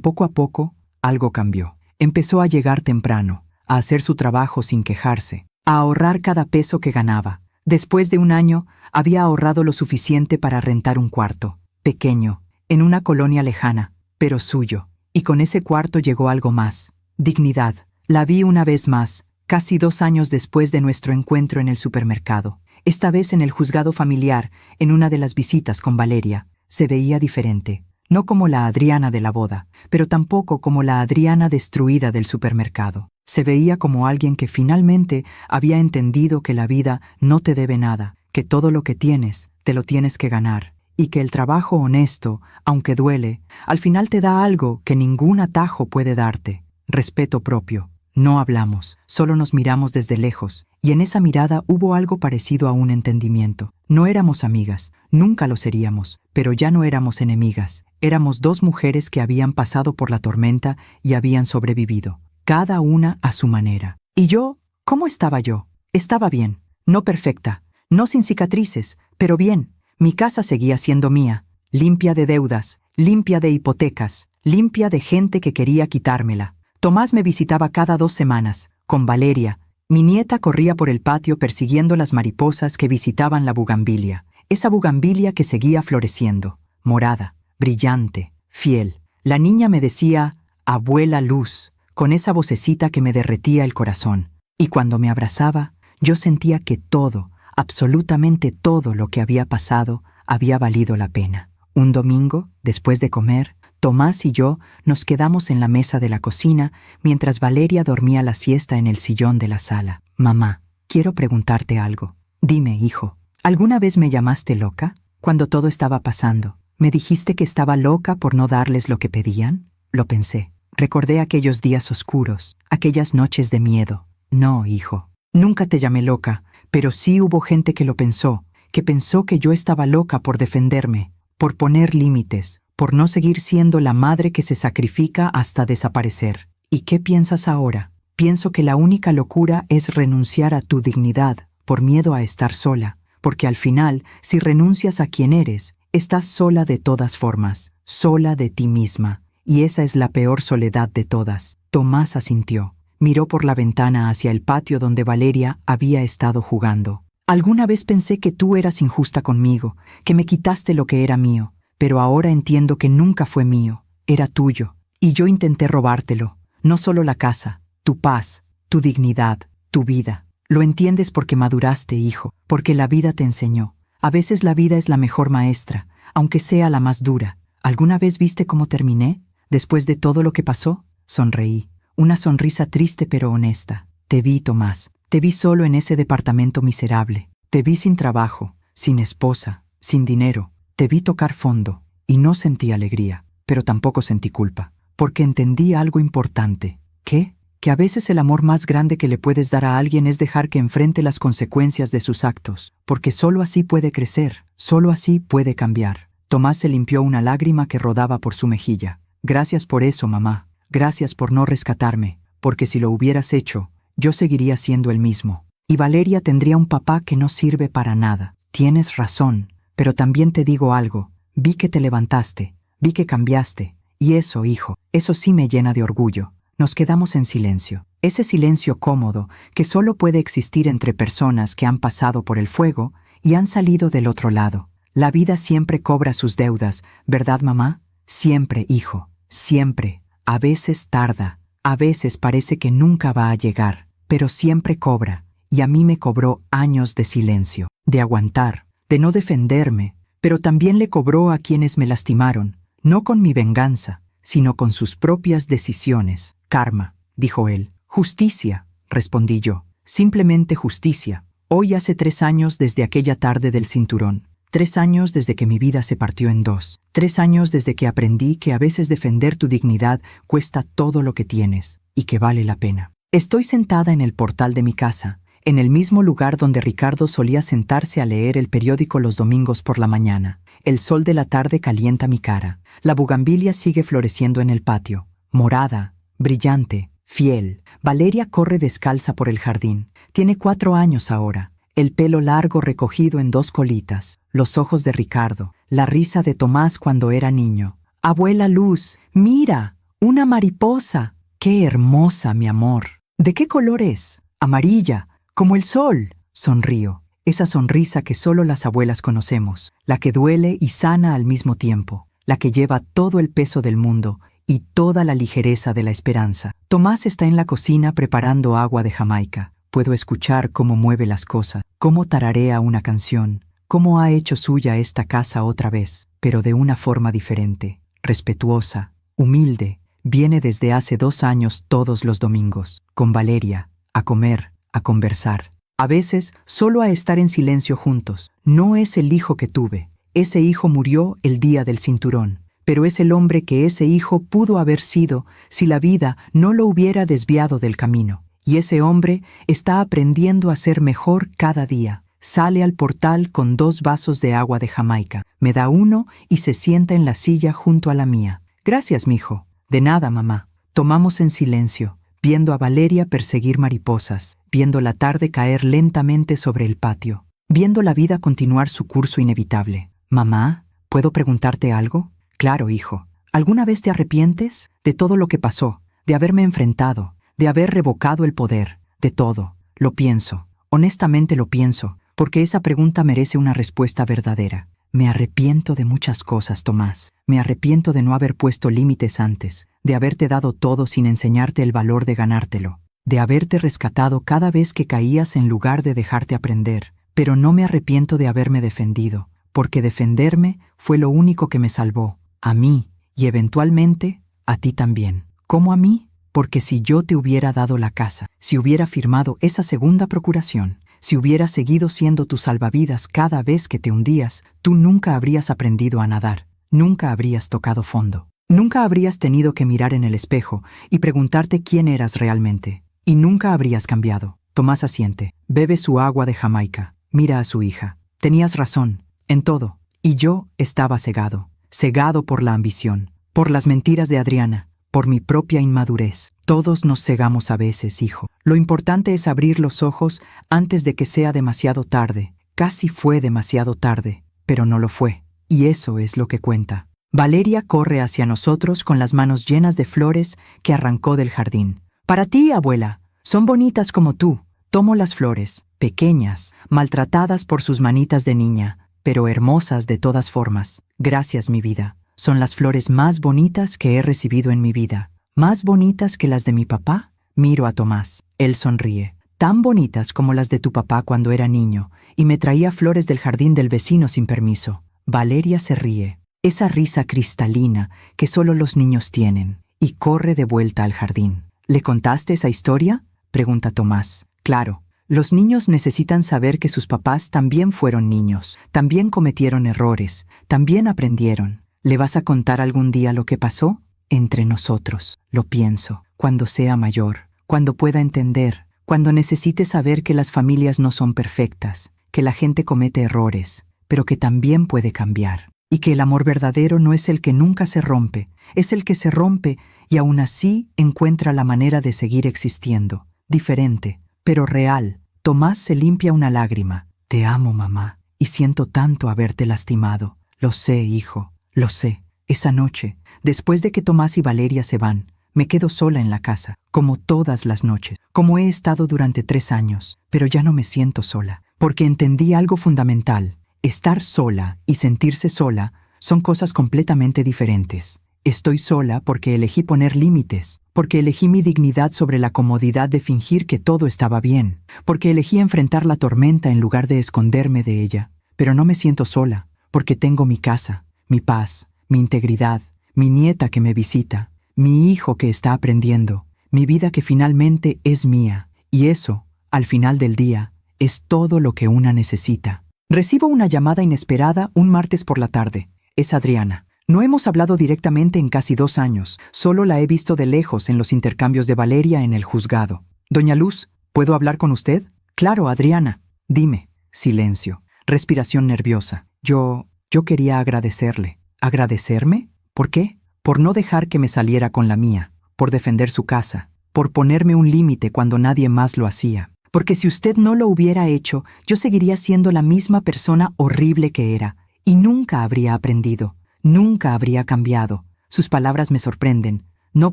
poco a poco, algo cambió. Empezó a llegar temprano, a hacer su trabajo sin quejarse, a ahorrar cada peso que ganaba. Después de un año, había ahorrado lo suficiente para rentar un cuarto, pequeño, en una colonia lejana, pero suyo. Y con ese cuarto llegó algo más: dignidad. La vi una vez más, casi 2 años después de nuestro encuentro en el supermercado. Esta vez en el juzgado familiar, en una de las visitas con Valeria. Se veía diferente. No como la Adriana de la boda, pero tampoco como la Adriana destruida del supermercado. Se veía como alguien que finalmente había entendido que la vida no te debe nada, que todo lo que tienes, te lo tienes que ganar, y que el trabajo honesto, aunque duele, al final te da algo que ningún atajo puede darte: respeto propio. No hablamos, solo nos miramos desde lejos, y en esa mirada hubo algo parecido a un entendimiento. No éramos amigas, nunca lo seríamos, pero ya no éramos enemigas. Éramos 2 mujeres que habían pasado por la tormenta y habían sobrevivido, cada una a su manera. ¿Y yo? ¿Cómo estaba yo? Estaba bien, no perfecta, no sin cicatrices, pero bien. Mi casa seguía siendo mía, limpia de deudas, limpia de hipotecas, limpia de gente que quería quitármela. Tomás me visitaba cada 2 semanas, con Valeria. Mi nieta corría por el patio persiguiendo las mariposas que visitaban la bugambilia, esa bugambilia que seguía floreciendo, morada, brillante, fiel. La niña me decía: abuela Luz, con esa vocecita que me derretía el corazón. Y cuando me abrazaba, yo sentía que todo, absolutamente todo lo que había pasado, había valido la pena. Un domingo, después de comer, Tomás y yo nos quedamos en la mesa de la cocina mientras Valeria dormía la siesta en el sillón de la sala. Mamá, quiero preguntarte algo. Dime, hijo, ¿alguna vez me llamaste loca? Cuando todo estaba pasando, ¿me dijiste que estaba loca por no darles lo que pedían? Lo pensé. Recordé aquellos días oscuros, aquellas noches de miedo. No, hijo, nunca te llamé loca, pero sí hubo gente que lo pensó, que pensó que yo estaba loca por defenderme, por poner límites, por no seguir siendo la madre que se sacrifica hasta desaparecer. ¿Y qué piensas ahora? Pienso que la única locura es renunciar a tu dignidad por miedo a estar sola, porque al final, si renuncias a quien eres, estás sola de todas formas, sola de ti misma, y esa es la peor soledad de todas. Tomás asintió. Miró por la ventana hacia el patio donde Valeria había estado jugando. Alguna vez pensé que tú eras injusta conmigo, que me quitaste lo que era mío. Pero ahora entiendo que nunca fue mío, era tuyo, y yo intenté robártelo, no solo la casa, tu paz, tu dignidad, tu vida. Lo entiendes porque maduraste, hijo, porque la vida te enseñó. A veces la vida es la mejor maestra, aunque sea la más dura. ¿Alguna vez viste cómo terminé? Después de todo lo que pasó, sonreí, una sonrisa triste pero honesta. Te vi, Tomás, te vi solo en ese departamento miserable, te vi sin trabajo, sin esposa, sin dinero. Te vi tocar fondo, y no sentí alegría, pero tampoco sentí culpa, porque entendí algo importante. ¿Qué? Que a veces el amor más grande que le puedes dar a alguien es dejar que enfrente las consecuencias de sus actos, porque solo así puede crecer, solo así puede cambiar. Tomás se limpió una lágrima que rodaba por su mejilla. Gracias por eso, mamá. Gracias por no rescatarme, porque si lo hubieras hecho, yo seguiría siendo el mismo. Y Valeria tendría un papá que no sirve para nada. Tienes razón, pero también te digo algo. Vi que te levantaste, vi que cambiaste, y eso, hijo, eso sí me llena de orgullo. Nos quedamos en silencio. Ese silencio cómodo que solo puede existir entre personas que han pasado por el fuego y han salido del otro lado. La vida siempre cobra sus deudas, ¿verdad, mamá? Siempre, hijo, siempre. A veces tarda, a veces parece que nunca va a llegar, pero siempre cobra. Y a mí me cobró años de silencio, de aguantar, de no defenderme, pero también le cobró a quienes me lastimaron, no con mi venganza, sino con sus propias decisiones. Karma, dijo él. Justicia, respondí yo. Simplemente justicia. Hoy hace 3 años desde aquella tarde del cinturón. 3 años desde que mi vida se partió en 2. 3 años desde que aprendí que a veces defender tu dignidad cuesta todo lo que tienes y que vale la pena. Estoy sentada en el portal de mi casa, en el mismo lugar donde Ricardo solía sentarse a leer el periódico los domingos por la mañana. El sol de la tarde calienta mi cara. La bugambilia sigue floreciendo en el patio, morada, brillante, fiel. Valeria corre descalza por el jardín. Tiene 4 años ahora. El pelo largo recogido en 2 colitas, los ojos de Ricardo, la risa de Tomás cuando era niño. Abuela Luz, mira, una mariposa. ¡Qué hermosa, mi amor! ¿De qué color es? Amarilla, como el sol. Sonrío. Esa sonrisa que solo las abuelas conocemos, la que duele y sana al mismo tiempo, la que lleva todo el peso del mundo y toda la ligereza de la esperanza. Tomás está en la cocina preparando agua de Jamaica. Puedo escuchar cómo mueve las cosas, cómo tararea una canción, cómo ha hecho suya esta casa otra vez, pero de una forma diferente, respetuosa, humilde. Viene desde hace 2 años todos los domingos, con Valeria, a comer, a conversar. A veces, solo a estar en silencio juntos. No es el hijo que tuve. Ese hijo murió el día del cinturón. Pero es el hombre que ese hijo pudo haber sido si la vida no lo hubiera desviado del camino. Y ese hombre está aprendiendo a ser mejor cada día. Sale al portal con 2 vasos de agua de Jamaica. Me da uno y se sienta en la silla junto a la mía. Gracias, mijo. De nada, mamá. Tomamos en silencio, viendo a Valeria perseguir mariposas, viendo la tarde caer lentamente sobre el patio, viendo la vida continuar su curso inevitable. Mamá, ¿puedo preguntarte algo? Claro, hijo. ¿Alguna vez te arrepientes de todo lo que pasó, de haberme enfrentado, de haber revocado el poder, de todo? Lo pienso, honestamente lo pienso, porque esa pregunta merece una respuesta verdadera. Me arrepiento de muchas cosas, Tomás. Me arrepiento de no haber puesto límites antes, de haberte dado todo sin enseñarte el valor de ganártelo, de haberte rescatado cada vez que caías en lugar de dejarte aprender. Pero no me arrepiento de haberme defendido, porque defenderme fue lo único que me salvó, a mí, y eventualmente, a ti también. ¿Cómo a mí? Porque si yo te hubiera dado la casa, si hubiera firmado esa segunda procuración, si hubiera seguido siendo tu salvavidas cada vez que te hundías, tú nunca habrías aprendido a nadar, nunca habrías tocado fondo, nunca habrías tenido que mirar en el espejo y preguntarte quién eras realmente, y nunca habrías cambiado. Tomás asiente, bebe su agua de Jamaica, mira a su hija. Tenías razón, en todo, y yo estaba cegado por la ambición, por las mentiras de Adriana, por mi propia inmadurez. Todos nos cegamos a veces, hijo. Lo importante es abrir los ojos antes de que sea demasiado tarde. Casi fue demasiado tarde, pero no lo fue. Y eso es lo que cuenta. Valeria corre hacia nosotros con las manos llenas de flores que arrancó del jardín. Para ti, abuela. Son bonitas como tú. Tomo las flores, pequeñas, maltratadas por sus manitas de niña, pero hermosas de todas formas. Gracias, mi vida. Son las flores más bonitas que he recibido en mi vida. ¿Más bonitas que las de mi papá? Miro a Tomás. Él sonríe. Tan bonitas como las de tu papá cuando era niño, y me traía flores del jardín del vecino sin permiso. Valeria se ríe. Esa risa cristalina que solo los niños tienen, y corre de vuelta al jardín. ¿Le contaste esa historia?, pregunta Tomás. Claro. Los niños necesitan saber que sus papás también fueron niños, también cometieron errores, también aprendieron. ¿Le vas a contar algún día lo que pasó? entre nosotros. Lo pienso, cuando sea mayor, cuando pueda entender, cuando necesite saber que las familias no son perfectas, que la gente comete errores, pero que también puede cambiar. Y que el amor verdadero no es el que nunca se rompe, es el que se rompe y aún así encuentra la manera de seguir existiendo. Diferente, pero real. Tomás se limpia una lágrima. Te amo, mamá, y siento tanto haberte lastimado. Lo sé, hijo, lo sé. Esa noche, después de que Tomás y Valeria se van, me quedo sola en la casa, como todas las noches, como he estado durante 3 años, pero ya no me siento sola, porque entendí algo fundamental. Estar sola y sentirse sola son cosas completamente diferentes. Estoy sola porque elegí poner límites, porque elegí mi dignidad sobre la comodidad de fingir que todo estaba bien, porque elegí enfrentar la tormenta en lugar de esconderme de ella. Pero no me siento sola, porque tengo mi casa, mi paz, mi integridad, mi nieta que me visita, mi hijo que está aprendiendo, mi vida que finalmente es mía, y eso, al final del día, es todo lo que una necesita. Recibo una llamada inesperada un martes por la tarde. Es Adriana. No hemos hablado directamente en casi 2 años, solo la he visto de lejos en los intercambios de Valeria en el juzgado. Doña Luz, ¿puedo hablar con usted? Claro, Adriana. Dime. Silencio. Respiración nerviosa. Yo quería agradecerle. ¿Agradecerme? ¿Por qué? Por no dejar que me saliera con la mía, por defender su casa, por ponerme un límite cuando nadie más lo hacía. Porque si usted no lo hubiera hecho, yo seguiría siendo la misma persona horrible que era, y nunca habría aprendido, nunca habría cambiado. Sus palabras me sorprenden, no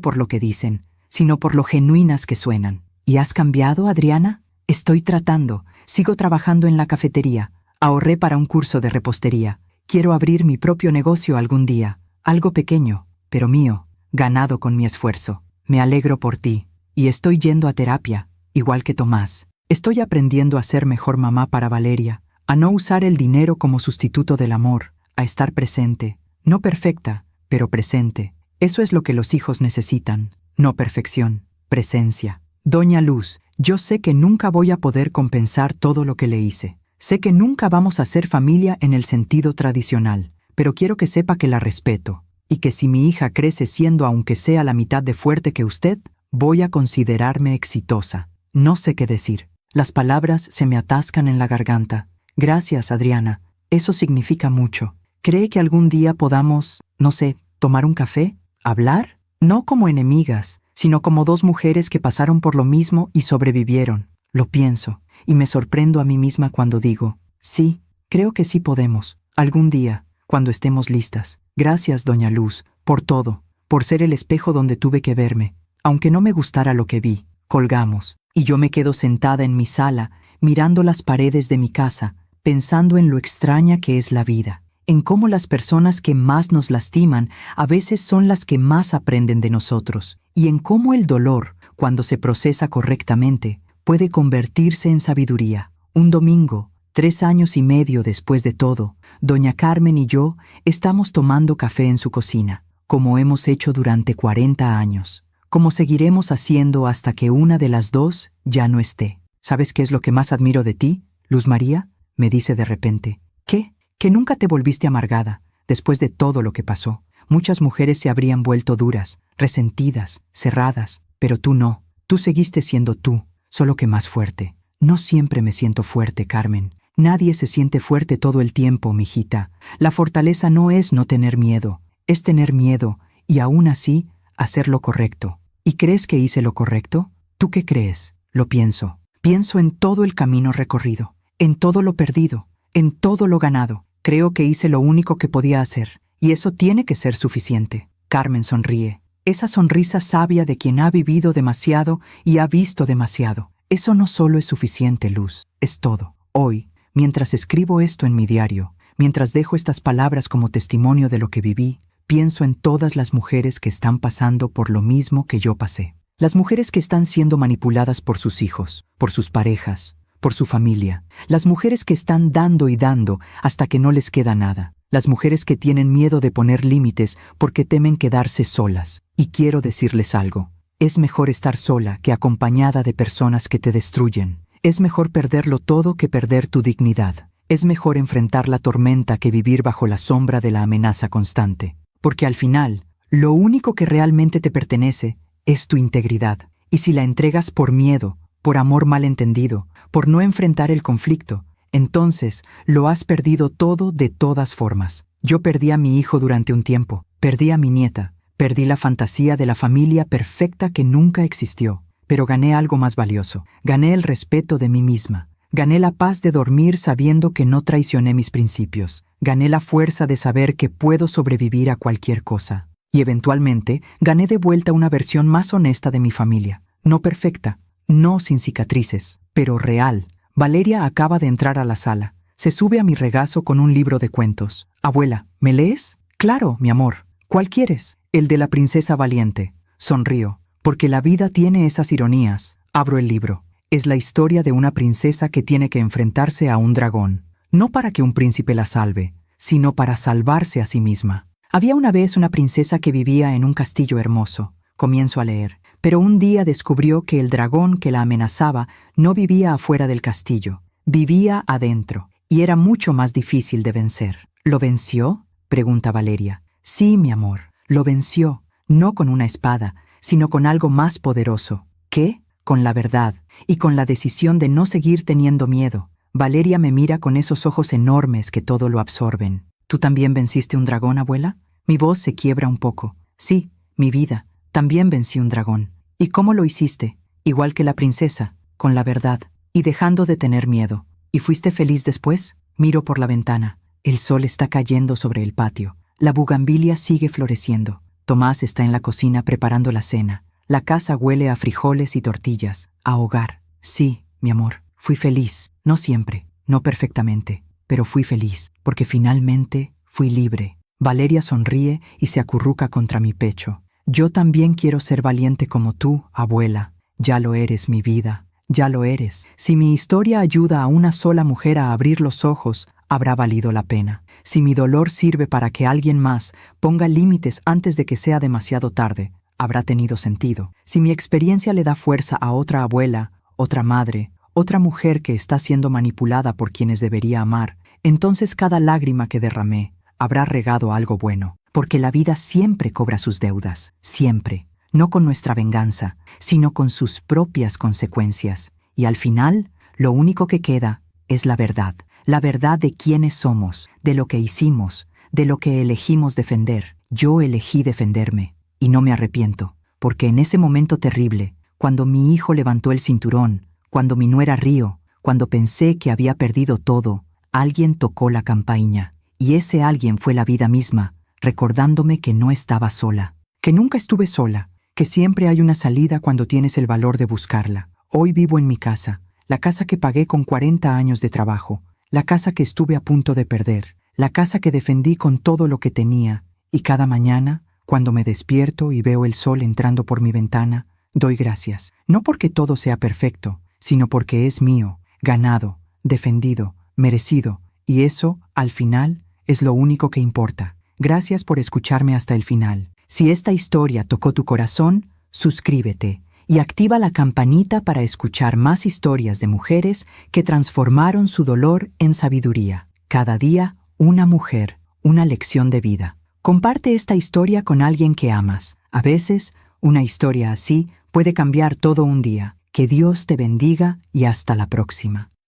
por lo que dicen, sino por lo genuinas que suenan. ¿Y has cambiado, Adriana? Estoy tratando, sigo trabajando en la cafetería, ahorré para un curso de repostería. Quiero abrir mi propio negocio algún día, algo pequeño, pero mío, ganado con mi esfuerzo. Me alegro por ti, y estoy yendo a terapia, igual que Tomás. Estoy aprendiendo a ser mejor mamá para Valeria, a no usar el dinero como sustituto del amor, a estar presente, no perfecta, pero presente. Eso es lo que los hijos necesitan, no perfección, presencia. Doña Luz, yo sé que nunca voy a poder compensar todo lo que le hice. Sé que nunca vamos a ser familia en el sentido tradicional, pero quiero que sepa que la respeto, y que si mi hija crece siendo aunque sea la mitad de fuerte que usted, voy a considerarme exitosa. No sé qué decir. Las palabras se me atascan en la garganta. Gracias, Adriana. Eso significa mucho. ¿Cree que algún día podamos, no sé, tomar un café? ¿Hablar? No como enemigas, sino como 2 mujeres que pasaron por lo mismo y sobrevivieron. Lo pienso, y me sorprendo a mí misma cuando digo, sí, creo que sí podemos. Algún día, cuando estemos listas. Gracias, Doña Luz, por todo, por ser el espejo donde tuve que verme. Aunque no me gustara lo que vi, colgamos. Y yo me quedo sentada en mi sala, mirando las paredes de mi casa, pensando en lo extraña que es la vida, en cómo las personas que más nos lastiman a veces son las que más aprenden de nosotros, y en cómo el dolor, cuando se procesa correctamente, puede convertirse en sabiduría. Un domingo, 3 años y medio después de todo, doña Carmen y yo estamos tomando café en su cocina, como hemos hecho durante 40 años. Como seguiremos haciendo hasta que una de las 2 ya no esté. ¿Sabes qué es lo que más admiro de ti, Luz María? Me dice de repente. ¿Qué? Que nunca te volviste amargada, después de todo lo que pasó. Muchas mujeres se habrían vuelto duras, resentidas, cerradas, pero tú no. Tú seguiste siendo tú, solo que más fuerte. No siempre me siento fuerte, Carmen. Nadie se siente fuerte todo el tiempo, mijita. La fortaleza no es no tener miedo, es tener miedo y aún así hacer lo correcto. ¿Y crees que hice lo correcto? ¿Tú qué crees? Lo pienso. Pienso en todo el camino recorrido, en todo lo perdido, en todo lo ganado. Creo que hice lo único que podía hacer, y eso tiene que ser suficiente. Carmen sonríe. Esa sonrisa sabia de quien ha vivido demasiado y ha visto demasiado. Eso no solo es suficiente, Luz, es todo. Hoy, mientras escribo esto en mi diario, mientras dejo estas palabras como testimonio de lo que viví, pienso en todas las mujeres que están pasando por lo mismo que yo pasé. Las mujeres que están siendo manipuladas por sus hijos, por sus parejas, por su familia. Las mujeres que están dando y dando hasta que no les queda nada. Las mujeres que tienen miedo de poner límites porque temen quedarse solas. Y quiero decirles algo. Es mejor estar sola que acompañada de personas que te destruyen. Es mejor perderlo todo que perder tu dignidad. Es mejor enfrentar la tormenta que vivir bajo la sombra de la amenaza constante. Porque al final, Lo único que realmente te pertenece es tu integridad. Y si la entregas por miedo, por amor malentendido, por no enfrentar el conflicto, entonces lo has perdido todo de todas formas. Yo perdí a mi hijo durante un tiempo, perdí a mi nieta, perdí la fantasía de la familia perfecta que nunca existió, pero gané algo más valioso. Gané el respeto de mí misma. Gané la paz de dormir sabiendo que no traicioné mis principios. Gané la fuerza de saber que puedo sobrevivir a cualquier cosa. Y eventualmente gané de vuelta una versión más honesta de mi familia. No perfecta, no sin cicatrices, pero real. Valeria acaba de entrar a la sala. Se sube a mi regazo con un libro de cuentos. Abuela, ¿me lees? Claro, mi amor. ¿Cuál quieres? El de la princesa valiente. Sonrío, porque la vida tiene esas ironías. Abro el libro. Es la historia de una princesa que tiene que enfrentarse a un dragón. No para que un príncipe la salve, sino para salvarse a sí misma. Había una vez una princesa que vivía en un castillo hermoso. Comienzo a leer. Pero un día descubrió que el dragón que la amenazaba no vivía afuera del castillo, vivía adentro, y era mucho más difícil de vencer. ¿Lo venció?, pregunta Valeria. Sí, mi amor, lo venció, no con una espada, sino con algo más poderoso. ¿Qué? Con la verdad, y con la decisión de no seguir teniendo miedo. Valeria me mira con esos ojos enormes que todo lo absorben. ¿Tú también venciste un dragón, abuela? Mi voz se quiebra un poco. Sí, mi vida, también vencí un dragón. ¿Y cómo lo hiciste? Igual que la princesa, con la verdad, y dejando de tener miedo. ¿Y fuiste feliz después? Miro por la ventana. El sol está cayendo sobre el patio. La bugambilia sigue floreciendo. Tomás está en la cocina preparando la cena. La casa huele a frijoles y tortillas, a hogar. Sí, mi amor, fui feliz. No siempre, no perfectamente, pero fui feliz, porque finalmente fui libre. Valeria sonríe y se acurruca contra mi pecho. Yo también quiero ser valiente como tú, abuela. Ya lo eres, mi vida. Ya lo eres. Si mi historia ayuda a una sola mujer a abrir los ojos, habrá valido la pena. Si mi dolor sirve para que alguien más ponga límites antes de que sea demasiado tarde, habrá tenido sentido. Si mi experiencia le da fuerza a otra abuela, otra madre, otra mujer que está siendo manipulada por quienes debería amar, entonces cada lágrima que derramé habrá regado algo bueno. Porque la vida siempre cobra sus deudas, siempre, no con nuestra venganza, sino con sus propias consecuencias. Y al final, lo único que queda es la verdad de quiénes somos, de lo que hicimos, de lo que elegimos defender. Yo elegí defenderme, y no me arrepiento, porque en ese momento terrible, cuando mi hijo levantó el cinturón, cuando mi nuera rió, cuando pensé que había perdido todo, alguien tocó la campainha, y ese alguien fue la vida misma, recordándome que no estaba sola, que nunca estuve sola, que siempre hay una salida cuando tienes el valor de buscarla. Hoy vivo en mi casa, la casa que pagué con 40 años de trabajo, la casa que estuve a punto de perder, la casa que defendí con todo lo que tenía, y cada mañana, cuando me despierto y veo el sol entrando por mi ventana, doy gracias, no porque todo sea perfecto, sino porque es mío, ganado, defendido, merecido, y eso, al final, es lo único que importa. Gracias por escucharme hasta el final. Si esta historia tocó tu corazón, suscríbete y activa la campanita para escuchar más historias de mujeres que transformaron su dolor en sabiduría. Cada día, una mujer, una lección de vida. Comparte esta historia con alguien que amas. A veces, una historia así puede cambiar todo un día. Que Dios te bendiga y hasta la próxima.